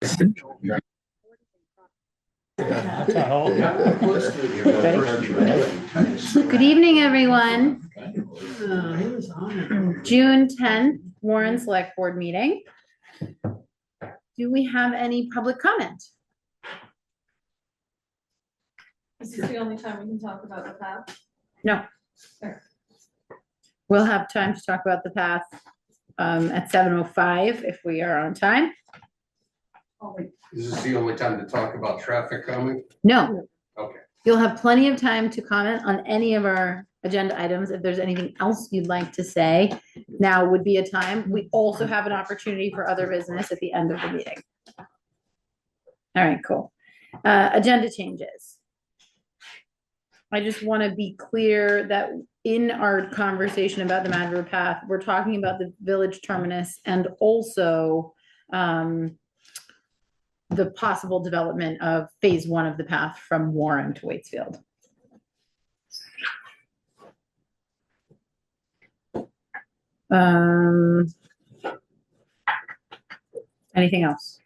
Good evening, everyone. June 10th, Warren Select Board meeting. Do we have any public comment? Is this the only time we can talk about the path? No. Sure. We'll have time to talk about the path at 7:05 if we are on time. Oh, wait. Is this the only time to talk about traffic coming? No, Okay. you'll have plenty of time to comment on any of our agenda items. If there's anything else you'd like to say, now would be a time. We also have an opportunity for other business at the end of the meeting. All right, cool. Agenda changes. I just want to be clear that in our conversation about the Mad River Path, we're talking about the village terminus and also the possible development of phase 1 of the path from Warren to Waitsfield. Anything else?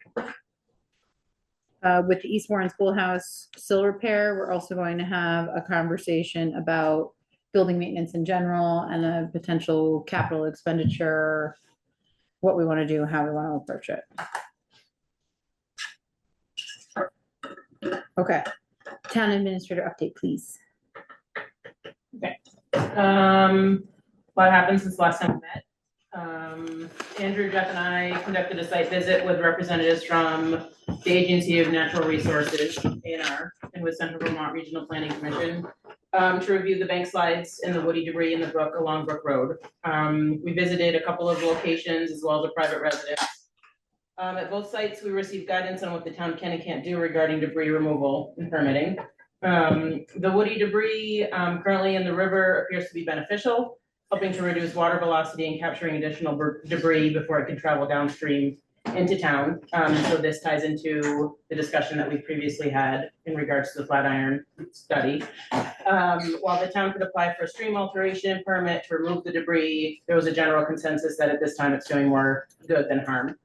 With the East Warren Schoolhouse sill repair, we're also going to have a conversation about building maintenance in general and a potential capital expenditure, what we want to do, how we want to approach it. Okay, town administrator update, please. Okay. What happened since last time we met? Andrew, Jeff, and I conducted a site visit with representatives from the Agency of Natural Resources, ANR, and with Central Vermont Regional Planning Commission to review the bank slides and the woody debris in the brook along Brook Road. We visited a couple of locations as well as a private residence. At both sites, we received guidance on what the town can and can't do regarding debris removal and permitting. The woody debris currently in the river appears to be beneficial, helping to reduce water velocity and capturing additional debris before it can travel downstream into town. So this ties into the discussion that we previously had in regards to the Flatiron study. While the town could apply for a stream alteration permit to remove the debris, there was a general consensus that at this time it's doing more good than harm,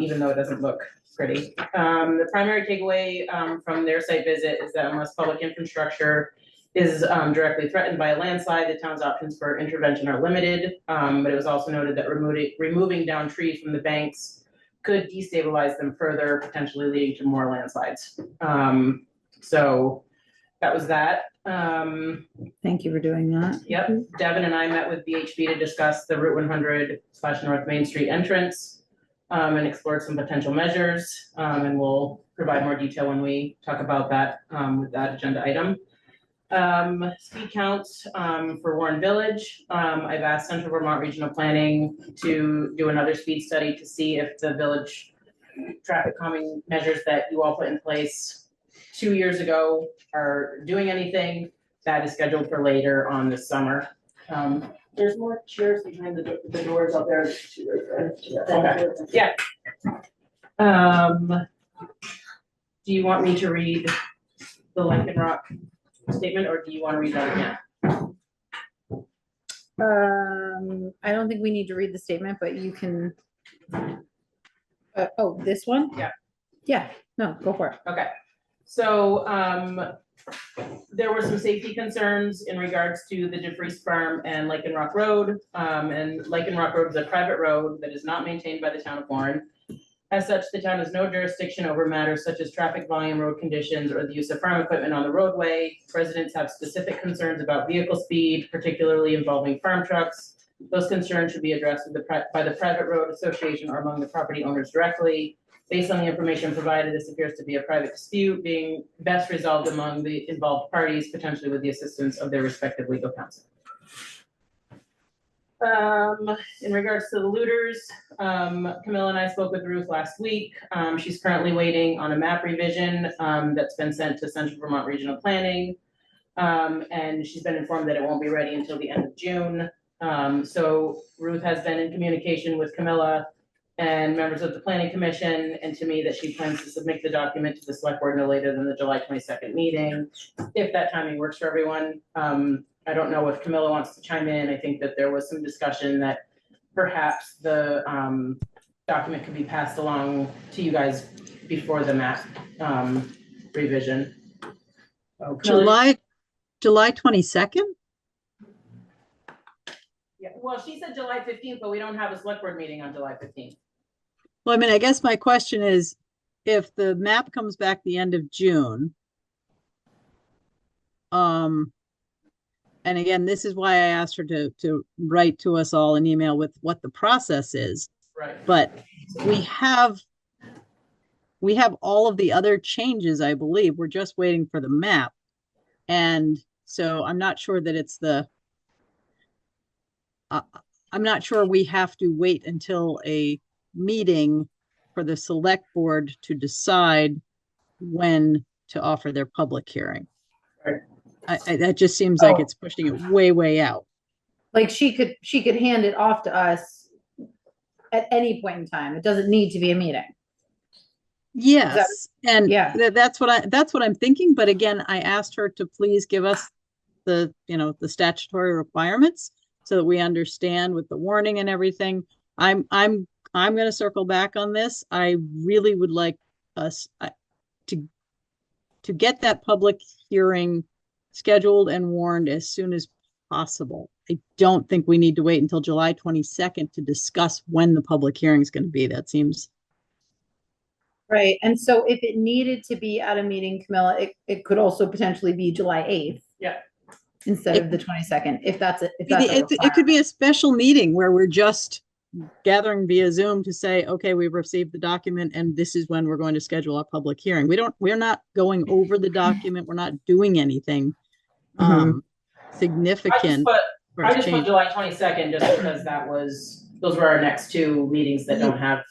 even though it doesn't look pretty. The primary takeaway from their site visit is that unless public infrastructure is directly threatened by a landslide, the town's options for intervention are limited. But it was also noted that removing down trees from the banks could destabilize them further, potentially leading to more landslides. So that was that. Thank you for doing that. Yep. Devin and I met with VHB to discuss the Route 100/North Main Street entrance and explored some potential measures. And we'll provide more detail when we talk about that with that agenda item. Speed counts for Warren Village. I've asked Central Vermont Regional Planning to do another speed study to see if the village traffic calming measures that you all put in place 2 years ago are doing anything. That is scheduled for later on this summer. There's more chairs behind the doors out there. Okay. Yeah. Do you want me to read the Lincoln Rock statement, or do you want to read that again? I don't think we need to read the statement, but you can. Oh, this one? Yeah. Yeah, no, go for it. Okay. So there were some safety concerns in regards to the DeFreeze Farm and Lake and Rock Road. And Lake and Rock Road is a private road that is not maintained by the town of Warren. As such, the town has no jurisdiction over matters such as traffic volume, road conditions, or the use of farm equipment on the roadway. Residents have specific concerns about vehicle speed, particularly involving farm trucks. Those concerns should be addressed by the private road association or among the property owners directly. Based on the information provided, this appears to be a private dispute being best resolved among the involved parties, potentially with the assistance of their respective legal counsel. In regards to the looters, Camilla and I spoke with Ruth last week. She's currently waiting on a map revision that's been sent to Central Vermont Regional Planning. And she's been informed that it won't be ready until the end of June. So Ruth has been in communication with Camilla and members of the Planning Commission, and to me that she plans to submit the document to the Select Board no later than the July 22nd meeting, if that timing works for everyone. I don't know if Camilla wants to chime in. I think that there was some discussion that perhaps the document could be passed along to you guys before the map, revision. Oh, Camilla, July 22nd? yeah, well, she said July 15th, but we don't have a select board meeting on July 15th. Well, I mean, I guess my question is, if the map comes back the end of June, and again, this is why I asked her to write to us all an email with what the process is. Right. But we have all of the other changes, I believe. We're just waiting for the map. And so I'm not sure that it's I'm not sure we have to wait until a meeting for the select board to decide when to offer their public hearing. Right. That just seems like it's pushing it way out. Like she could hand it off to us at any point in time. It doesn't need to be a meeting. Yes, and yeah. that's what I'm thinking. But again, I asked her to please give us the statutory requirements so that we understand with the warning and everything. I'm going to circle back on this. I really would like us to get that public hearing scheduled and warned as soon as possible. I don't think we need to wait until July 22nd to discuss when the public hearing is going to be. That seems right. And so if it needed to be at a meeting, Camilla, it could also potentially be July 8th. Yeah. Instead of the 22nd, if that's it. It could be a special meeting where we're just gathering via Zoom to say, okay, we've received the document and this is when we're going to schedule our public hearing. We're not going over the document. We're not doing anything significant. I just put July 22nd just because those were our next two meetings that don't have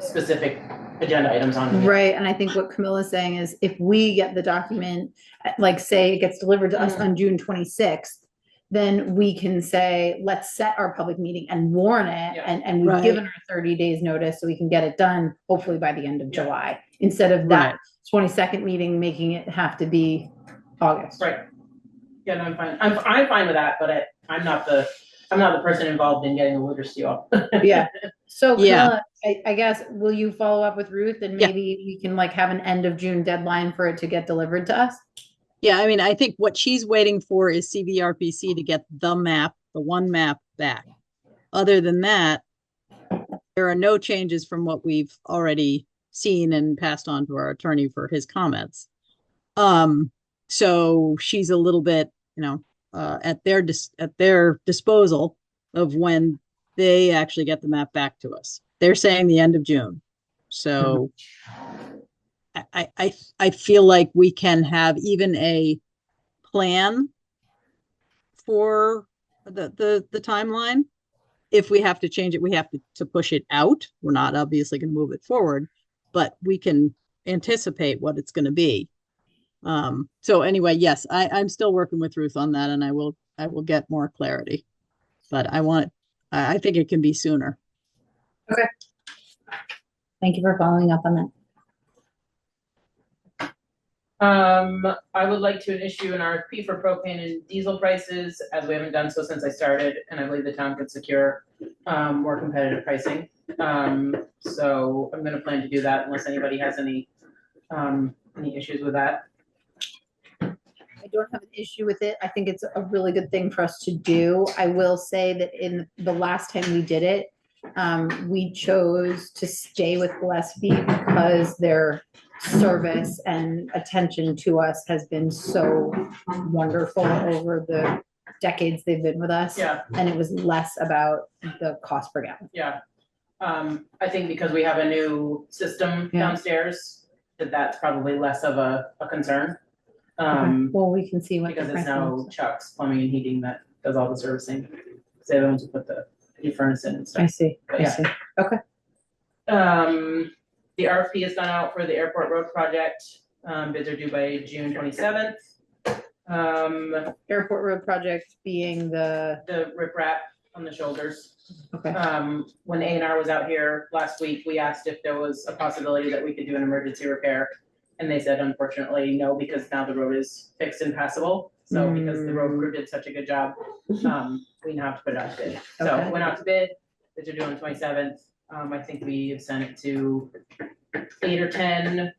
specific agenda items on them. Right. And I think what Camilla's saying is if we get the document, like say it gets delivered to us on June 26th, then we can say, let's set our public meeting and warn it. Yeah. And we've given her 30 days notice so we can get it done, hopefully by the end of July, instead of that 22nd meeting, making it have to be August. Right. Yeah, no, I'm fine. I'm fine with that, but I'm not the person involved in getting the literacy off. Yeah. So Camilla, I guess, will you follow up with Ruth and maybe we can like have an end of June deadline for it to get delivered to us? Yeah, I mean, I think what she's waiting for is CVRPC to get the one map back. Other than that, there are no changes from what we've already seen and passed on to our attorney for his comments. So she's a little bit, at their disposal of when they actually get the map back to us. They're saying the end of June. So I feel like we can have even a plan for the timeline. If we have to change it, we have to push it out. We're not obviously going to move it forward, but we can anticipate what it's going to be. So anyway, yes, I'm still working with Ruth on that, and I will get more clarity. But I think it can be sooner. Okay. Thank you for following up on that. I would like to issue an RFP for propane and diesel prices, as we haven't done so since I started, and I believe the town could secure more competitive pricing. So I'm gonna plan to do that unless anybody has any issues with that. I don't have an issue with it. I think it's a really good thing for us to do. I will say that in the last time we did it, we chose to stay with Gillespie because their service and attention to us has been so wonderful over the decades they've been with us. Yeah. And it was less about the cost per gallon. Yeah. I think because we have a new system downstairs, that's probably less of a concern. Well, we can see what because it's now Chuck's Plumbing and Heating that does all the servicing. They're the ones who put the new furnace in and stuff. I see. But I see. Okay. The RFP has gone out for the airport road project. Bids are due by June 27th. Airport road project being the riprap on the shoulders. okay. When A&R was out here last week, we asked if there was a possibility that we could do an emergency repair. And they said, unfortunately, no, because now the road is fixed and passable. So because the road crew did such a good job, we now have to put it out to bid. So it went out to bid, bids are due on the 27th. I think we have sent it to 8 or 10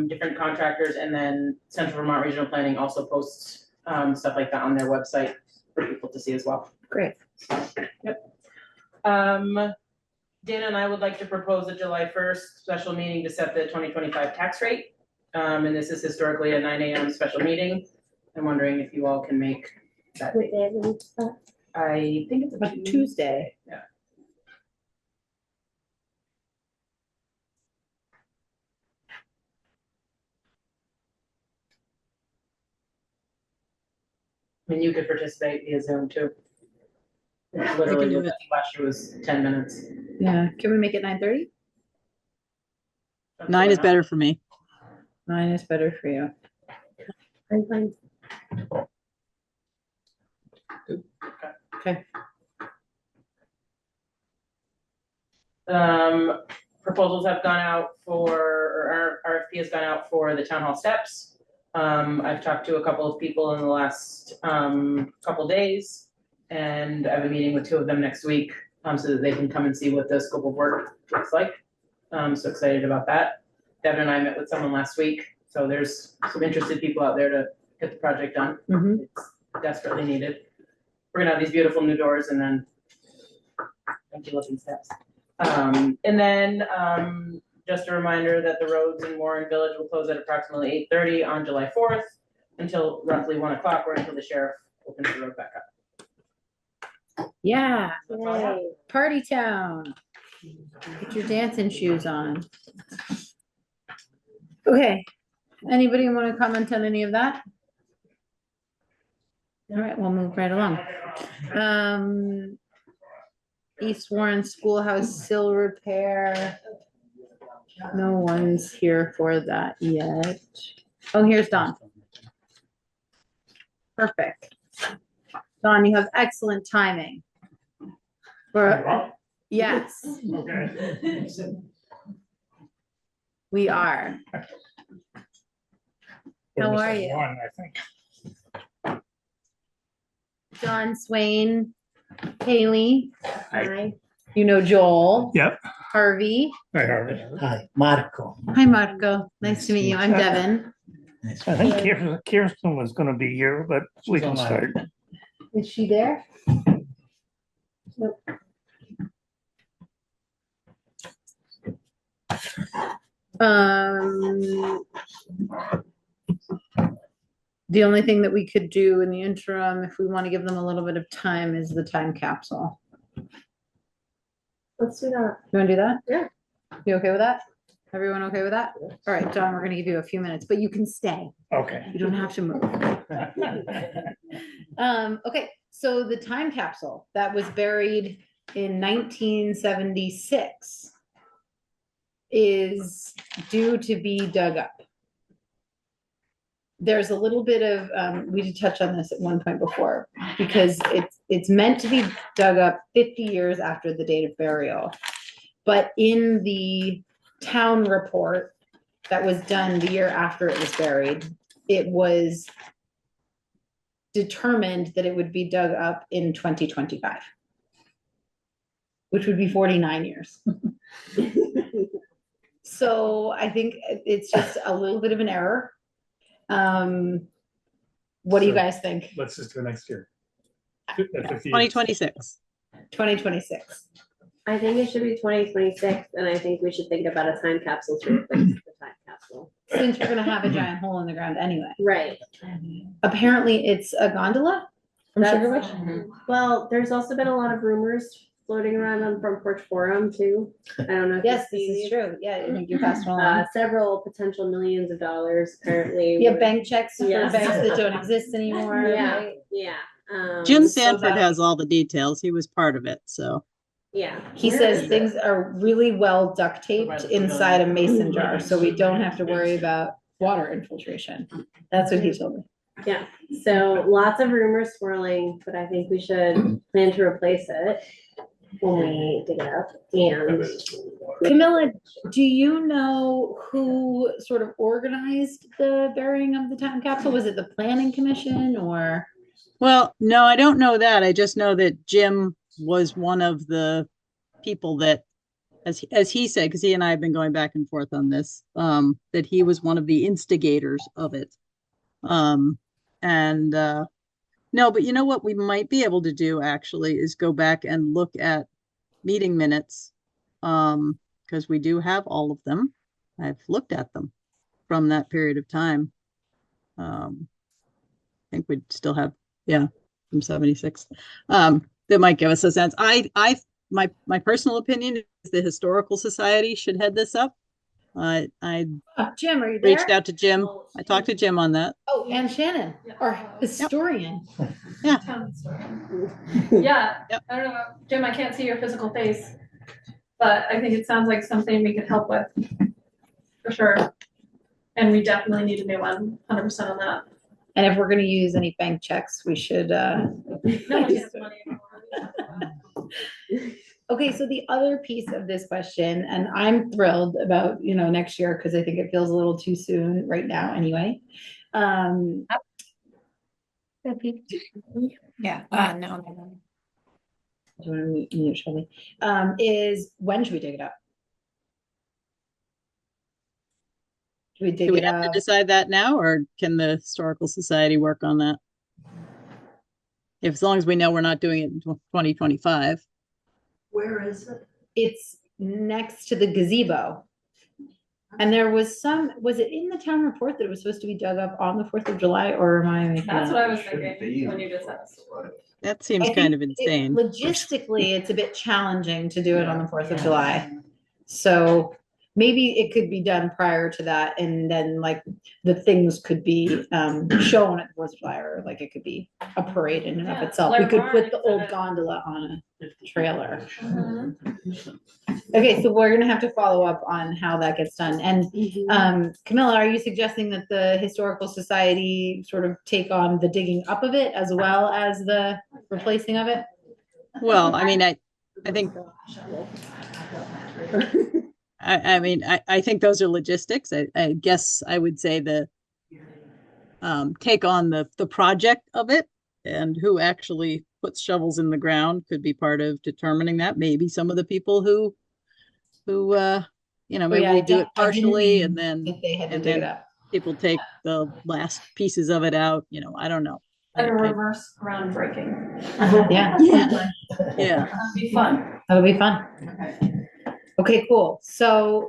different contractors, and then Central Vermont Regional Planning also posts stuff like that on their website for people to see as well. Great. Yep. Dana and I would like to propose a July 1st special meeting to set the 2025 tax rate. And this is historically a 9 a.m. special meeting. I'm wondering if you all can make that date. I think it's A Tuesday. Yeah. I mean, you could participate via Zoom too. It's literally, do I think last year was 10 minutes. Yeah. Can we make it 9:30? 9 is better for me. 9 is better for you. I'm fine. Okay. Proposals have gone out for, or our RFP has gone out for the town hall steps. I've talked to a couple of people in the last couple days, and I have a meeting with 2 of them next week, so that they can come and see what the scope of work looks like. So excited about that. Devin and I met with someone last week, so there's some interested people out there to get the project done. Mhm. It's desperately needed. We're gonna have these beautiful new doors and then funky looking steps. And then just a reminder that the roads in Warren Village will close at approximately 8:30 on July 4th until roughly 1 o'clock or until the sheriff opens the road back up. Yeah. That's all I have. Yay. Party town. Get your dancing shoes on. Okay. Anybody want to comment on any of that? All right, we'll move right along. East Warren Schoolhouse sill repair. No one's here for that yet. Oh, here's Don. Perfect. Don, you have excellent timing. Yes, Okay. we are. How are you? One, I think. John Swain, Haley, Hi. you know Joel, Yep. Harvey. Hi, Harvey. Hi, Marco. Hi, Marco. Nice to meet you. I'm Devin. Nice I think Kirsten was gonna be here, but we She's can online. start. Is she there? Nope. The only thing that we could do in the interim, if we want to give them a little bit of time, is the time capsule. Let's do that. You want to do that? Yeah. You okay with that? Everyone okay with that? All right, John, we're gonna give you a few minutes, but you can stay. Okay. You don't have to move. Okay, so the time capsule that was buried in 1976 is due to be dug up. There's a little bit of, we did touch on this at one point before, because it's meant to be dug up 50 years after the date of burial. But in the town report that was done the year after it was buried, it was determined that it would be dug up in 2025, which would be 49 years. So I think it's just a little bit of an error. What do you guys think? Let's just do next year. 2026. 2026. I think it should be 2026, and I think we should think about a time capsule to replace the time capsule. Since we're gonna have a giant hole in the ground anyway. Right. Apparently it's a gondola from That's- Sugarbush. Well, there's also been a lot of rumors floating around on Front Porch Forum too. I don't know. If Yes, you've this seen is these. true. Yeah, I think you passed it along. Several potential millions of dollars apparently. You have were- bank checks for Yes. banks that don't exist anymore. Yeah, right? yeah. Jim so Sanford that- has all the details. He was part of it, so. Yeah. He Where says is things are really well duct taped inside a mason jar, so we don't have to worry about water infiltration. That's what he told me. it? Yeah, so lots of rumors swirling, but I think we should plan to replace it when we dig it up. And Camilla, do you know who sort of organized the burying of the time capsule? Was it the planning commission or? Well, no, I don't know that. I just know that Jim was one of the people that as he said, because he and I have been going back and forth on this, that he was one of the instigators of it. And no, but you know what we might be able to do actually is go back and look at meeting minutes, because we do have all of them. I've looked at them from that period of time. I think we'd still have, yeah, from 76. That might give us a sense. My personal opinion is the Historical Society should head this up. I Jim, are you there? reached out to Jim. I talked to Jim on that. Oh, and Shannon, our historian. Town historian. Yeah, Yep. I don't know, Jim, I can't see your physical face, but I think it sounds like something we could help with, for sure. And we definitely need a new one, 100% on that. And if we're gonna use any bank checks, we should, No one has money anymore. Okay, so the other piece of this question, and I'm thrilled about, next year, because I think it feels a little too soon right now anyway. Yeah, no. Do you want to mute Shelby? Is when should we dig it up? Should we dig Do we it have to up? decide that now, or can the Historical Society work on that? If, as long as we know we're not doing it in 2025. Where is it? It's next to the gazebo. And there was was it in the town report that it was supposed to be dug up on the 4th of July, or am I making That's that what I up? was thinking when you just asked. That seems I kind of think insane. Logistically, it's a bit challenging to do it on the 4th of July. So maybe it could be done prior to that, and then like the things could be shown at the 4th of July, or like it could be a parade in and of Yeah, itself. We like could Ron put the old said. gondola on a trailer. Mhm. Okay, so we're gonna have to follow up on how that gets done. And Camilla, are you suggesting that the Historical Society sort of take on the digging up of it as well as the replacing of it? Well, I mean, I think, I think those are logistics. I guess I would say take on the project of it, and who actually puts shovels in the ground could be part of determining that. Maybe some of the people who maybe yeah, we do it I didn't partially, mean and then that they had to dig it up. people take the last pieces of it out. I don't know. Like a reverse groundbreaking. Yeah, Yeah. That'd be fun. that'll be fun. Okay, cool. So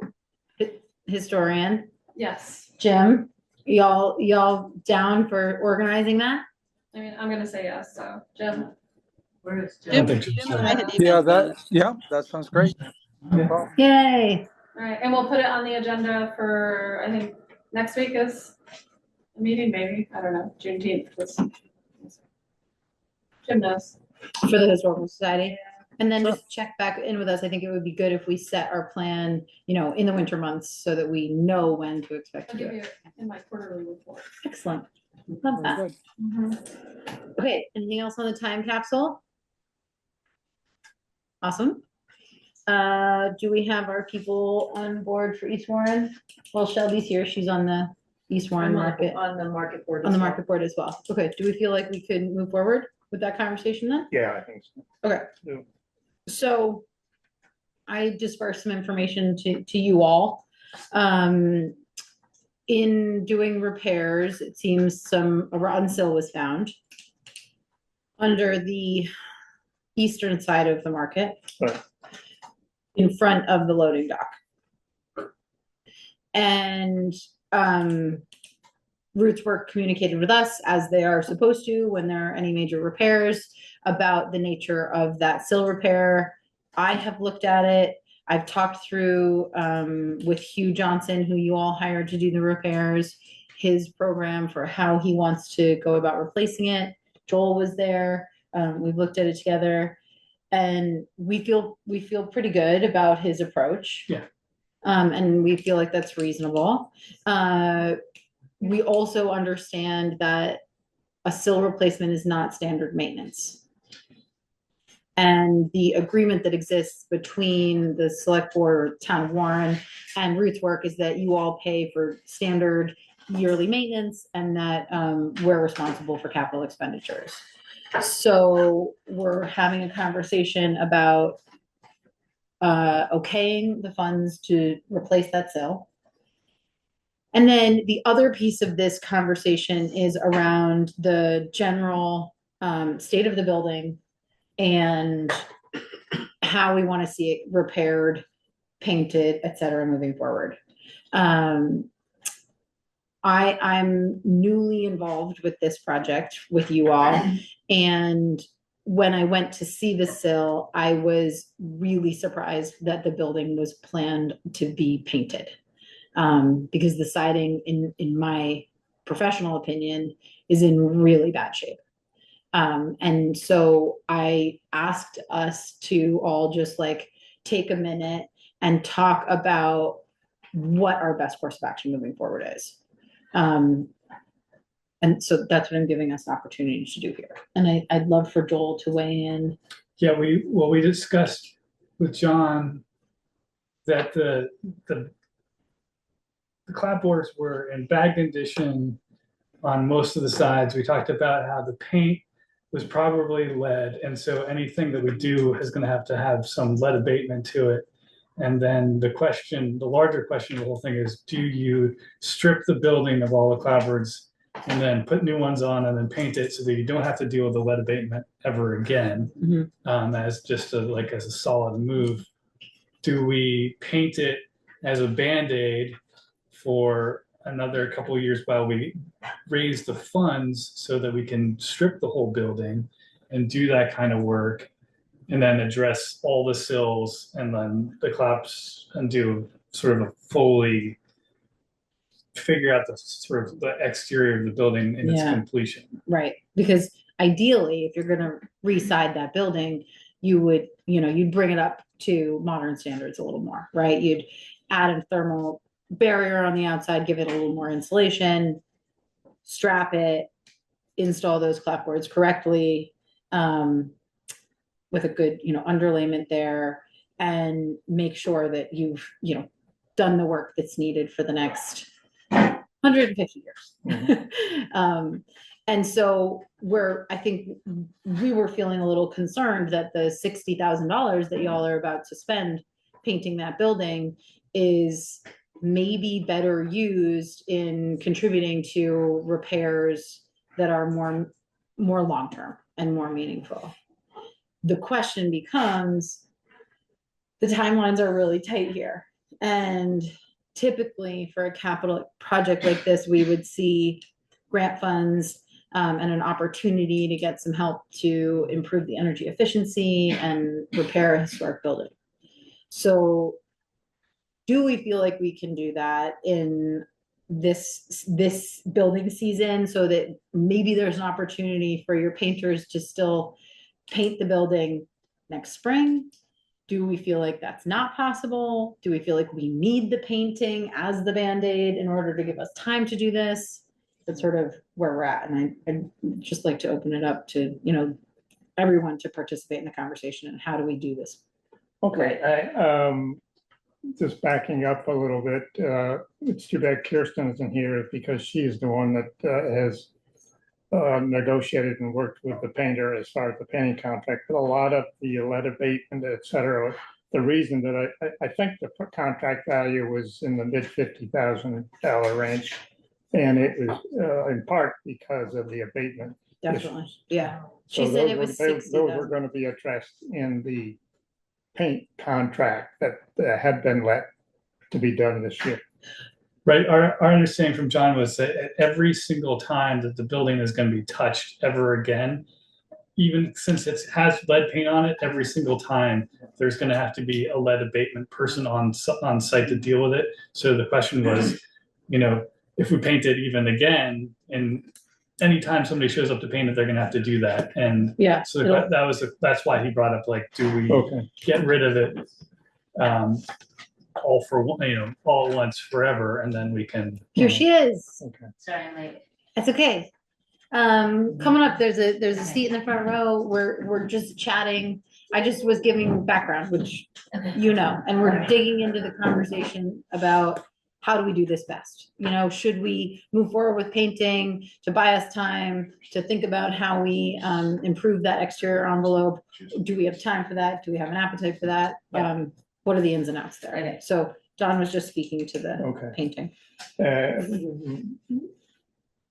historian, Yes, Jim, y'all down for organizing that? I mean, I'm gonna say yes, so Jim. Where is Jim, Jim? Jim and I had Yeah, emailed that sounds great. No problem. Yay. All right, and we'll put it on the agenda for, I think, next week is a meeting, maybe, I don't know, Juneteenth. Jim knows. For the Historical Society. And then Sure. just check back in with us. I think it would be good if we set our plan, in the winter months so that we know when to expect to I'll do give it. you in my quarterly report. Excellent. Love that. Good. Okay, anything else on the time capsule? Awesome. Do we have our people on board for East Warren? Well, Shelby's here. She's on the East Warren market, On the market board. on the market board as well. Okay, do we feel like we could move forward with that conversation then? Yeah, I think so. Okay. Yeah. So I dispersed some information to you all. In doing repairs, it seems a rotten sill was found under the eastern side of the market, Right. in front of the loading dock. And Roots Work communicated with us, as they are supposed to when there are any major repairs, about the nature of that sill repair. I have looked at it. I've talked through with Hugh Johnson, who you all hired to do the repairs, his program for how he wants to go about replacing it. Joel was there. We've looked at it together, and we feel pretty good about his approach. Yeah. And we feel like that's reasonable. We also understand that a sill replacement is not standard maintenance. And the agreement that exists between the Select Board, Town of Warren, and Roots Work is that you all pay for standard yearly maintenance, and that we're responsible for capital expenditures. So we're having a conversation about okaying the funds to replace that sill. And then the other piece of this conversation is around the general state of the building and how we want to see it repaired, painted, et cetera, moving forward. I'm newly involved with this project with you all. And when I went to see the sill, I was really surprised that the building was planned to be painted. Because the siding, in my professional opinion, is in really bad shape. And so I asked us to all just like take a minute and talk about what our best course of action moving forward is. And so that's what I'm giving us an opportunity to do here. And I'd love for Joel to weigh in. Yeah, we discussed with John that the clapboards were in bad condition on most of the sides. We talked about how the paint was probably lead, and so anything that we do is going to have some lead abatement to it. And then the larger question of the whole thing is, do you strip the building of all the clapboards and then put new ones on and then paint it so that you don't have to deal with the lead abatement ever again, as just as a solid move? Do we paint it as a Band-Aid for another couple of years while we raise the funds so that we can strip the whole building and do that kind of work, and then address all the sills and then the claps and do sort of a fully figure out the sort of the exterior of the building in its completion? Right, because ideally, if you're gonna re-side that building, you'd bring it up to modern standards a little more, right? You'd add a thermal barrier on the outside, give it a little more insulation, strap it, install those clapboards correctly, with a good, underlayment there, and make sure that you've, done the work that's needed for the next 150 years. And so I think we were feeling a little concerned that the $60,000 that y'all are about to spend painting that building is maybe better used in contributing to repairs that are more long-term and more meaningful. The question becomes, the timelines are really tight here. And typically for a capital project like this, we would see grant funds and an opportunity to get some help to improve the energy efficiency and repair a historic building. So do we feel like we can do that in this building season, so that maybe there's an opportunity for your painters to still paint the building next spring? Do we feel like that's not possible? Do we feel like we need the painting as the Band-Aid in order to give us time to do this? That's sort of where we're at. And I'd just like to open it up to, everyone to participate in the conversation. And how do we do this? Okay, just backing up a little bit, it's too bad Kirsten isn't here, because she's the one that has negotiated and worked with the painter as far as the painting contract. But a lot of the lead abatement, et cetera, the reason that I think the contract value was in the mid $50,000 range, and it was in part because of the abatement. Definitely, issues. yeah. So She said it was 60. those were going to be addressed in the paint contract that had been let to be done this year. Right. Our understanding from John was that every single time that the building is going to be touched ever again, even since it has lead paint on it, every single time there's going to have to be a lead abatement person on site to deal with it. So the question was, if we paint it even again, and anytime somebody shows up to paint it, they're going to have to do that. And so that's why he brought up, like, do we get rid of it all at once forever, and then we can. Here she is. Okay. Sorry, I'm late. That's okay. Coming up, there's a seat in the front row. We're just chatting. I just was giving background, which and we're digging into the conversation about how do we do this best? Should we move forward with painting to buy us time to think about how we improve that exterior envelope? Do we have time for that? Do we have an appetite for that? what are the ins and outs there? Okay. So John was just speaking to the Okay. painting.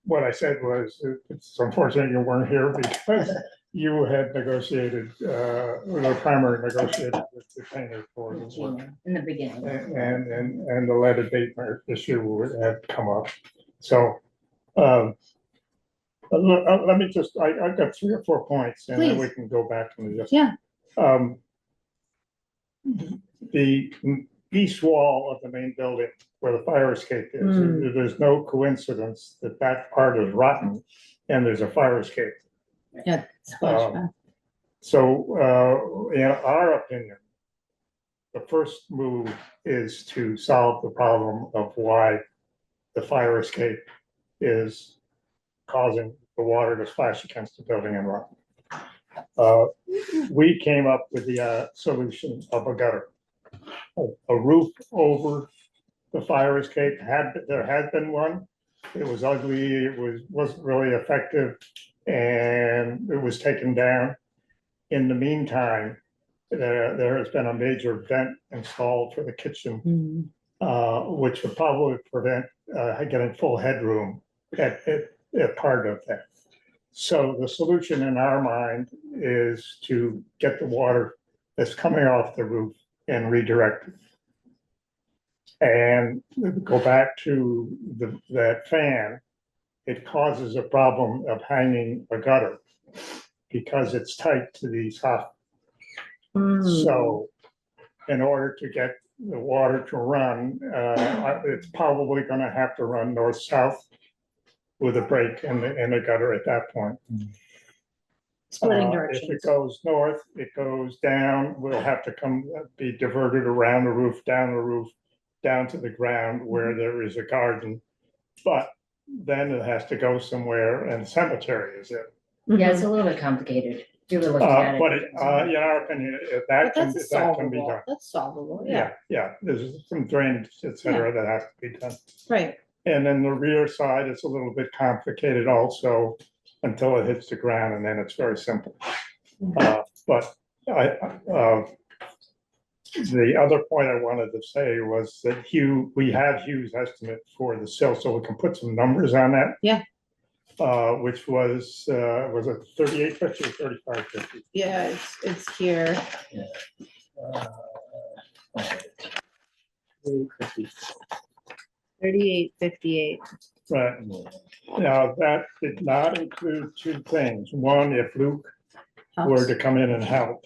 What I said was, it's unfortunate you weren't here because you had negotiated, the primary negotiated with the painter for the work. In the beginning. And the lead abatement issue had come up. So, let me just, I've got 3 or 4 points and then we Please. can go back to this. Yeah. The east wall of the main building where the fire escape is, Mm. there's no coincidence that that part is rotten and there's a fire escape. Yeah. splash pad. So, in our opinion, the first move is to solve the problem of why the fire escape is causing the water to splash against the building and run. We came up with the solution of a gutter. A roof over the fire escape there had been one. It was ugly, wasn't really effective, and it was taken down. In the meantime, there has been a major vent installed for the kitchen, which would probably prevent getting full headroom at part of that. So the solution in our mind is to get the water that's coming off the roof and redirect it. And go back to that fan, it causes a problem of hanging a gutter because it's tight to the soffit. So in order to get the water to run, it's probably gonna have to run north-south with a break in the gutter at that point. Splitting If directions. it goes north, it goes down, we'll have to be diverted around the roof, down to the ground where there is a garden. But then it has to go somewhere and the cemetery is it. Yeah, it's a little bit complicated. You were looking at it. But in our opinion, if that can be Solvable. done. That's solvable, yeah, Yeah, there's some drainage, et cetera, that has to be done. right. And then the rear side is a little bit complicated also until it hits the ground and then it's very simple. But the other point I wanted to say was that we have Hugh's estimate for the sill, so we can put some numbers on that. Yeah. Which was it 3850 or 3550? Yeah, it's here. 3858. Right. Now, that did not include 2 things. One, if Luke were to come in and help.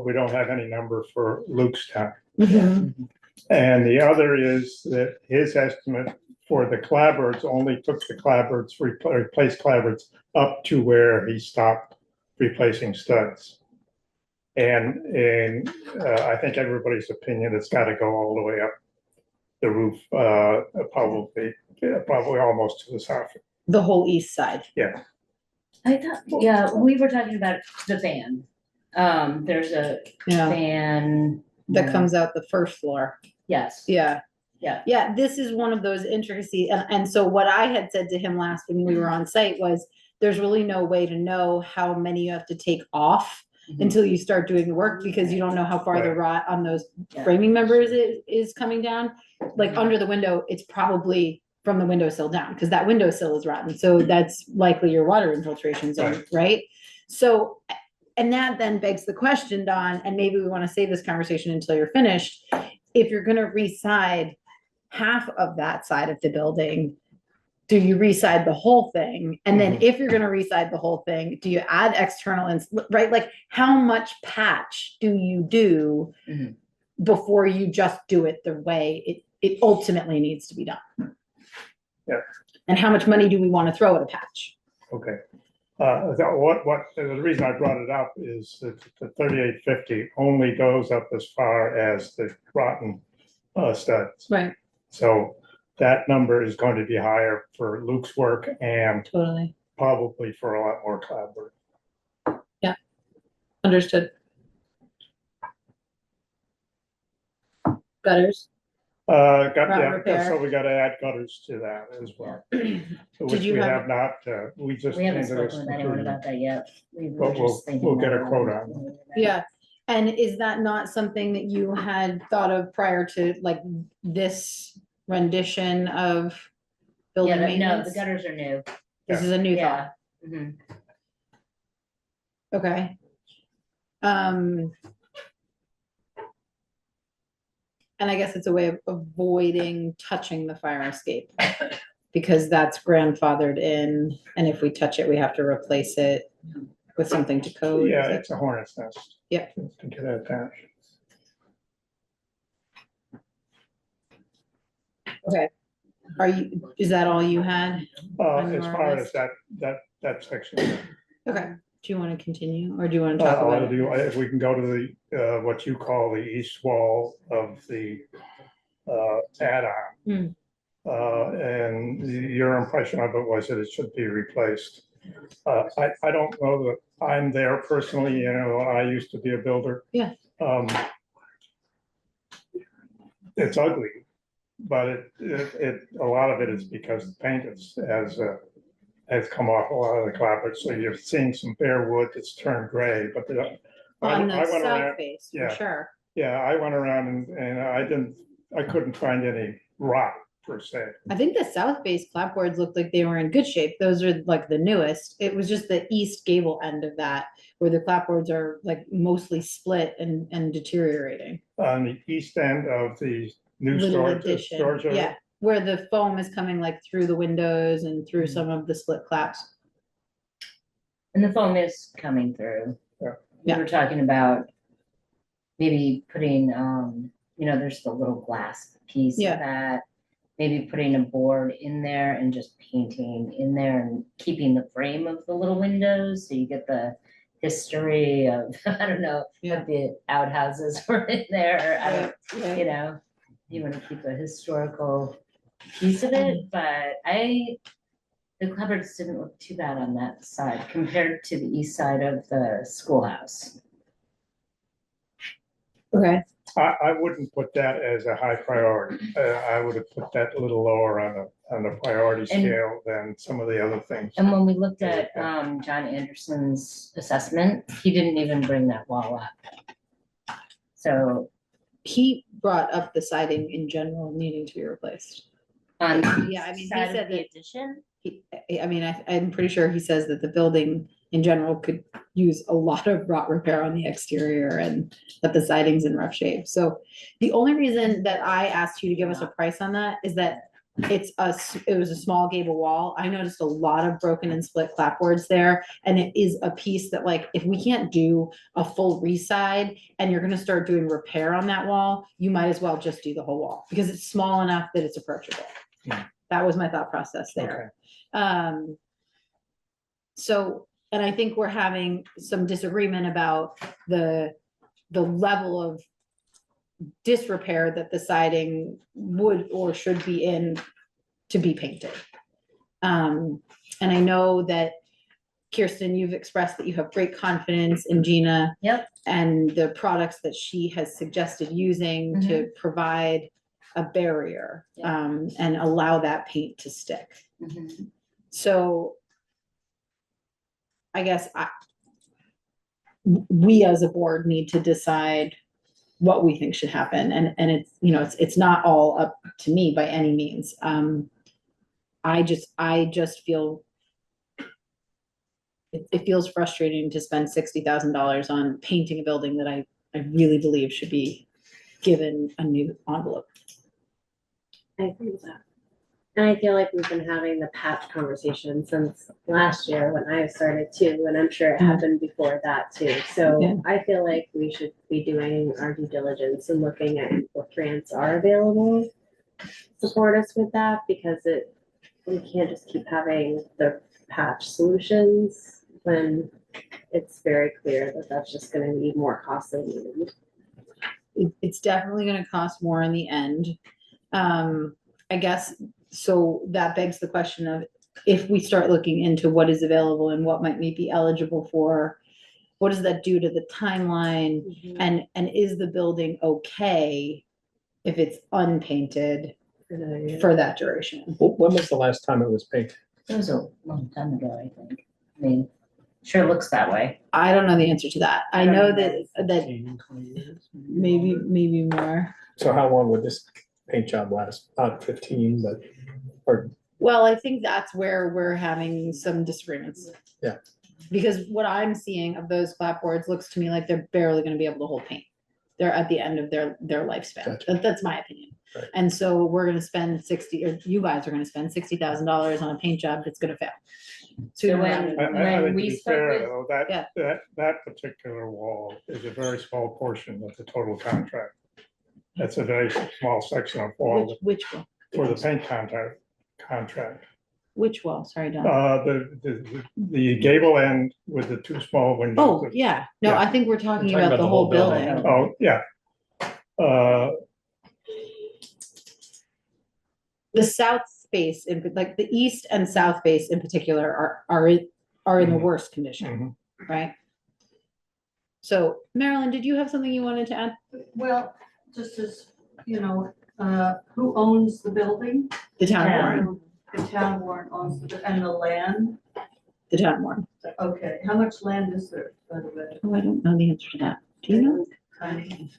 We don't have any number for Luke's time. Mhm. And the other is that his estimate for the clapboards only took the clapboards, replaced clapboards up to where he stopped replacing studs. And I think everybody's opinion, it's got to go all the way up the roof, probably almost to the south. The whole east side. Yeah. I thought, yeah, we were talking about the fan. There's a Yeah, fan. that comes out the first floor. Yes. Yeah. Yeah. Yeah, this is one of those intricacies. And so what I had said to him last when we were on site was, there's really no way to know how many you have to take off until you start doing the work, because you don't know how far the rot on those Yeah. framing members is coming down. Like under the window, it's probably from the windowsill down, because that windowsill is rotten. So that's likely your water infiltration zone, right? So, and that then begs the question, Don, and maybe we want to save this conversation until you're finished. If you're gonna reside half of that side of the building, do you reside the whole thing? And then if you're gonna reside the whole thing, do you add external, right? Like, how much patch do you do before you just do it the way it ultimately needs to be done? Yeah. And how much money do we want to throw at a patch? Okay. The reason I brought it up is that the 3850 only goes up as far as the rotten studs. Right. So that number is going to be higher for Luke's work and Totally. probably for a lot more clapboard. Yeah. Understood. Gutters. Yeah, so we got to add gutters to that as well. Which you we have- have not, we just. We haven't came to this spoken with anyone conclusion. about that yet. We were But just thinking we'll get a about quote it. on Yeah. And is that not something that you had thought of prior to like this rendition of building Yeah, no, the maintenance? gutters are new. This is a new thought, Yeah. Mhm. okay. And I guess it's a way of avoiding touching the fire escape. Because that's grandfathered in, and if we touch it, we have to replace it with something to code. Yeah, Is it- it's a hornet's nest. Yeah. To get it attached. Okay. Is that all you had? On As your far list? as that section. Okay, do you want to continue, or do you want to talk about it? If we can go to the, what you call the east wall of the, add-on. And your impression of it was that it should be replaced. I don't know that I'm there personally, you know, I used to be a builder. Yeah. It's ugly, but a lot of it is because the paint has come off a lot of the clapboard, so you're seeing some bare wood that's turned gray, but On the I went around. south face, for yeah. sure. Yeah, I went around and I couldn't find any rot per se. I think the south face clapboards looked like they were in good shape. Those are like the newest. It was just the east gable end of that where the clapboards are like mostly split and deteriorating. On the east end of the new Little storage. addition, storage area. yeah, where the foam is coming like through the windows and through some of the split claps. And the foam is coming through. Yeah. We were talking about maybe putting, there's the little glass piece Yeah. of that. Maybe putting a board in there and just painting in there and keeping the frame of the little windows, so you get the history of, I don't know, Yeah. what the outhouses were in there. I don't, Right. you know, you wanna keep a historical piece of it, but the cupboards didn't look too bad on that side compared to the east side of the schoolhouse. Okay, I wouldn't put that as a high priority. I would have put that a little lower on the priority And- scale than some of the other things. And when we looked at John Anderson's assessment, he didn't even bring that wall up. So, he brought up the siding in general needing to be replaced. on Yeah, I mean, the he side said of the that- addition, I'm pretty sure he says that the building in general could use a lot of rot repair on the exterior and that the siding's in rough shape. So the only reason that I asked you to give us a price on that is that it was a small gable wall. I noticed a lot of broken and split clapboards there. And it is a piece that like, if we can't do a full reside and you're gonna start doing repair on that wall, you might as well just do the whole wall because it's small enough that it's approachable. Yeah. That was my thought process there. So, and I think we're having some disagreement about the level of disrepair that the siding would or should be in to be painted. And I know that Kirsten, you've expressed that you have great confidence in Gina. Yep. And the products that she has suggested using to provide a barrier, and allow that paint to stick. So I guess we as a board need to decide what we think should happen. And it's not all up to me by any means. I just feel it feels frustrating to spend $60,000 on painting a building that I really believe should be given a new envelope. I agree with that. And I feel like we've been having the patch conversation since last year when I started too, and I'm sure it happened before that too. So Yeah. I feel like we should be doing our due diligence and looking at what grants are available to support us with that, because we can't just keep having the patch solutions when it's very clear that that's just gonna be more costly than we need. It's definitely gonna cost more in the end. I guess, so that begs the question of, if we start looking into what is available and what might be eligible for, what does that do to the timeline? And is the building okay if it's unpainted for that duration? When was the last time it was painted? it was a long time ago, I think. I mean, Sure looks that way. I don't know the answer to that. I don't know know. that 15, 20 years. maybe more. So how long would this paint job last? Not 15, but, or, Well, I think that's where we're having some disagreements. Yeah. Because what I'm seeing of those clapboards looks to me like they're barely gonna be able to hold paint. They're at the end of their lifespan. Gotcha. That's my opinion. Right. And so we're gonna spend or you guys are gonna spend $60,000 on a paint job that's gonna fail. Sooner when- rather than I later. think to we be spoke fair, with- though, Yeah. that particular wall is a very small portion of the total contract. That's a very small section of wall Which wall? for the paint contract. Which wall? Sorry, Don. The gable end with the two small windows. Oh, yeah. No, yeah. I think we're talking We're talking about the whole building. Oh, yeah. The south space, like the east and south face in particular are in the worst condition, right? So Marilyn, did you have something you wanted to add? Well, just as, who owns the building? The town Yeah. warrant, The town warrant owns and the land. the town warrant. Okay, how much land is there, by the way? Oh, I don't know the answer to that. Do you know? Tiny.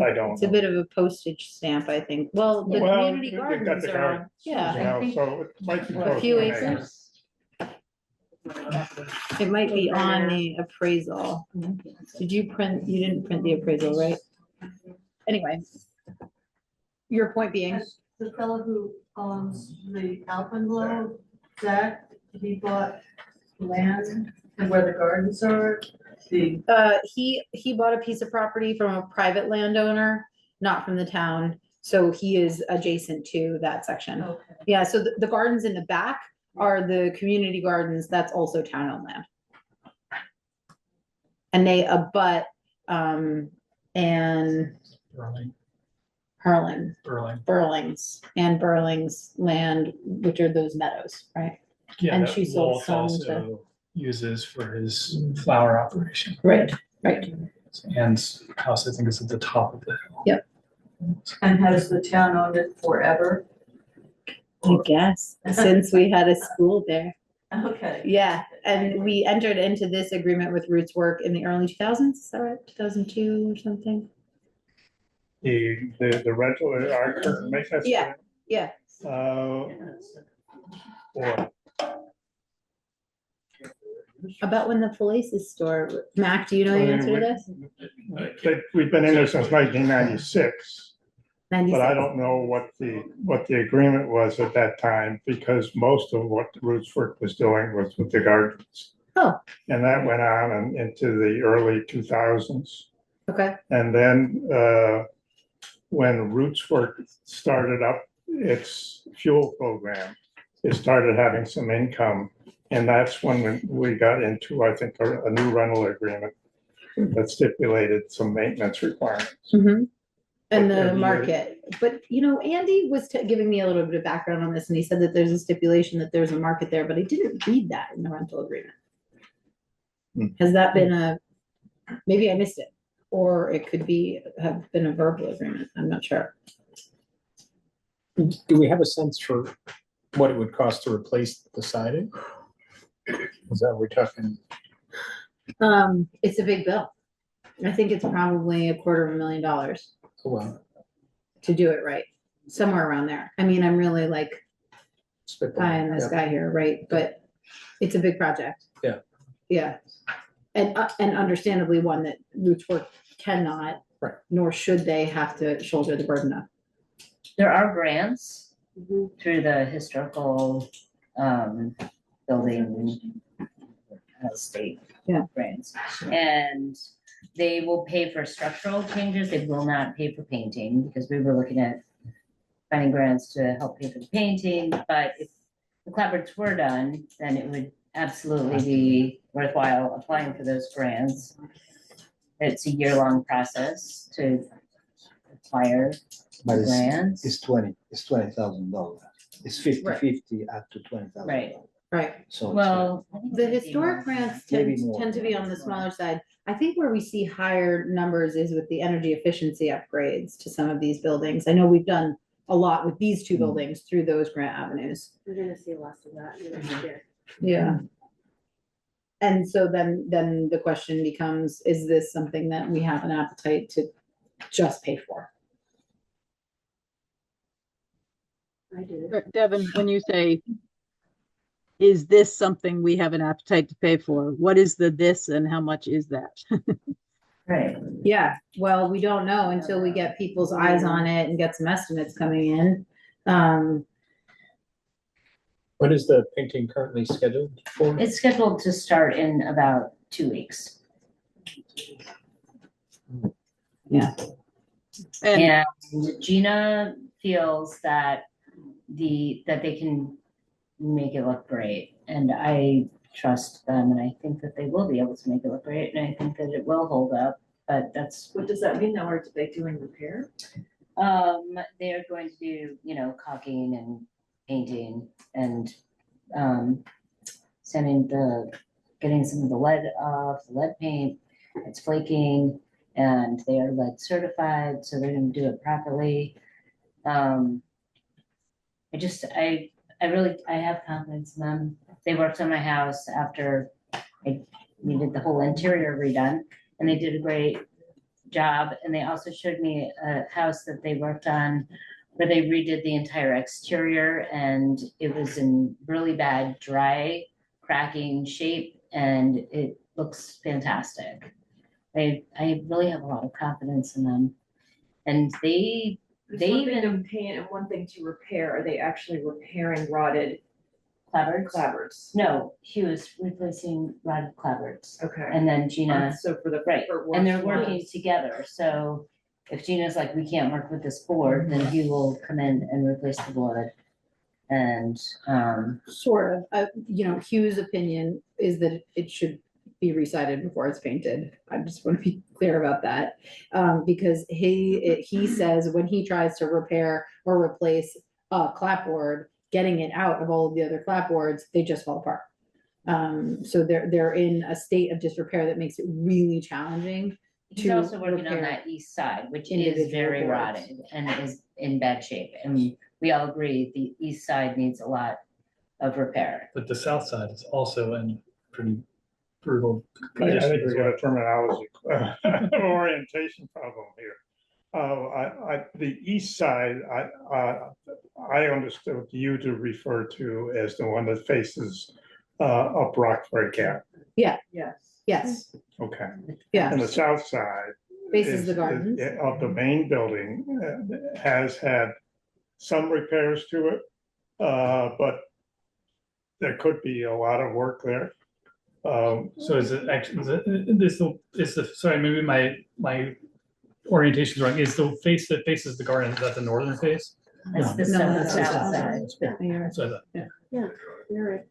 I don't It's a know. bit of a postage stamp, I think. Well, the Well, community they've got gardens the are, gardens, yeah, So it might be a close few to an acre. acres. It might be on the appraisal. You didn't print the appraisal, right? Anyway. Your point being, The fellow who owns the Alpenglow, Zach, he bought land and where the gardens are, the, he bought a piece of property from a private landowner, not from the town. So he is adjacent to that section. okay. Yeah, so the gardens in the back are the community gardens. That's also town-owned land. And they abut, and Burling's land, which are those meadows, right? Yeah, And that she sold Wolf some also uses for his flower operation. Right. And house, I think, is at the top of the hill. And has the town owned it forever? I guess, since we had a school there. Okay. Yeah, and we entered into this agreement with Roots Work in the early 2000s, is that right? 2002 or something? The rental, our current maintenance. Yeah. Yeah. Or About when the Falaces store, Mac, do you know the answer to this? we've been in there since 1996. But I 96. don't know what the agreement was at that time, because most of what Roots Work was doing was with the gardens. Oh. And that went on into the early 2000s. Okay, And then when Roots Work started up its fuel program, it started having some income. And that's when we got into, I think, a new rental agreement that stipulated some maintenance requirements. and the Every year. market, but Andy was giving me a little bit of background on this, and he said that there's a stipulation that there's a market there, but I didn't read that in the rental agreement. Has that been maybe I missed it, or it could have been a verbal agreement, I'm not sure. do we have a sense for what it would cost to replace the siding? Is that what we're talking? It's a big bill. I think it's probably $250,000 Oh, well, to do it right, somewhere around there. I mean, I'm really like pie in the yeah. sky here, right? But it's a big project. Yeah. Yeah. And understandably one that Roots Work cannot, Right. nor should they have to shoulder the burden of. There are grants through the historical building state Yeah. grants. And they will pay for structural changes. They will not pay for painting, because we were looking at finding grants to help pay for the painting. But if the clapboards were done, then it would absolutely be worthwhile applying for those grants. It's a year-long process to acquire But grants. it's $20,000. It's 50/50 up to $20,000. Right. Right. So it's Well. The historic grants Maybe more. tend to be on the smaller side. I think where we see higher numbers is with the energy efficiency upgrades to some of these buildings. I know we've done a lot with these two buildings through those grant avenues. We're gonna see less of that next year. Yeah. And so then the question becomes, is this something that we have an appetite to just pay for? I do. Devin, when you say, is this something we have an appetite to pay for? What is the this and how much is that? Right. Yeah, well, we don't know until we get people's eyes on it and get some estimates coming in. When is the painting currently scheduled for? It's scheduled to start in about 2 weeks. And And Gina feels that that they can make it look great. And I trust them, and I think that they will be able to make it look great, and I think that it will hold up, but that's. What does that mean now? Are they doing repair? They're going to do, caulking and painting and, getting some of the lead off, the lead paint. It's flaking, and they are lead certified, so they're gonna do it properly. I have confidence in them. They worked on my house after I needed the whole interior redone, and they did a great job. And they also showed me a house that they worked on where they redid the entire exterior, and it was in really bad, dry, cracking shape, and it looks fantastic. I really have a lot of confidence in them. And they It's one thing even to paint and one thing to repair. Are they actually repairing rotted clapboards. clapboards? No, he was replacing rotted clapboards. Okay. And then Gina, So for the. right, for and they're wash working lines. together, so if Gina's like, we can't work with this board, then he will come in and replace the board. And, Sort of, Hugh's opinion is that it should be resided before it's painted. I just want to be clear about that. Because he says when he tries to repair or replace a clapboard, getting it out of all of the other clapboards, they just fall apart. So they're in a state of disrepair that makes it really challenging. he's to also working on repair that east side, which is individual very boards. rotted and is in bad shape. And we all agree the east side needs a lot of repair. But the south side is also in pretty brutal I condition think as we got well. a terminology orientation problem here. The east side, I understood you to refer to as the one that faces up Rockford Gap. Yes. Yes, Okay. yeah, And the south side faces is- the gardens. of the main building has had some repairs to it, but there could be a lot of work there. So is it actually, sorry, maybe my orientation is wrong. Is the face that faces the garden, is that the northern face? That's the No, south that's the south south side. So I thought, You're right.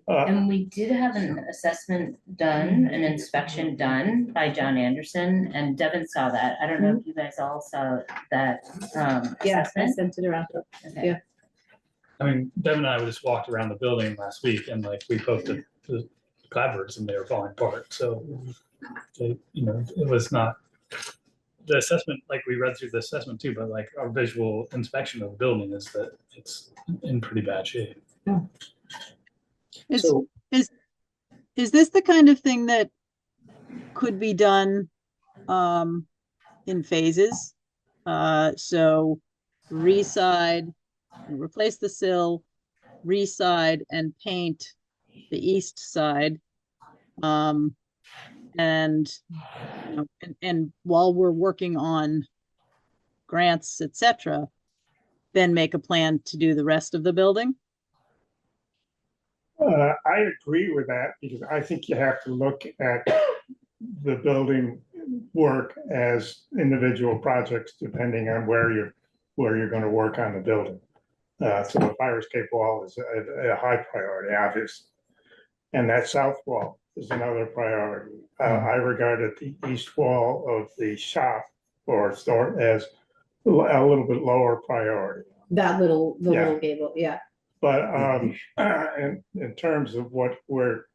And we did have an assessment done, an inspection done by John Anderson, and Devin saw that. I don't know if you guys all saw that, Yeah, I assessment. sent it around. Okay. Yeah. I mean, Devin and I just walked around the building last week and like we poked at the clapboards and they were falling apart. So, it was not the assessment, like we read through the assessment too, but like our visual inspection of the building is that it's in pretty bad shape. is, So- is this the kind of thing that could be done in phases? So reside, replace the sill, reside and paint the east side. And while we're working on grants, etc., then make a plan to do the rest of the building. I agree with that because I think you have to look at the building work as individual projects depending on where you're going to work on the building. So the fire escape wall is a high priority, obviously. And that south wall is another priority. I regarded the east wall of the shop or store as a little bit lower priority. The little Yeah. gable, yeah. But in terms of where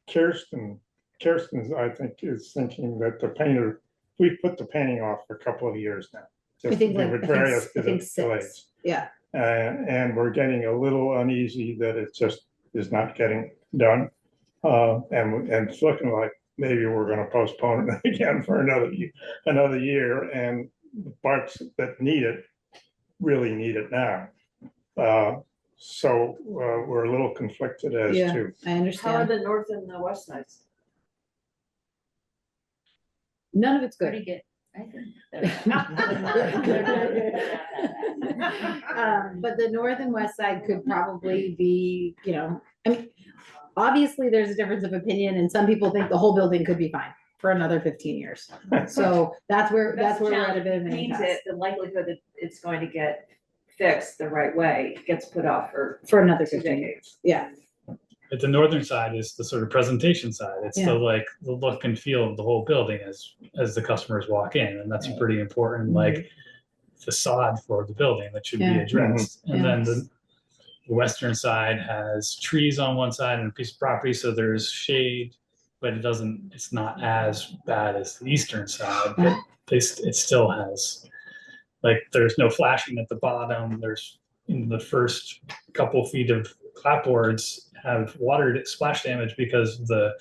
Kirsten's, I think, is thinking that the painter, we put the painting off for a couple of years now. I think with various I think six, delays. yeah. And we're getting a little uneasy that it just is not getting done. And it's looking like maybe we're gonna postpone it again for another year, and the parts that need it really need it now. So we're a little conflicted as Yeah, to, I How are understand. the north and the west sides? None of it's good. Pretty good, I think. But the north and west side could probably be, I mean, obviously there's a difference of opinion and some people think the whole building could be fine for another 15 years. So that's where we're at a bit of an Paint impasse. it, the likelihood that it's going to get fixed the right way gets put off For another 2 15 years. decades. Yeah, But the northern side is the sort of presentation side. It's the like the look and feel of the whole building as the customers walk in, and that's a pretty important like facade for the building that should be Yeah. addressed. And Yeah. then the western side has trees on one side and a piece of property, so there's shade, but it's not as bad as the eastern side. But it still has, like, there's no flashing at the bottom. There's in the first couple feet of clapboards have water splash damage because the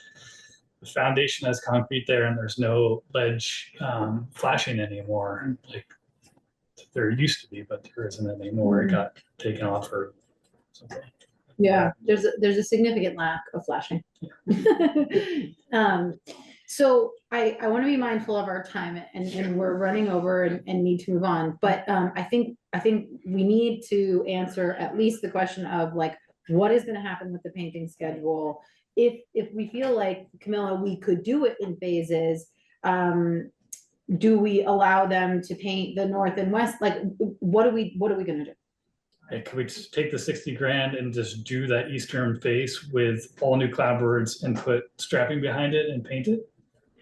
foundation has concrete there and there's no ledge flashing anymore. Like there used to be, but there isn't anymore. It got taken off or something. yeah, there's a significant lack of flashing. So I want to be mindful of our time and we're running over and need to move on. But I think we need to answer at least the question of like, what is going to happen with the painting schedule? If we feel like, Camilla, we could do it in phases, do we allow them to paint the north and west? Like, what are we going to do? Hey, could we just take the 60 grand and just do that eastern face with all new clapboards and put strapping behind it and paint it?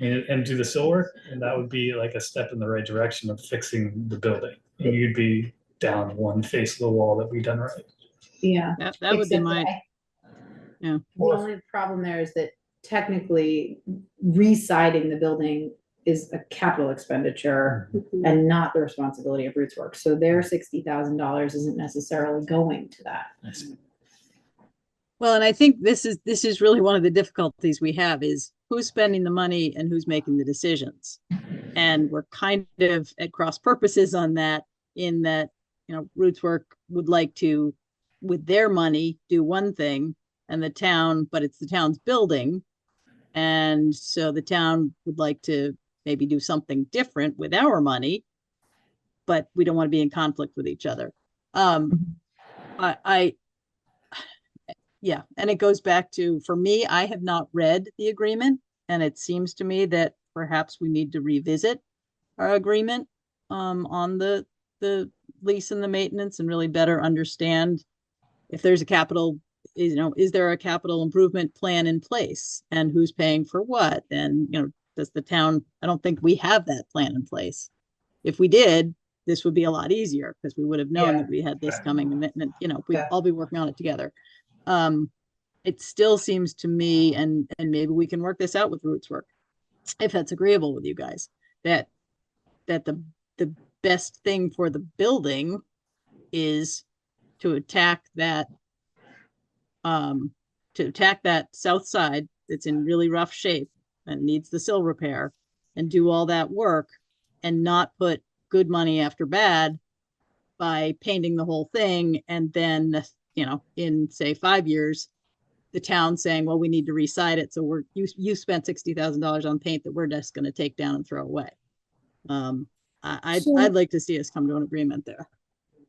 And do the silver? And that would be like a step in the right direction of fixing the building. And you'd be down one face of the wall that we've done right. Yeah. That would be my, yeah. The only problem there is that technically re-siding the building is a capital expenditure and not the responsibility of Roots Works. So their $60,000 isn't necessarily going to that. Well, and I think this is really one of the difficulties we have is who's spending the money and who's making the decisions. And we're kind of at cross purposes on that, in that, Roots Work would like to, with their money, do one thing, and the town, but it's the town's building. And so the town would like to maybe do something different with our money, but we don't want to be in conflict with each other. Yeah, and it goes back to, for me, I have not read the agreement, and it seems to me that perhaps we need to revisit our agreement on the lease and the maintenance and really better understand if there's a capital, is there a capital improvement plan in place and who's paying for what? And, does the town, I don't think we have that plan in place. If we did, this would be a lot easier because we would have known that we had this coming and, we'd all be working on it together. It still seems to me, and maybe we can work this out with Roots Work, if that's agreeable with you guys, that the best thing for the building is to attack that south side that's in really rough shape and needs the sill repair, and do all that work and not put good money after bad by painting the whole thing. And then, in say 5 years, the town saying, well, we need to reside it. So you spent $60,000 on paint that we're just going to take down and throw away. I'd like to see us come to an agreement there.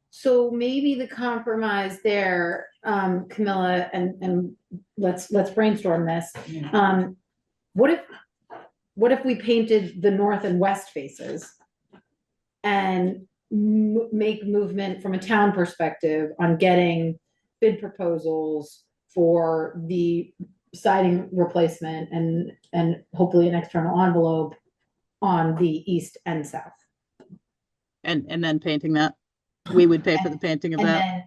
So maybe the compromise there, Camilla, and let's brainstorm this. What if we painted the north and west faces and make movement from a town perspective on getting bid proposals for the siding replacement and hopefully an external envelope on the east and south? And then painting that. We would pay for the painting of that.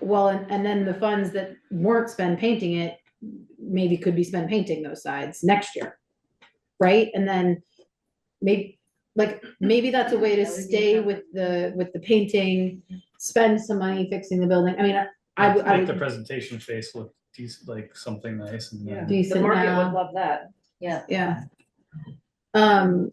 And then the funds that weren't spent painting it maybe could be spent painting those sides next year, right? And then maybe that's a way to stay with the painting, spend some money fixing the building. I mean, I Make would the presentation face look decent, like something nice and then. The Decent market now. would love that. Yeah. Yeah. How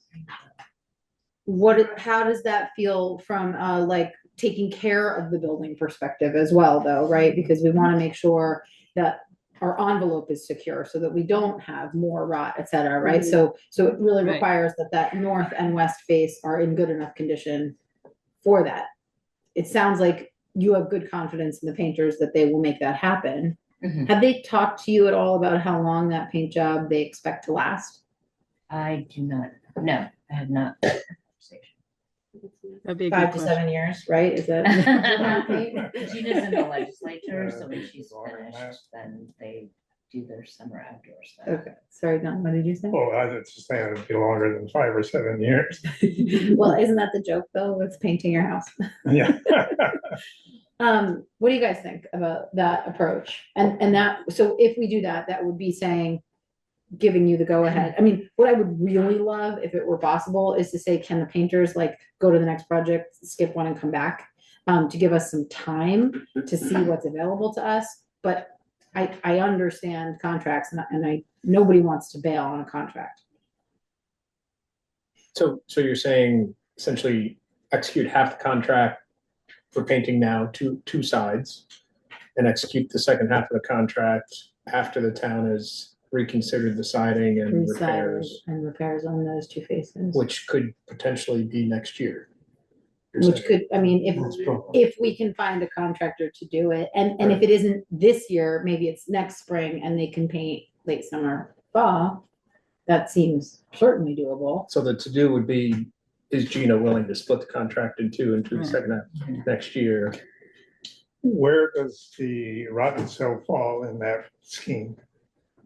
does that feel from, like, taking care of the building perspective as well, though, right? Because we want to make sure that our envelope is secure so that we don't have more rot, et cetera, right? So it really Right. requires that north and west face are in good enough condition for that. It sounds like you have good confidence in the painters that they will make that happen. Mhm. Have they talked to you at all about how long that paint job they expect to last? I do not, no, I have not. That'd be a good 5 to question. 7 years, right? Is that? Gina's in the legislature, so when she's finished, then they do their summer outdoor stuff. Okay, sorry, Don, what did you say? Oh, I was just saying it'd be longer than 5 or 7 years. Well, isn't that the joke though? It's painting your house. Yeah. What do you guys think about that approach? And that, so if we do that, that would be saying, giving you the go ahead. I mean, what I would really love, if it were possible, is to say, can the painters like go to the next project, skip one and come back? To give us some time to see what's available to us. But I understand contracts and nobody wants to bail on a contract. So you're saying essentially execute half the contract for painting now, two sides, and execute the second half of the contract after the town has reconsidered the siding and repairs, And repairs on those two faces. which could potentially be next year. you're Which saying. could, I mean, if we can find a contractor to do it, and if it isn't this year, maybe it's next spring and they can paint late summer, fall. That seems certainly doable. So the to-do would be, is Gina willing to split the contract in two into the second half next year? Where does the rotten cell fall in that scheme?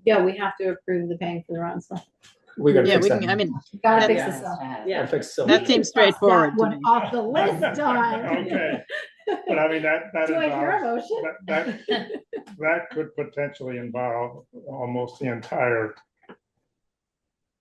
Yeah, we have to approve the paying for the rotten stuff. We gotta Yeah, fix we that. can, I mean, Gotta fix Yeah. this stuff. Gotta fix the that seems straightforward That to one me. off the list, Don. Okay, but I mean, that Do I hear a involves, motion? that could potentially involve almost the entire,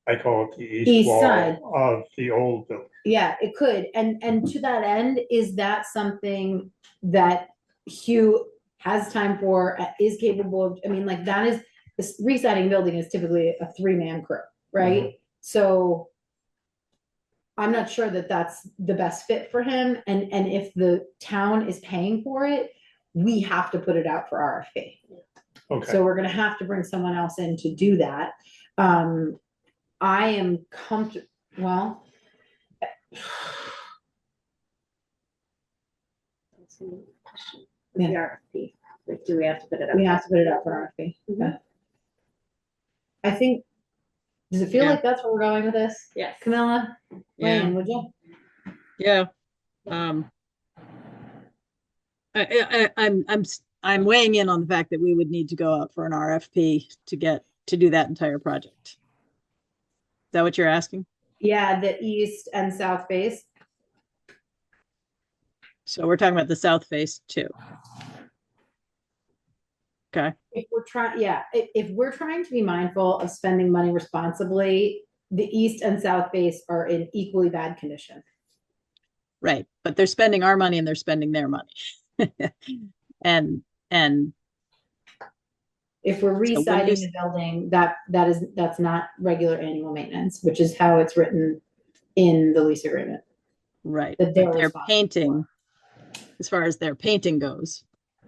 I call it the East east wall side. of the old building. Yeah, it could. And to that end, is that something that Hugh has time for, is capable of, I mean, like that is, this re-siding building is typically a 3-man crew, right? So I'm not sure that that's the best fit for him. And if the town is paying for it, we have to put it out for RFP. Okay, So we're gonna have to bring someone else in to do that. I am comfortable, well, The RFP, like, do we have to put it up? we have to put it out for RFP. Okay. I think, does it feel Yeah. like that's where we're going with this? Yes. Camilla, weigh Yeah. in, would you? Yeah. I'm weighing in on the fact that we would need to go out for an RFP to do that entire project. Is that what you're asking? Yeah, the east and south face. So we're talking about the south face too. Okay, If we're trying, yeah, if we're trying to be mindful of spending money responsibly, the east and south face are in equally bad condition. right. But they're spending our money and they're spending their money. And If we're So when re-siding does- the building, that's not regular annual maintenance, which is how it's written in the lease agreement. right, That they're but they're responsible painting, as far as their painting goes.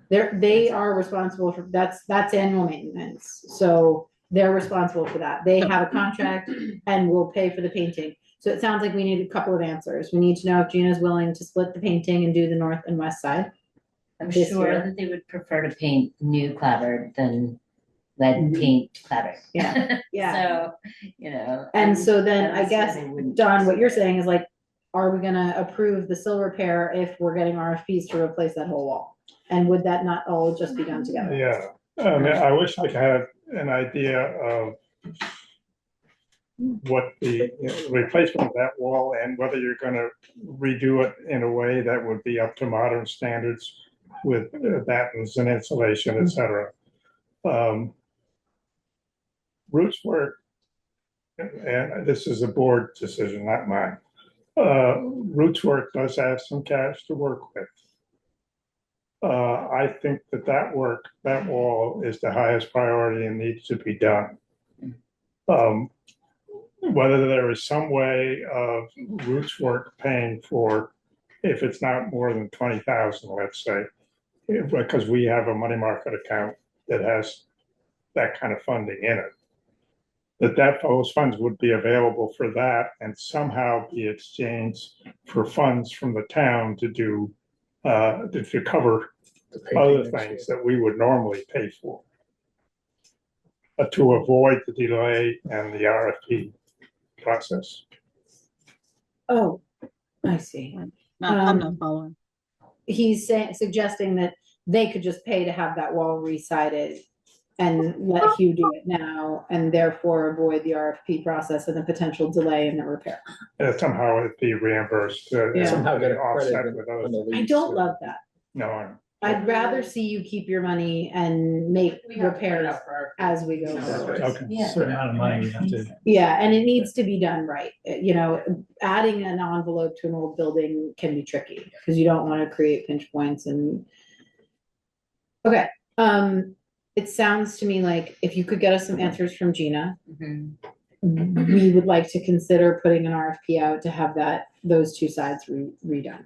They are responsible for, that's annual maintenance, so they're responsible for that. They have a contract and will pay for the painting. So it sounds like we need a couple of answers. We need to know if Gina's willing to split the painting and do the north and west side. I'm This sure year. that they would prefer to paint new clapboard than lead paint clapboard. Yeah, yeah. So, you know. And so then I I'm sure guess, they wouldn't Don, what you're consider it. saying is like, are we gonna approve the sill repair if we're getting RFPs to replace that whole wall? And would that not all just be done together? yeah, I mean, I wish I had an idea of what the replacement of that wall and whether you're gonna redo it in a way that would be up to modern standards with battens and insulation, et cetera. Roots work, and this is a board decision, not mine. Roots work does have some cash to work with. I think that wall is the highest priority and needs to be done. Whether there is some way of Roots Work paying for, if it's not more than 20,000, let's say, because we have a money market account that has that kind of funding in it, those funds would be available for that and somehow be exchanged for funds from the town to do, to cover The painting other next things year. that we would normally pay for. To avoid the delay and the RFP process. Oh, I see. I'm not following. He's suggesting that they could just pay to have that wall re-sided and let Hugh do it now, and therefore avoid the RFP process and the potential delay in the repair. And somehow it'd be reimbursed, Yeah. Somehow get a offset credit with on the other. lease. I don't love that. No, I'd rather see you keep your money and make We have to put it repairs out for as we go forward. okay. A certain amount of money we have to. Yeah, and it needs to be done right. You know, adding an envelope to an old building can be tricky because you don't want to create pinch points and. Okay, it sounds to me like if you could get us some answers from Gina, we would like to consider putting an RFP out to have those two sides redone.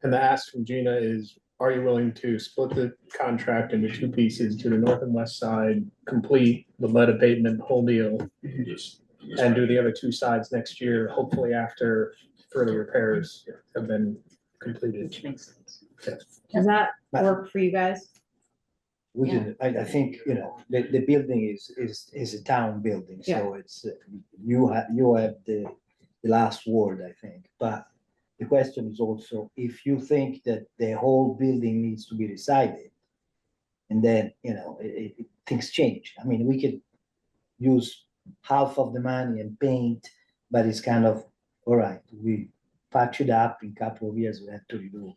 And the ask from Gina is, are you willing to split the contract into two pieces, to the north and west side, complete the lead abatement whole deal, and do the other two sides next year, hopefully after further repairs have been completed. Which makes sense. Does that work for you guys? We did, I think, you know, the building is a town building, so it's, you have the last word, I think. But the question is also, if you think that the whole building needs to be decided, and then, you know, things change. I mean, we could use half of the money and paint, but it's kind of, all right, we patch it up in a couple of years, we have to redo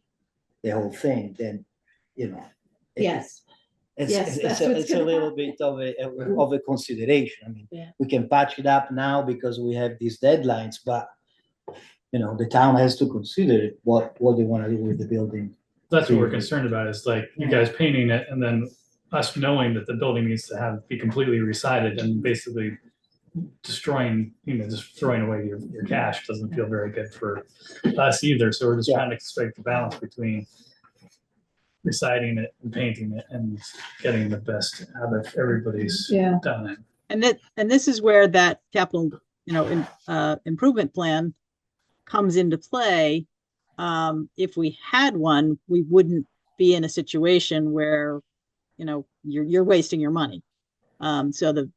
the whole thing, then, you know. Yes. Yes, that's what's It's a gonna little bit of a consideration. I mean, Yeah. we can patch it up now because we have these deadlines, but you know, the town has to consider what they want to do with the building. That's what we're concerned about, is like you guys painting it and then us knowing that the building needs to be completely resided and basically destroying, just throwing away your cash doesn't feel very good for us either. So we're just trying to strike the balance between residing it and painting it and getting the best out of everybody's time. And this is where that capital, improvement plan comes into play. If we had one, we wouldn't be in a situation where, you're wasting your money. So the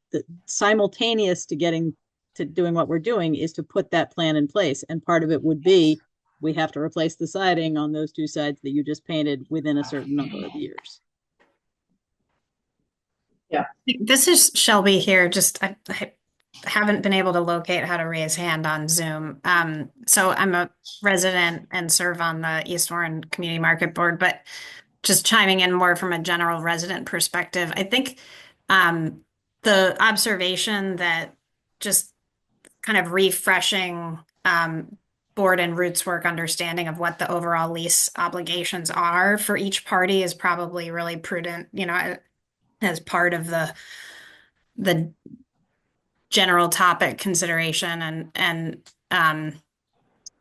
simultaneous to getting to doing what we're doing is to put that plan in place. And part of it would be, we have to replace the siding on those two sides that you just painted within a certain number of years. Yeah. This is Shelby here. Just I haven't been able to locate how to raise hand on Zoom. So I'm a resident and serve on the East Warren Community Market Board, but just chiming in more from a general resident perspective, I think the observation that just kind of refreshing board and Roots Work understanding of what the overall lease obligations are for each party is probably really prudent, as part of the general topic consideration and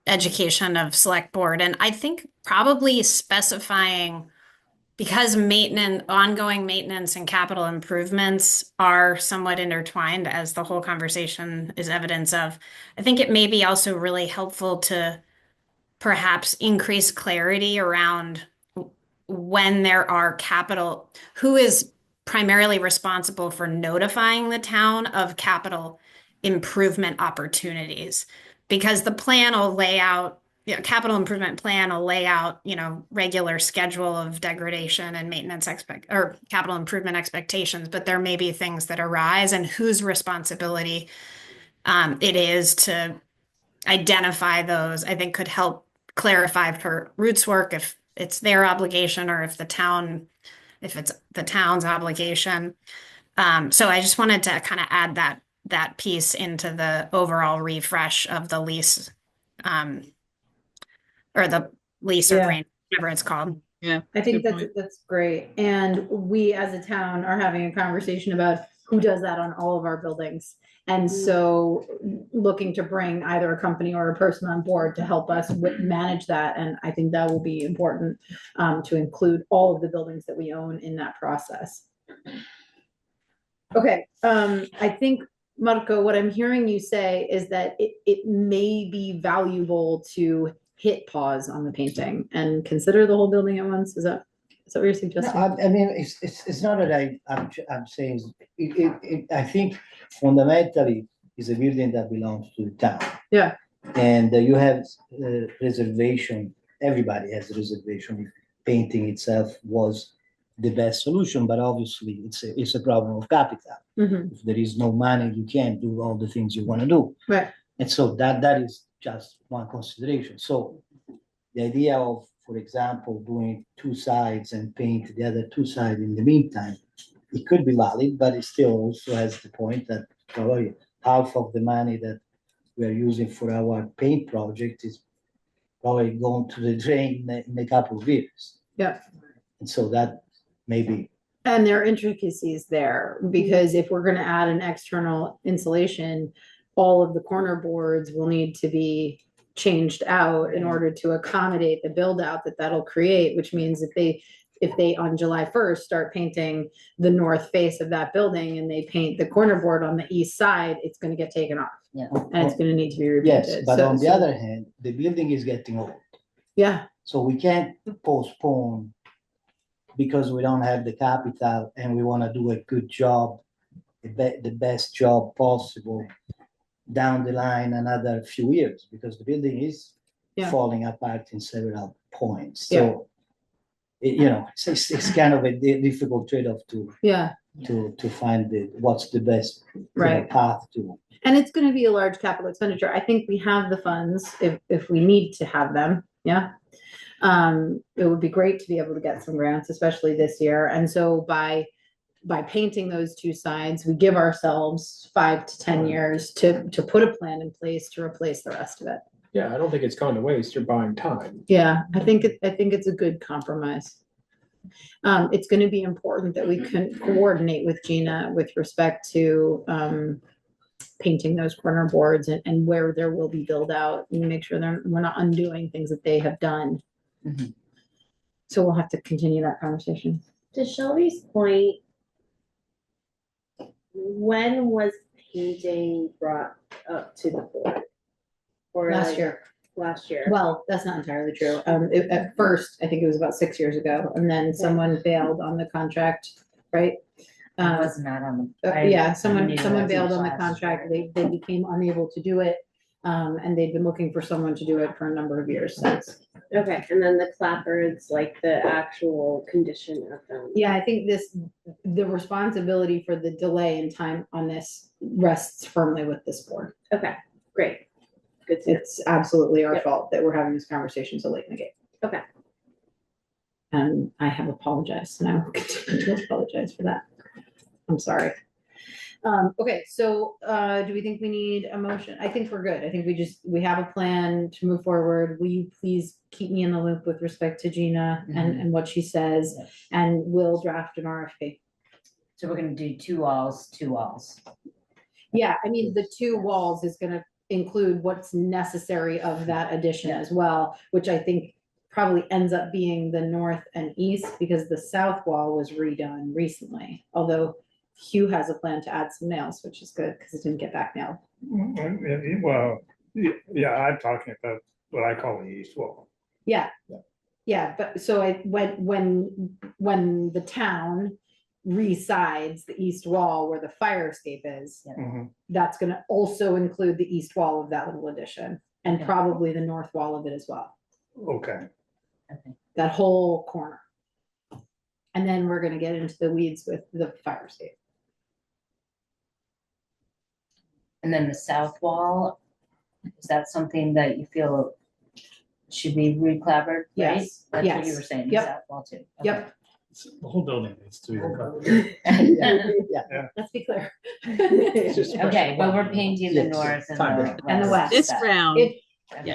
education of select board. And I think probably specifying, because ongoing maintenance and capital improvements are somewhat intertwined, as the whole conversation is evidence of, I think it may be also really helpful to perhaps increase clarity around when there are who is primarily responsible for notifying the town of capital improvement opportunities, because the plan will lay out, capital improvement plan will lay out, regular schedule of degradation and maintenance or capital improvement expectations, but there may be things that arise, and whose responsibility it is to identify those, I think could help clarify for Roots Work if it's their obligation or if it's the town's obligation. So I just wanted to kind of add that piece into the overall refresh of the lease, or the lease or grant, whatever it's called. Yeah. I think good that's, point. that's great. And we as a town are having a conversation about who does that on all of our buildings. And so looking to bring either a company or a person on board to help us manage that. And I think that will be important to include all of the buildings that we own in that process. Okay, I think, Marco, what I'm hearing you say is that it may be valuable to hit pause on the painting and consider the whole building at once. Is that what you're No, suggesting? I mean, it's not that I'm saying, I think fundamentally it's a building that belongs to the town. Yeah. And you have reservation, everybody has reservation if painting itself was the best solution, but obviously it's a problem of capital. Mhm. If there is no money, you can't do all the things you want to do. Right. And so that is just one consideration. So the idea of, for example, doing two sides and paint the other two sides in the meantime, it could be valid, but it still also has the point that probably half of the money that we are using for our paint project is probably going to the drain in a couple of years. Yeah. And so that maybe. And there are intricacies there, because if we're gonna add an external insulation, all of the corner boards will need to be changed out in order to accommodate the build out that that'll create, which means if they on July 1st start painting the north face of that building and they paint the corner board on the east side, it's gonna get taken off. Yeah. And it's gonna need to be Yes, repainted. but So- on the so- other hand, the building is getting old. Yeah, So we can't postpone because we don't have the capital and we want to do a good job, the best job possible down the line another few years, because the building is Yeah. falling apart in several points. Yeah. So, it's kind of a difficult trade-off to yeah. find what's the best Right. path to. And it's gonna be a large capital expenditure. I think we have the funds if we need to have them, yeah. It would be great to be able to get some grants, especially this year. And so by painting those two sides, we give ourselves 5 to 10 years to put a plan in place to replace the rest of it. Yeah, I don't think it's gone to waste. You're buying time. Yeah, I think it's a good compromise. It's gonna be important that we can coordinate with Gina with respect to, painting those corner boards and where there will be build out and make sure we're not undoing things that they have done. Mhm. So we'll have to continue that conversation. To Shelby's point, when was painting brought up to the board? Or Last like year. Last year. Well, that's not entirely true. At first, I think it was about 6 years ago, and then someone bailed on the contract, right? I was not on the. Yeah, I someone knew bailed that on the last contract. year. They became unable to do it. And they've been looking for someone to do it for a number of years since. Okay, and then the clapboards, like the actual condition of them. Yeah, I think the responsibility for the delay in time on this rests firmly with this board. Okay, great. Good to know. It's absolutely our Yep. fault that we're having this conversation so late in the game. Okay. And I have apologized, and I will continue to apologize for that. I'm sorry. Okay, so, do we think we need a motion? I think we're good. I think we have a plan to move forward. Will you please keep me in the loop with respect to Gina and what she says? And we'll draft an RFP. So we're gonna do two walls. Yeah, I mean, the two walls is gonna include what's necessary of that addition as well, which I think probably ends up being the north and east, because the south wall was redone recently, although Hugh has a plan to add some nails, which is good, because it didn't get back nailed. Well, yeah, I'm talking about what I call the east wall. Yeah, yeah, but so when the town resides the east wall where the fire escape is, Mhm. that's gonna also include the east wall of that little addition, and Yeah. probably the north wall of it as well, Okay, that whole corner. And then we're gonna get into the weeds with the fire escape. And then the south wall, is that something that you feel should be re-clabbered, right? Yes, That's what you yes. were saying, the Yep. south wall too. Okay. Yep, The whole building needs to be recovered. let's be clear. It's just a question Okay, of but we're when. painting the Yes. north and Time the frame. And the west. This side. round, If- Okay, good.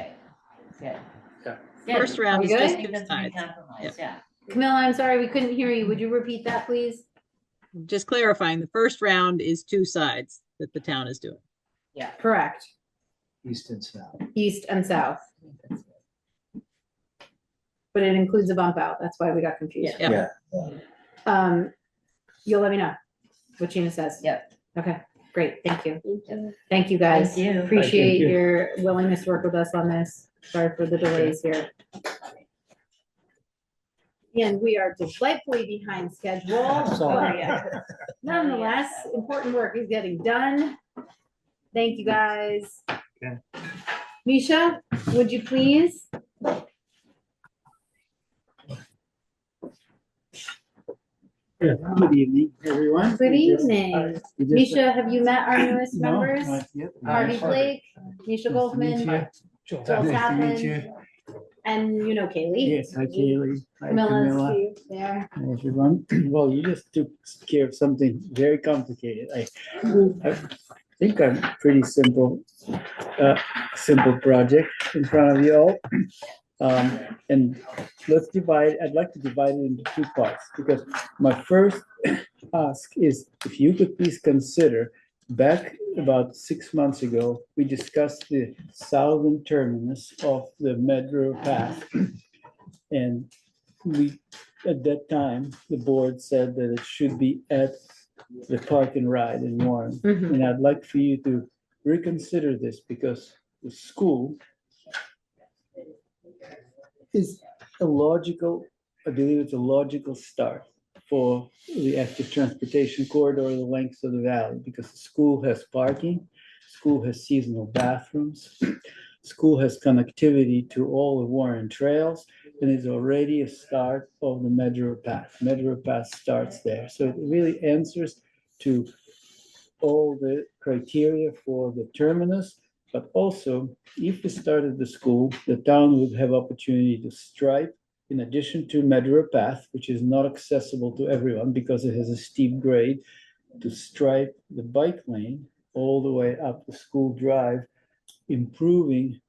Yeah. Good. First round We're is good? just Give two them some sides. compromise, yeah. Camilla, I'm sorry, we couldn't hear you. Would you repeat that, please? Just clarifying, the first round is two sides that the town is doing. Correct. East and south. East and south. But it includes a bump out. That's why we got confused. Yeah. You'll let me know what Gina says. Yep. Okay, great. Thank you. Thank you, guys. Thank you. Appreciate Thank you. your willingness to work with us on this. Sorry for the delays here. And we are delightfully behind schedule. Sorry. But nonetheless, important work is getting done. Thank you, guys. Okay. Misha, would you please? Good evening, everyone. Good evening. We just- Misha, have you met our newest No, members? not yet. Harvey Blake, Misha Goldman, Joel Nice to meet Kaplan, you. and you know Kaylee. Yes, hi Kaylee. Hi Camilla's Camilla. Steve there. Hi everyone. Well, you just took care of something very complicated. I think I'm pretty simple project in front of you all. And I'd like to divide it into two parts, because my first ask is if you could please consider, back about 6 months ago, we discussed the southern terminus of the Medro Path. And at that time, the board said that it should be at the Park and Ride in Warren. Mhm. And I'd like for you to reconsider this, because the school is a logical, I believe it's a logical start for the active transportation corridor, the length of the valley, because the school has parking, school has seasonal bathrooms, school has connectivity to all the Warren trails, and is already a start of the Medro Path. Medro Path starts there. So it really answers to all the criteria for the terminus. But also, if we started the school, the town would have opportunity to stripe, in addition to Medro Path, which is not accessible to everyone because it has a steep grade, to stripe the bike lane all the way up the school drive, improving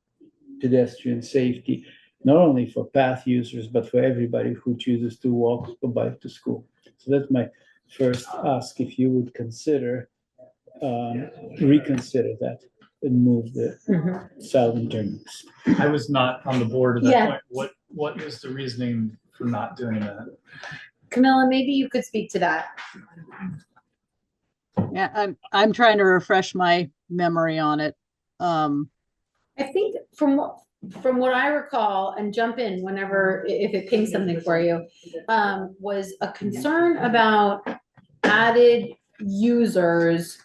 pedestrian safety, not only for path users, but for everybody who chooses to walk or bike to school. So that's my first ask, if you would reconsider that and move the southern terminus. I was not on the board at Yeah. that point. What was the reasoning for not doing that? Camilla, maybe you could speak to that. Yeah, I'm trying to refresh my memory on it. I think from what I recall, and jump in whenever, if it pings something for you, was a concern about added users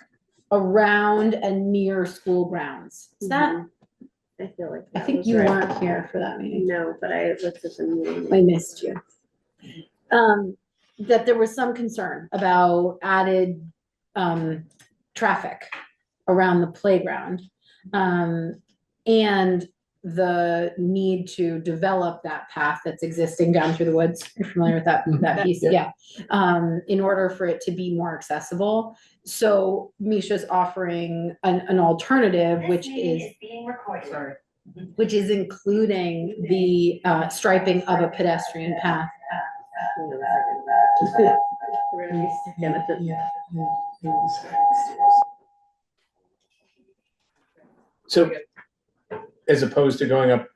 around and near school grounds. Is that, I feel like. I that think was you right. weren't here for that meeting. No, but I looked at the meeting. I missed you. That there was some concern about added traffic around the playground. And the need to develop that path that's existing down through the woods. You're familiar with that piece? Yeah. In order for it to be more accessible. So Misha's offering an alternative, which is including the striping of a pedestrian path. So as opposed to going up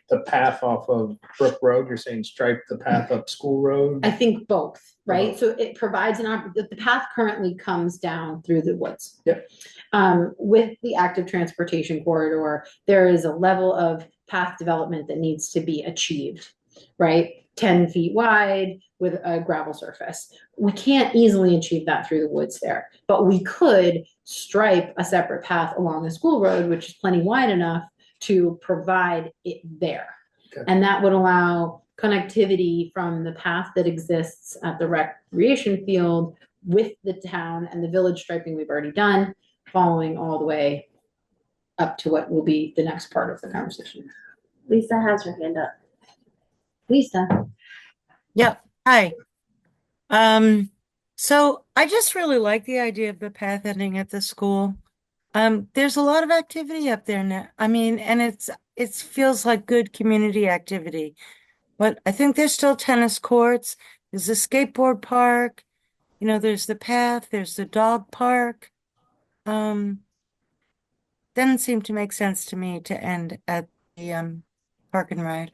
the path off of Brook Road, you're saying stripe the path up School Road? I think both, right? So it provides the path currently comes down through the woods. Yep. With the active transportation corridor, there is a level of path development that needs to be achieved, right? 10 feet wide with a gravel surface. We can't easily achieve that through the woods there, but we could stripe a separate path along the school road, which is plenty wide enough to provide it there. Okay. And that would allow connectivity from the path that exists at the recreation field with the town and the village striping we've already done, following all the way up to what will be the next part of the conversation. Lisa has her hand up. Lisa. Yep. Hi. So I just really like the idea of the path ending at the school. There's a lot of activity up there now. I mean, and it feels like good community activity. But I think there's still tennis courts, there's a skateboard park, there's the path, there's the dog park. Doesn't seem to make sense to me to end at the park and ride.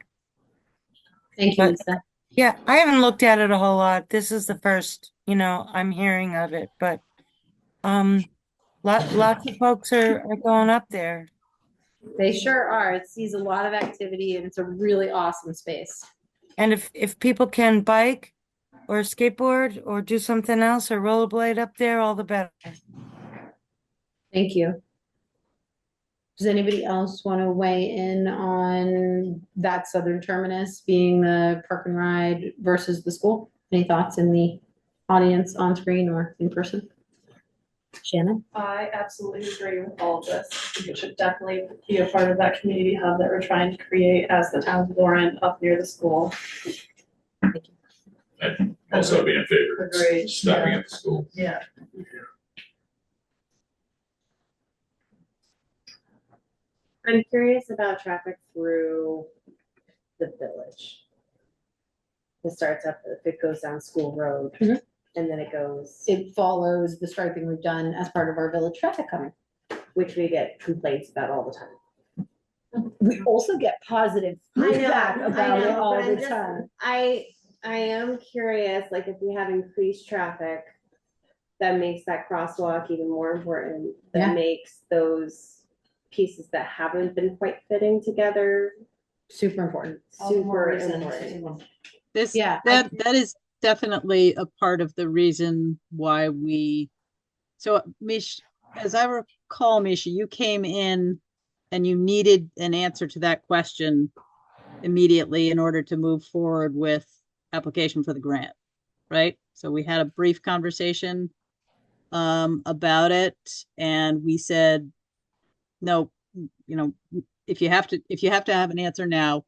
Thank you, But Lisa. yeah, I haven't looked at it a whole lot. This is the first, I'm hearing of it, but lots of folks are going up there. They sure are. It sees a lot of activity and it's a really awesome space. And if people can bike or skateboard or do something else or rollerblade up there, all the better. Thank you. Does anybody else want to weigh in on that southern terminus being the park and ride versus the school? Any thoughts in the audience, on screen or in person? Shannon? I absolutely agree with all of this. I think it should definitely be a part of that community hub that we're trying to create as the town of Warren up near the school. I'd also be in favor of Agreed. stopping at the school. Yeah. I'm curious about traffic through the village. It starts up, if it goes down School Road, Mhm. and then it goes, It follows the striping we've done as part of our village traffic calming. which we get complaints about all the time. We also get positive feedback about it all but I'm the just- time. I am curious, like if we have increased traffic, that makes that crosswalk even more important. Yeah. That makes those pieces that haven't been quite fitting together Super important. super important. This, Yeah, that is definitely a part of the reason why so Mish, as I recall, Misha, you came in and you needed an answer to that question immediately in order to move forward with application for the grant, right? So we had a brief conversation about it, and we said, no, if you have to have an answer now,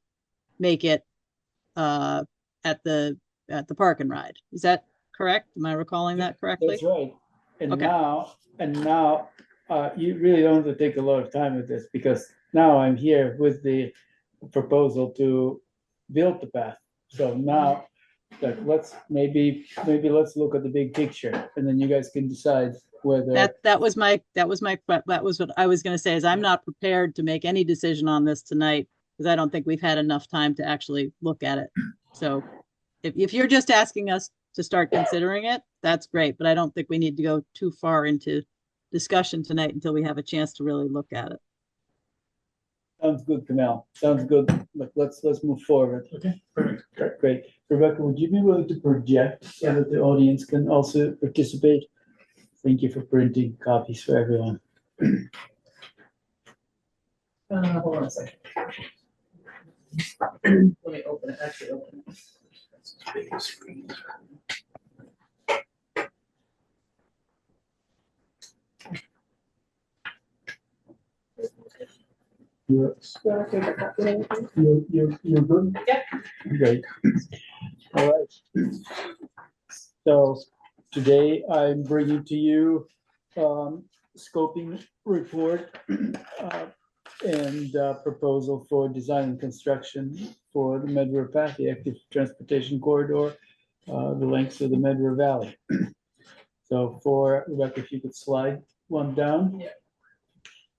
make it at the park and ride. Is that correct? Am I recalling that correctly? That's right. And Okay. now, you really don't have to take a lot of time with this, because now I'm here with the proposal to build the path. So now, like, let's look at the big picture, and then you guys can decide whether. That was what I was gonna say, is I'm not prepared to make any decision on this tonight, because I don't think we've had enough time to actually look at it. So if you're just asking us to start considering it, that's great, but I don't think we need to go too far into discussion tonight until we have a chance to really look at it. Sounds good, Kamel. Sounds good. Let's move forward. Okay, perfect. Great. Rebecca, would you be willing to project so that the audience can also participate? Thank you for printing copies for everyone. Hold on a second. Let me open it, actually open it. You're good? Yep. Great. All right. So today I'm bringing to you scoping report and proposal for design and construction for the Med River Path, the active transportation corridor, the lengths of the Med River Valley. So for Rebecca, if you could slide one down. Yeah.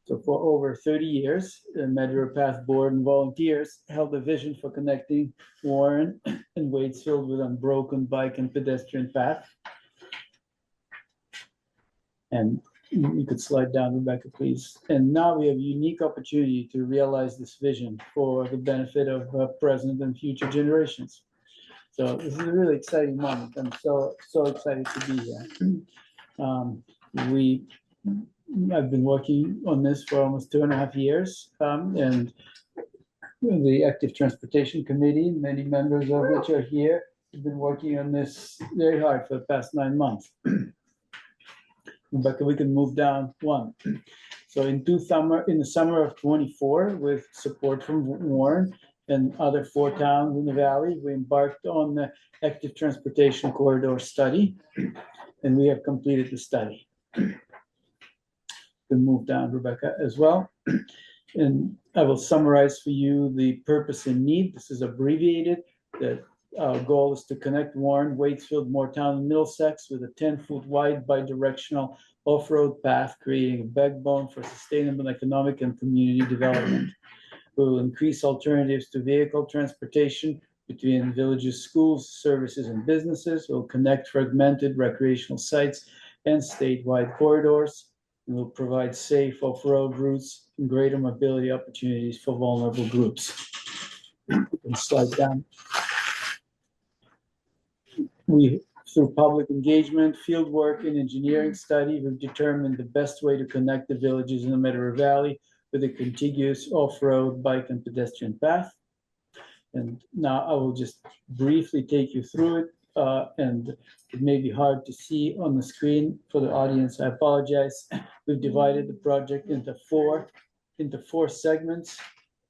So for over 30 years, the Med River Path Board and volunteers held a vision for connecting Warren and Waitsfield with unbroken bike and pedestrian path. And you could slide down, Rebecca, please. And now we have a unique opportunity to realize this vision for the benefit of present and future generations. So this is a really exciting moment. I'm so excited to be here. I've been working on this for almost 2.5 years, and the Active Transportation Committee, many members of which are here, have been working on this very hard for the past 9 months. Rebecca, we can move down one. So in the summer of 24, with support from Warren and other 4 towns in the valley, we embarked on the Active Transportation Corridor study, and we have completed the study. Can move down, Rebecca, as well. And I will summarize for you the purpose and need. This is abbreviated. that our goal is to connect Warren, Waitsfield, Moortown, and Middlesex with a 10-foot wide bidirectional off-road path, creating a backbone for sustainable economic and community development. We will increase alternatives to vehicle transportation between villages, schools, services, and businesses. We'll connect fragmented recreational sites and statewide corridors. And will provide safe off-road routes and greater mobility opportunities for vulnerable groups. Slide down. We, through public engagement, field work, and engineering study, we've determined the best way to connect the villages in the Mid River Valley with a contiguous off-road bike and pedestrian path. And now I will just briefly take you through it, and it may be hard to see on the screen for the audience. I apologize. We've divided the project into four segments.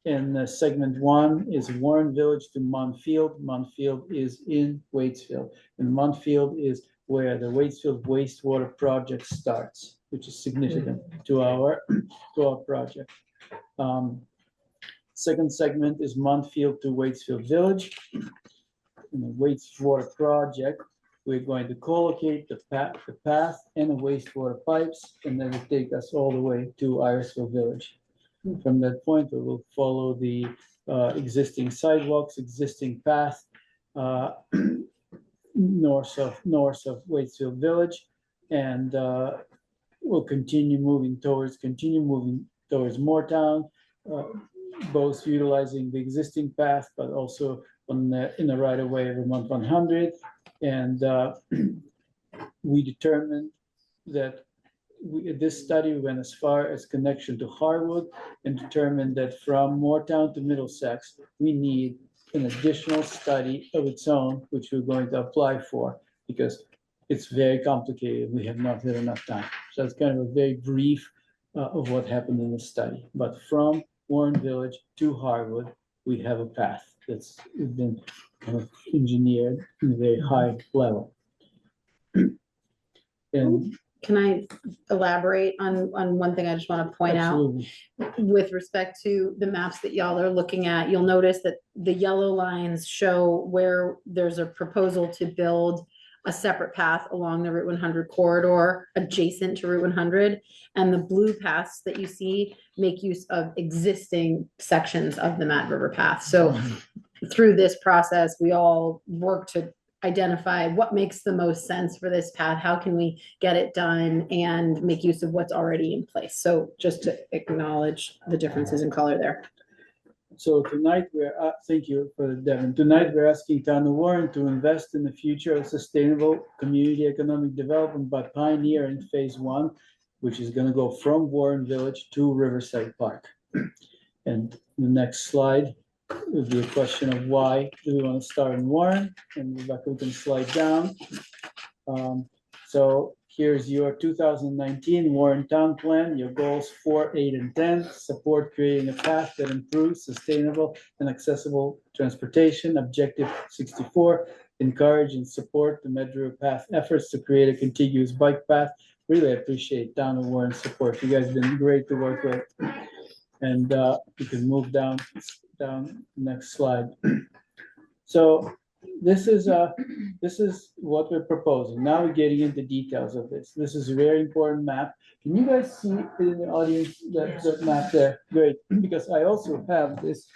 And segment 1 is Warren Village to Montfield. Montfield is in Waitsfield, and Montfield is where the Waitsfield wastewater project starts, which is significant to our project. Second segment is Montfield to Waitsfield Village. In the wastewater project, we're going to co-locate the path and the wastewater pipes, and then it'll take us all the way to Irisville Village. From that point, we will follow the existing sidewalks, existing path north of Waitsfield Village, and we'll continue moving towards Moortown, both utilizing the existing path, but also in the right of way of Vermont 100. And we determined that this study went as far as connection to Harwood, and determined that from Moortown to Middlesex, we need an additional study of its own, which we're going to apply for, because it's very complicated. We have not had enough time. So it's kind of a very brief of what happened in the study. But from Warren Village to Harwood, we have a path that's been kind of engineered in a very high level. And can I elaborate on one thing I just want to point absolutely. out? With respect to the maps that y'all are looking at, you'll notice that the yellow lines show where there's a proposal to build a separate path along the Route 100 corridor adjacent to Route 100. And the blue paths that you see make use of existing sections of the Mad River path. So through this process, we all work to identify what makes the most sense for this path, how can we get it done, and make use of what's already in place. So just to acknowledge the differences in color there. So tonight thank you for Devin. Tonight we're asking Town of Warren to invest in the future of sustainable community economic development by pioneering phase 1, which is going to go from Warren Village to Riverside Park. And the next slide would be a question of why do we want to start in Warren, and Rebecca, we can slide down. So here's your 2019 Warren Town Plan, your goals 4, 8, and 10. Support creating a path that improves sustainable and accessible transportation. Objective 64, encourage and support the Mad River Path efforts to create a contiguous bike path. Really appreciate Town of Warren's support. You guys have been great to work with. And you can move down next slide. So this is what we're proposing. Now we're getting into details of this. This is a very important map. Can you guys see in the audience that map there? Great, because I also have this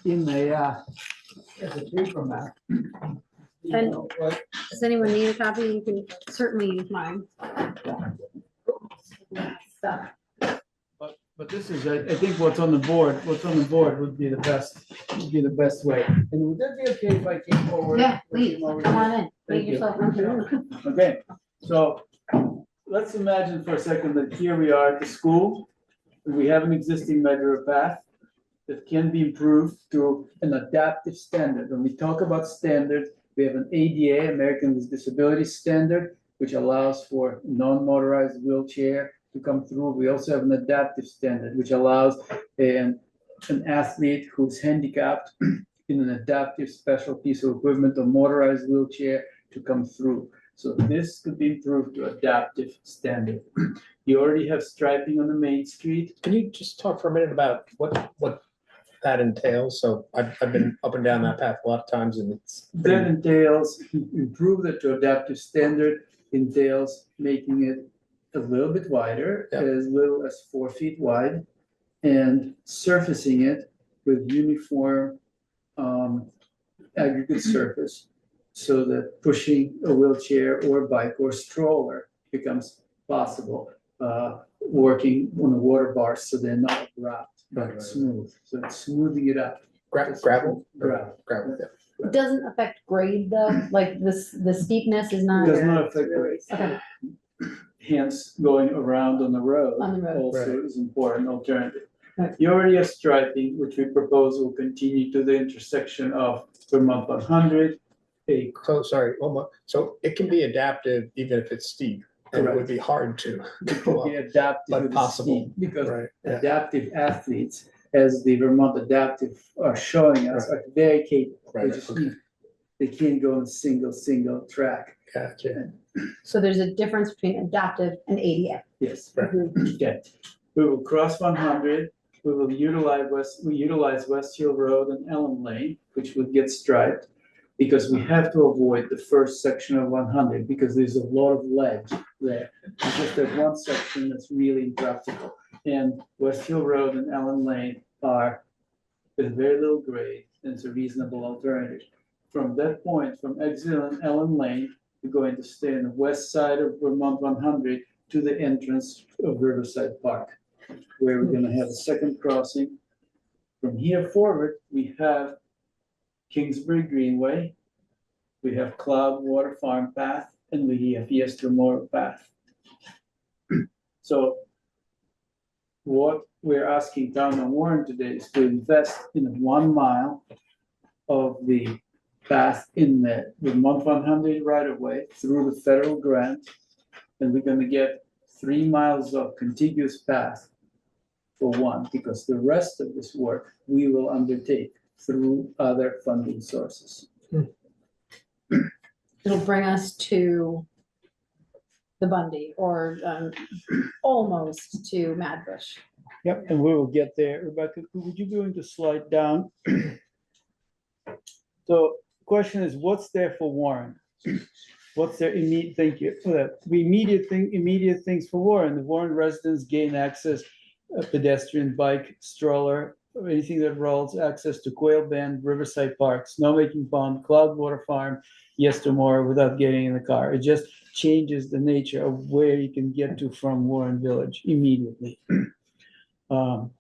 in a as a paper map. And does anyone need a copy? You can certainly use mine. So. But this is, I think what's on the board would be the best way. And would that be okay if I came forward? Yeah, please, come on in. Make yourself comfortable. Okay, so let's imagine for a second that here we are at the school. We have an existing Mad River path that can be improved to an adaptive standard. When we talk about standards, we have an ADA, American with Disabilities Standard, which allows for non-motorized wheelchair to come through. We also have an adaptive standard, which allows an athlete who's handicapped in an adaptive special piece of equipment or motorized wheelchair to come through. So this could be improved to adaptive standard. You already have striping on the main street. Can you just talk for a minute about what that entails? So I've been up and down that path a lot of times and it's. That entails, improve it to adaptive standard, entails making it a little bit wider, Yeah. as little as 4 feet wide, and surfacing it with uniform aggregate surface, so that pushing a wheelchair or bike or stroller becomes possible. Working on the water bars so they're not wrapped, but smooth, so it's smoothing it up. Gravel? Gravel. Gravel, yeah. It doesn't affect grade though, like this, the steepness is not. Does not affect grade. Okay. Hence, going around on the road On the road. also is important alternative. Right. You already have striping, which we propose will continue to the intersection of Vermont 100. So, sorry, one more. So it can be adaptive even if it's steep, and it would Correct. be hard to It go could be up, adaptive but with the possible. speed, because Right, yeah. adaptive athletes, as the Vermont Adaptive are showing us, are very capable. They Right, just okay. need, they can't go on a single track. Gotcha. So there's a difference between adaptive and ADA. Yes. Right. Okay. We will cross 100. We will utilize West Hill Road and Elm Lane, which would get striped, because we have to avoid the first section of 100 because there's a lot of ledge there. It's just that one section that's really impractical. And West Hill Road and Elm Lane are with very little grade, and it's a reasonable alternative. From that point, from exit on Elm Lane, we're going to stay on the west side of Vermont 100 to the entrance of Riverside Park, where we're gonna have a second crossing. From here forward, we have Kingsbury Greenway, we have Cloud Water Farm Path, and we have Yester Moore Path. So what we're asking Town of Warren today is to invest in 1 mile of the path in the Vermont 100 right of way through the federal grant. And we're gonna get 3 miles of contiguous path for one, because the rest of this work we will undertake through other funding sources. It'll bring us to the Bundy or almost to Mad Bush. Yep, and we will get there. Rebecca, would you be willing to slide down? So question is, what's there for Warren? What's their immediate, thank you for that. The immediate things for Warren. The Warren residents gain access, a pedestrian, bike, stroller, or anything that rolls, access to Quail Bend, Riverside Park, Snowmaking Pond, Cloud Water Farm, Yestermore, without getting in the car. It just changes the nature of where you can get to from Warren Village immediately. Of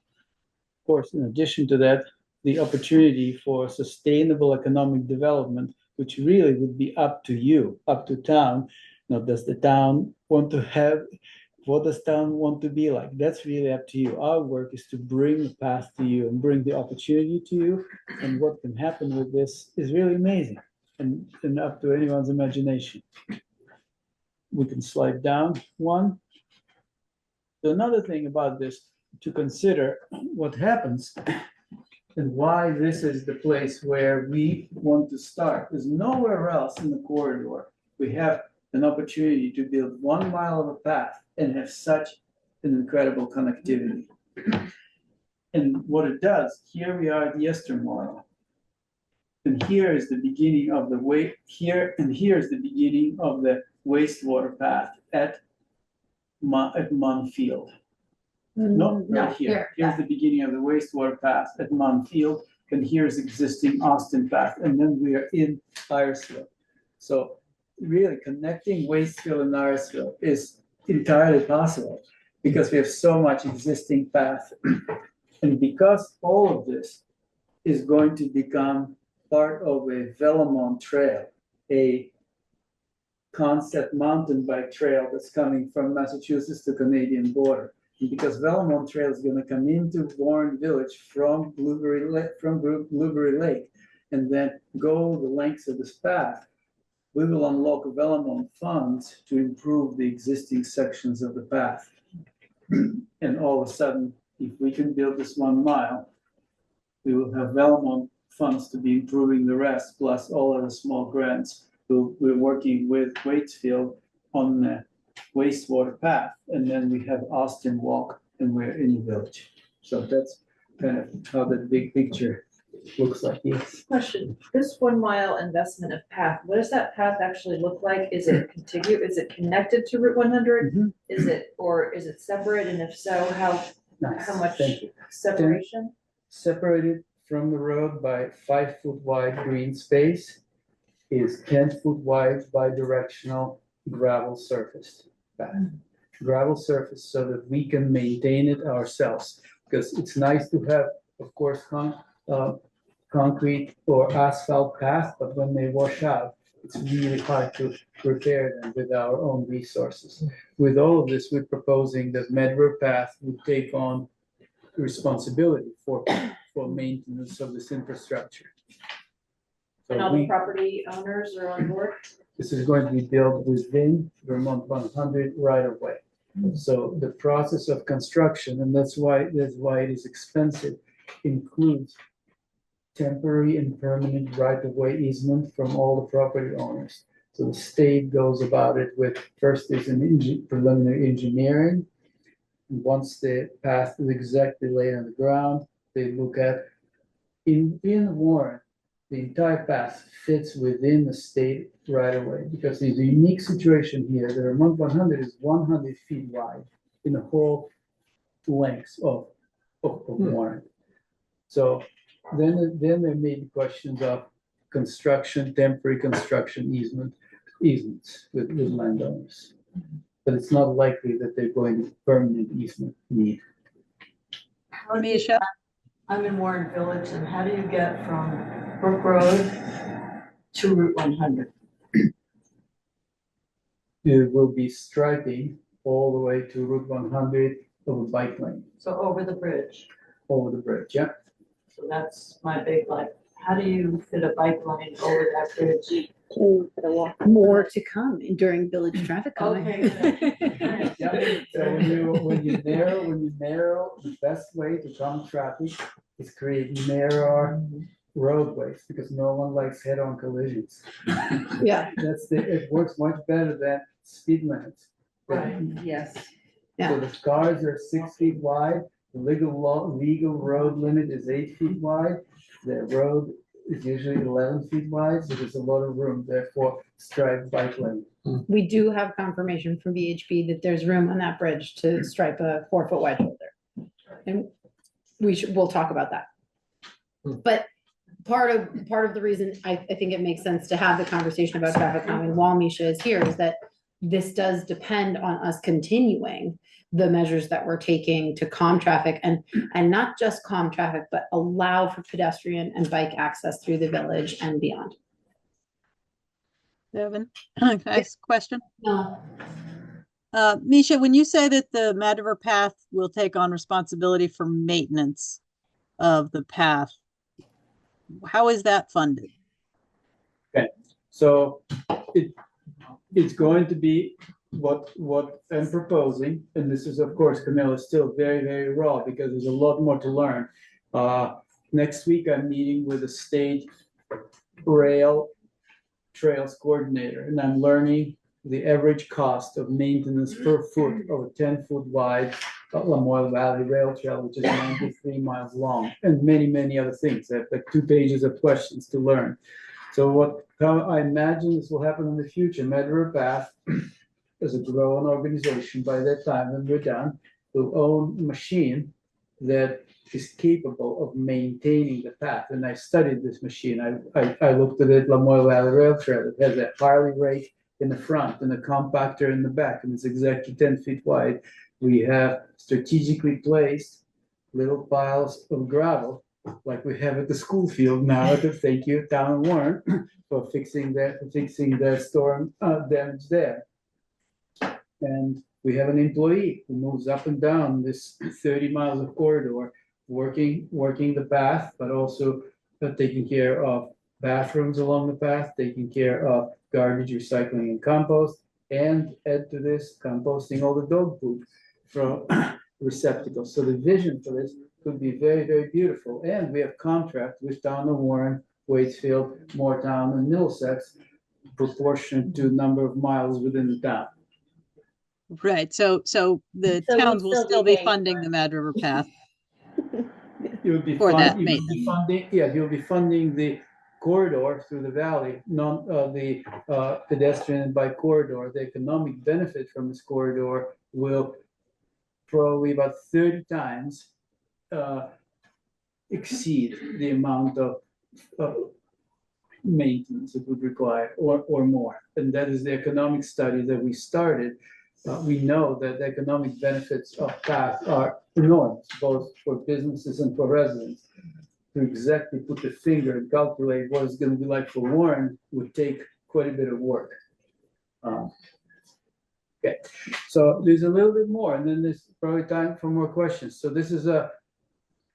course, in addition to that, the opportunity for sustainable economic development, which really would be up to you, up to town. Now, does the town want to have, what does town want to be like? That's really up to you. Our work is to bring the path to you and bring the opportunity to you. And what can happen with this is really amazing and up to anyone's imagination. We can slide down one. So another thing about this to consider, what happens and why this is the place where we want to start. There's nowhere else in the corridor we have an opportunity to build 1 mile of a path and have such an incredible connectivity. And what it does, here we are at Yestermore. And here is the beginning of the here is the beginning of the wastewater path at Munfield. No, right here. Here's the beginning of the wastewater path at Munfield, and here's existing Austin path, and then we are in Irisville. So really connecting Wasteville and Irisville is entirely possible because we have so much existing path. And because all of this is going to become part of a Velomont trail, a concept mountain bike trail that's coming from Massachusetts to Canadian border. And because Velomont Trail is going to come into Warren Village from Blueberry Lake, and then go the lengths of this path, we will unlock Velomont funds to improve the existing sections of the path. And all of a sudden, if we can build this 1 mile, we will have Velomont funds to be improving the rest, plus all other small grants. We're working with Waitsfield on the wastewater path, and then we have Austin Walk, and we're in the village. So that's kind of how the big picture looks like, yes. Question, this 1 mile investment of path, what does that path actually look like? Is it contiguous, is it connected to Route 100? Mhm. Is it, or is it separate, and if so, Nice, how much thank you. separation? Separated from the road by 5-foot wide green space is 10-foot wide bi-directional gravel surface path. Gravel surface so that we can maintain it ourselves, because it's nice to have, of course, concrete or asphalt path, but when they wash out, it's really hard to repair them with our own resources. With all of this, we're proposing that Medver Path would take on responsibility for maintenance of this infrastructure. And So all the property owners are on board? this is going to be built within Vermont 100 right of way. So the process of construction, and that's why it is expensive, includes temporary and permanent right of way easement from all the property owners. So the state goes about it with, first there's an preliminary engineering. And once the path is exactly laid on the ground, they look at, in Warren, the entire path fits within the state right away, because there's a unique situation here. The Vermont 100 is 100 feet wide in the whole length of Warren. So then there may be questions of construction, temporary construction easements with landowners. But it's not likely that they're going to permanent easement need. Misha? I'm in Warren Village, and how do you get from Brook Road to Route 100? There will be striping all the way to Route 100 of a bike lane. So over the bridge. Over the bridge, yeah. So that's my big, like, how do you fit a bike lane over that bridge? More to come during village traffic calming. Okay. Yeah, so when you narrow, the best way to calm traffic is create narrower roadways, because no one likes head-on collisions. Yeah. It works much better than speed limits. Right, yes. So the cars are 6 feet wide, the legal road limit is 8 feet wide. The road is usually 11 feet wide, so there's a lot of room, therefore striped bike lane. We do have confirmation from VHB that there's room on that bridge to stripe a 4-foot wide shoulder. And we'll talk about that. But part of the reason I think it makes sense to have the conversation about traffic calming while Misha is here is that this does depend on us continuing the measures that we're taking to calm traffic and not just calm traffic, but allow for pedestrian and bike access through the village and beyond. Devin, can I ask a question? No. Misha, when you say that the Mad River Path will take on responsibility for maintenance of the path, how is that funded? Okay, so it's going to be what I'm proposing, and this is, of course, Camilla, still very, very raw because there's a lot more to learn. Next week, I'm meeting with a state rail trails coordinator, and I'm learning the average cost of maintenance per foot of a 10-foot wide Lamoille Valley Rail Trail, which is 93 miles long, and many, many other things. I have like 2 pages of questions to learn. So how I imagine this will happen in the future, Mad River Path, as a growing organization, by that time when we're done, will own a machine that is capable of maintaining the path. And I studied this machine. I looked at it, Lamoille Valley Rail Trail. It has a Harley rake in the front and a compactor in the back, and it's exactly 10 feet wide. We have strategically placed little piles of gravel, like we have at the school field now, to thank you, Town of Warren, for fixing the storm damage there. And we have an employee who moves up and down this 30 miles of corridor, working the path, but also taking care of bathrooms along the path, taking care of garbage, recycling, and compost, and add to this, composting all the dog poop from receptacles. So the vision for this could be very, very beautiful. And we have contract with Town of Warren, Waitsfield, Moortown, and Middlesex, proportionate to number of miles within the town. Right, so the So towns we'd will still still be be paying funding for the Mad River Path. You'll be For that you'll be funding, yeah, you'll be funding the corridor through the valley, not the pedestrian and bike corridor. The economic benefit from this corridor will probably about 30 times exceed the amount of maintenance it would require or more. And that is the economic study that we started. We know that the economic benefits of path are enormous, both for businesses and for residents. To exactly put the finger and calculate what it's gonna be like for Warren would take quite a bit of work. Okay, so there's a little bit more, and then there's probably time for more questions. So this is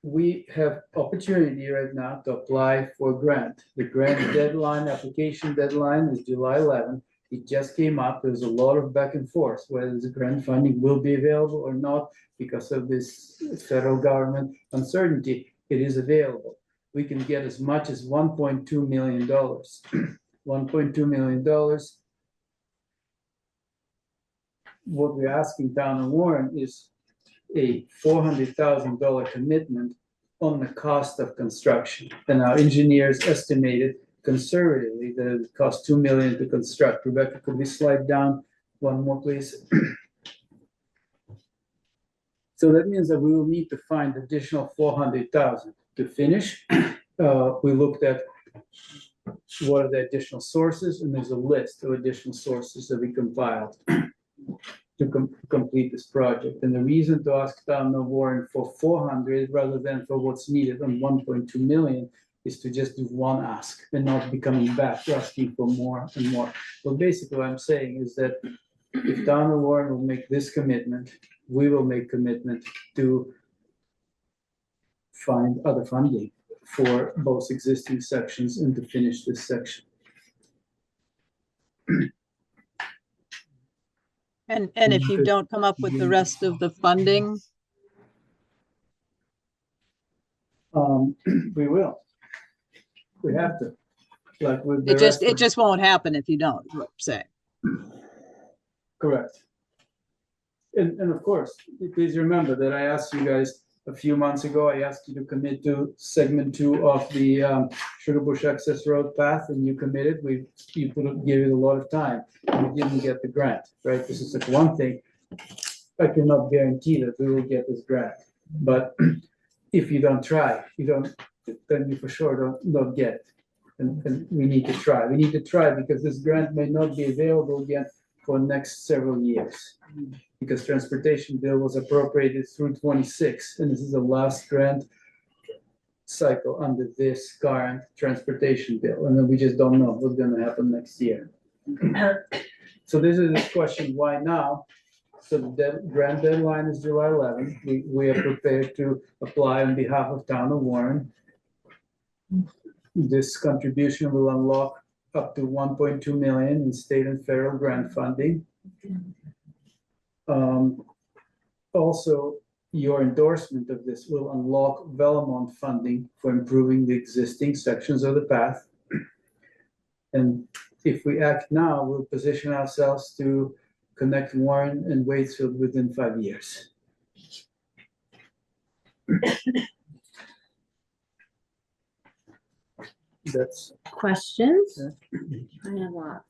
we have opportunity right now to apply for grant. The grant deadline, application deadline is July 11th. It just came up. There's a lot of back and forth, whether the grant funding will be available or not because of this federal government uncertainty. It is available. We can get as much as $1.2 million. $1.2 million. What we're asking Town of Warren is a $400,000 commitment on the cost of construction. And our engineers estimated conservatively that it would cost $2 million to construct. Rebecca, could we slide down one more, please? So that means that we will need to find additional 400,000 to finish. We looked at what are the additional sources, and there's a list of additional sources that we compiled to complete this project. And the reason to ask Town of Warren for 400 rather than for what's needed on 1.2 million is to just do one ask and not be coming back asking for more and more. But basically what I'm saying is that if Town of Warren will make this commitment, we will make commitment to find other funding for both existing sections and to finish this section. And if you don't come up with the rest of the funding, we will. We have to. Like with the it just won't happen if you don't, is what I'm saying. Correct. And of course, please remember that I asked you guys a few months ago, I asked you to commit to segment 2 of the Sugar Bush Access Road path, and you committed. You gave it a lot of time. We didn't get the grant, right? This is like one thing. I cannot guarantee that we will get this grant, but if you don't try, then you for sure don't get it. And we need to try. We need to try because this grant may not be available again for the next several years. Because transportation bill was appropriated through 26, and this is the last grant cycle under this current transportation bill, and then we just don't know what's going to happen next year. So this is this question, why now? So the grant deadline is July 11th. We are prepared to apply on behalf of Town of Warren. This contribution will unlock up to 1.2 million in state and federal grant funding. Also, your endorsement of this will unlock Vellamont funding for improving the existing sections of the path. And if we act now, we'll position ourselves to connect Warren and Waitsfield within 5 years. That's Questions? Yeah. I have lots.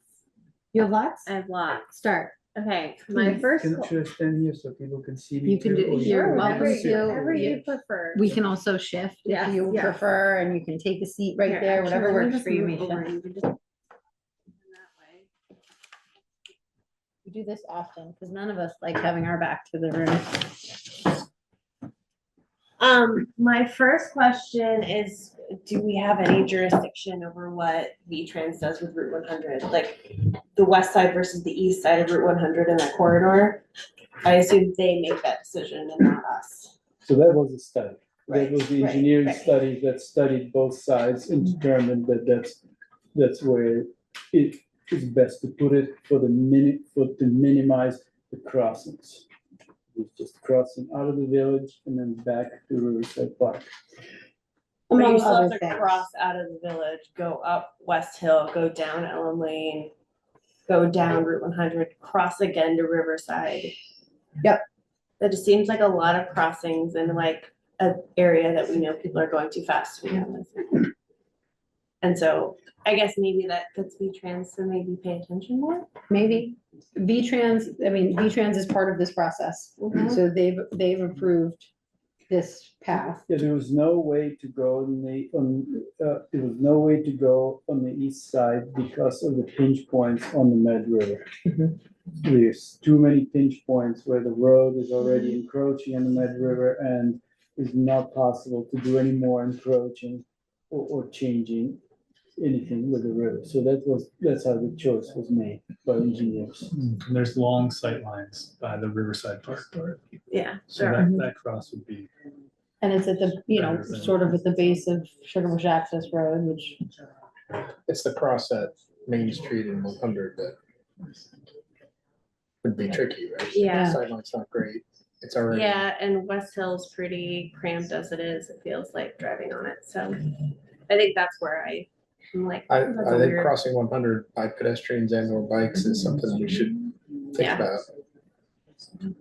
You have lots? I have lots. Start. Okay, my first. Should I stand here so people can see me? You can too, do, or you're you- welcome Whatever to. you prefer. We can also shift Yes, if you yes. prefer, and you can take a seat right Here, there, actually, whatever let me works just for you, move over Misha. and you can just- that way. We do this often because none of us like having our back to the room. My first question is, do we have any jurisdiction over what V-Trans does with Route 100? Like the west side versus the east side of Route 100 in that corridor? I assume they make that decision and not us. So that was a study. Right, That was the right, engineering right. study that studied both sides and determined that that's where it is best to put it to minimize the crossings. It's just crossing out of the village and then back to Riverside Park. But you Among still have other to things. cross out of the village, go up West Hill, go down Elm Lane, go down Route 100, cross again to Riverside. Yep. That just seems like a lot of crossings and like a area that we know people are going too fast. We know this. And so I guess maybe that gets V-Trans to maybe pay attention more. Maybe V-Trans, I mean, V-Trans is part of this process. Mhm. So they've approved this path. Yeah, there was no way to go there was no way to go on the east side because of the pinch points on the Med River. There's too many pinch points where the road is already encroaching on the Med River and it's not possible to do any more encroaching or changing anything with the river. So that's how the choice was made by engineers. And there's long sight lines by the Riverside Park. Yeah. So there that, are. that cross would be, And it's at the, sort of at the base of Sugarbush Access Road, which, It's the cross at Main Street in 100 that would be tricky, right? Yeah. Sideline's not great. It's already. Yeah, and West Hill's pretty cramped as it is. It feels like driving on it. So I think that's where I'm like, I that's a think weird. crossing 100 by pedestrians and or bikes is something we should think Yeah. about.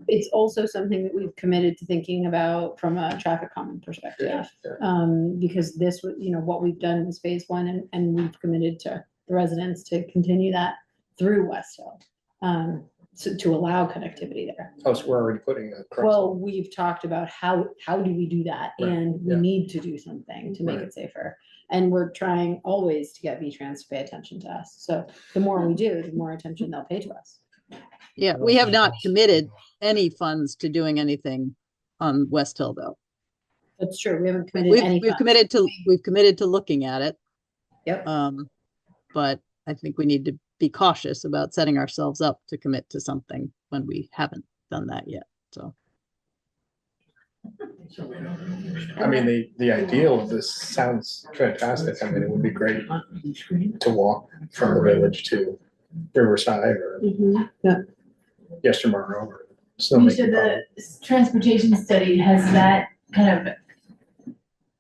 it's also something that we've committed to thinking about from a traffic calming perspective. Because this, what we've done was phase one, and we've committed to the residents to continue that through West Hill. So to allow connectivity there. Oh, so we're already putting a crossing. Well, we've talked about how do we do that, Right, and we yeah. need to do something to make Right. it safer. And we're trying always to get V-Trans to pay attention to us. So the more we do, the more attention they'll pay to us. Yeah, we have not committed any funds to doing anything on West Hill, though. That's true. We haven't committed any We've funds. committed to looking at it. Yep. But I think we need to be cautious about setting ourselves up to commit to something when we haven't done that yet, so. I mean, the ideal of this sounds fantastic. I mean, it would be great to walk from the village to Riverside or Yestermorrow or Snowmaking. The transportation study, has that kind of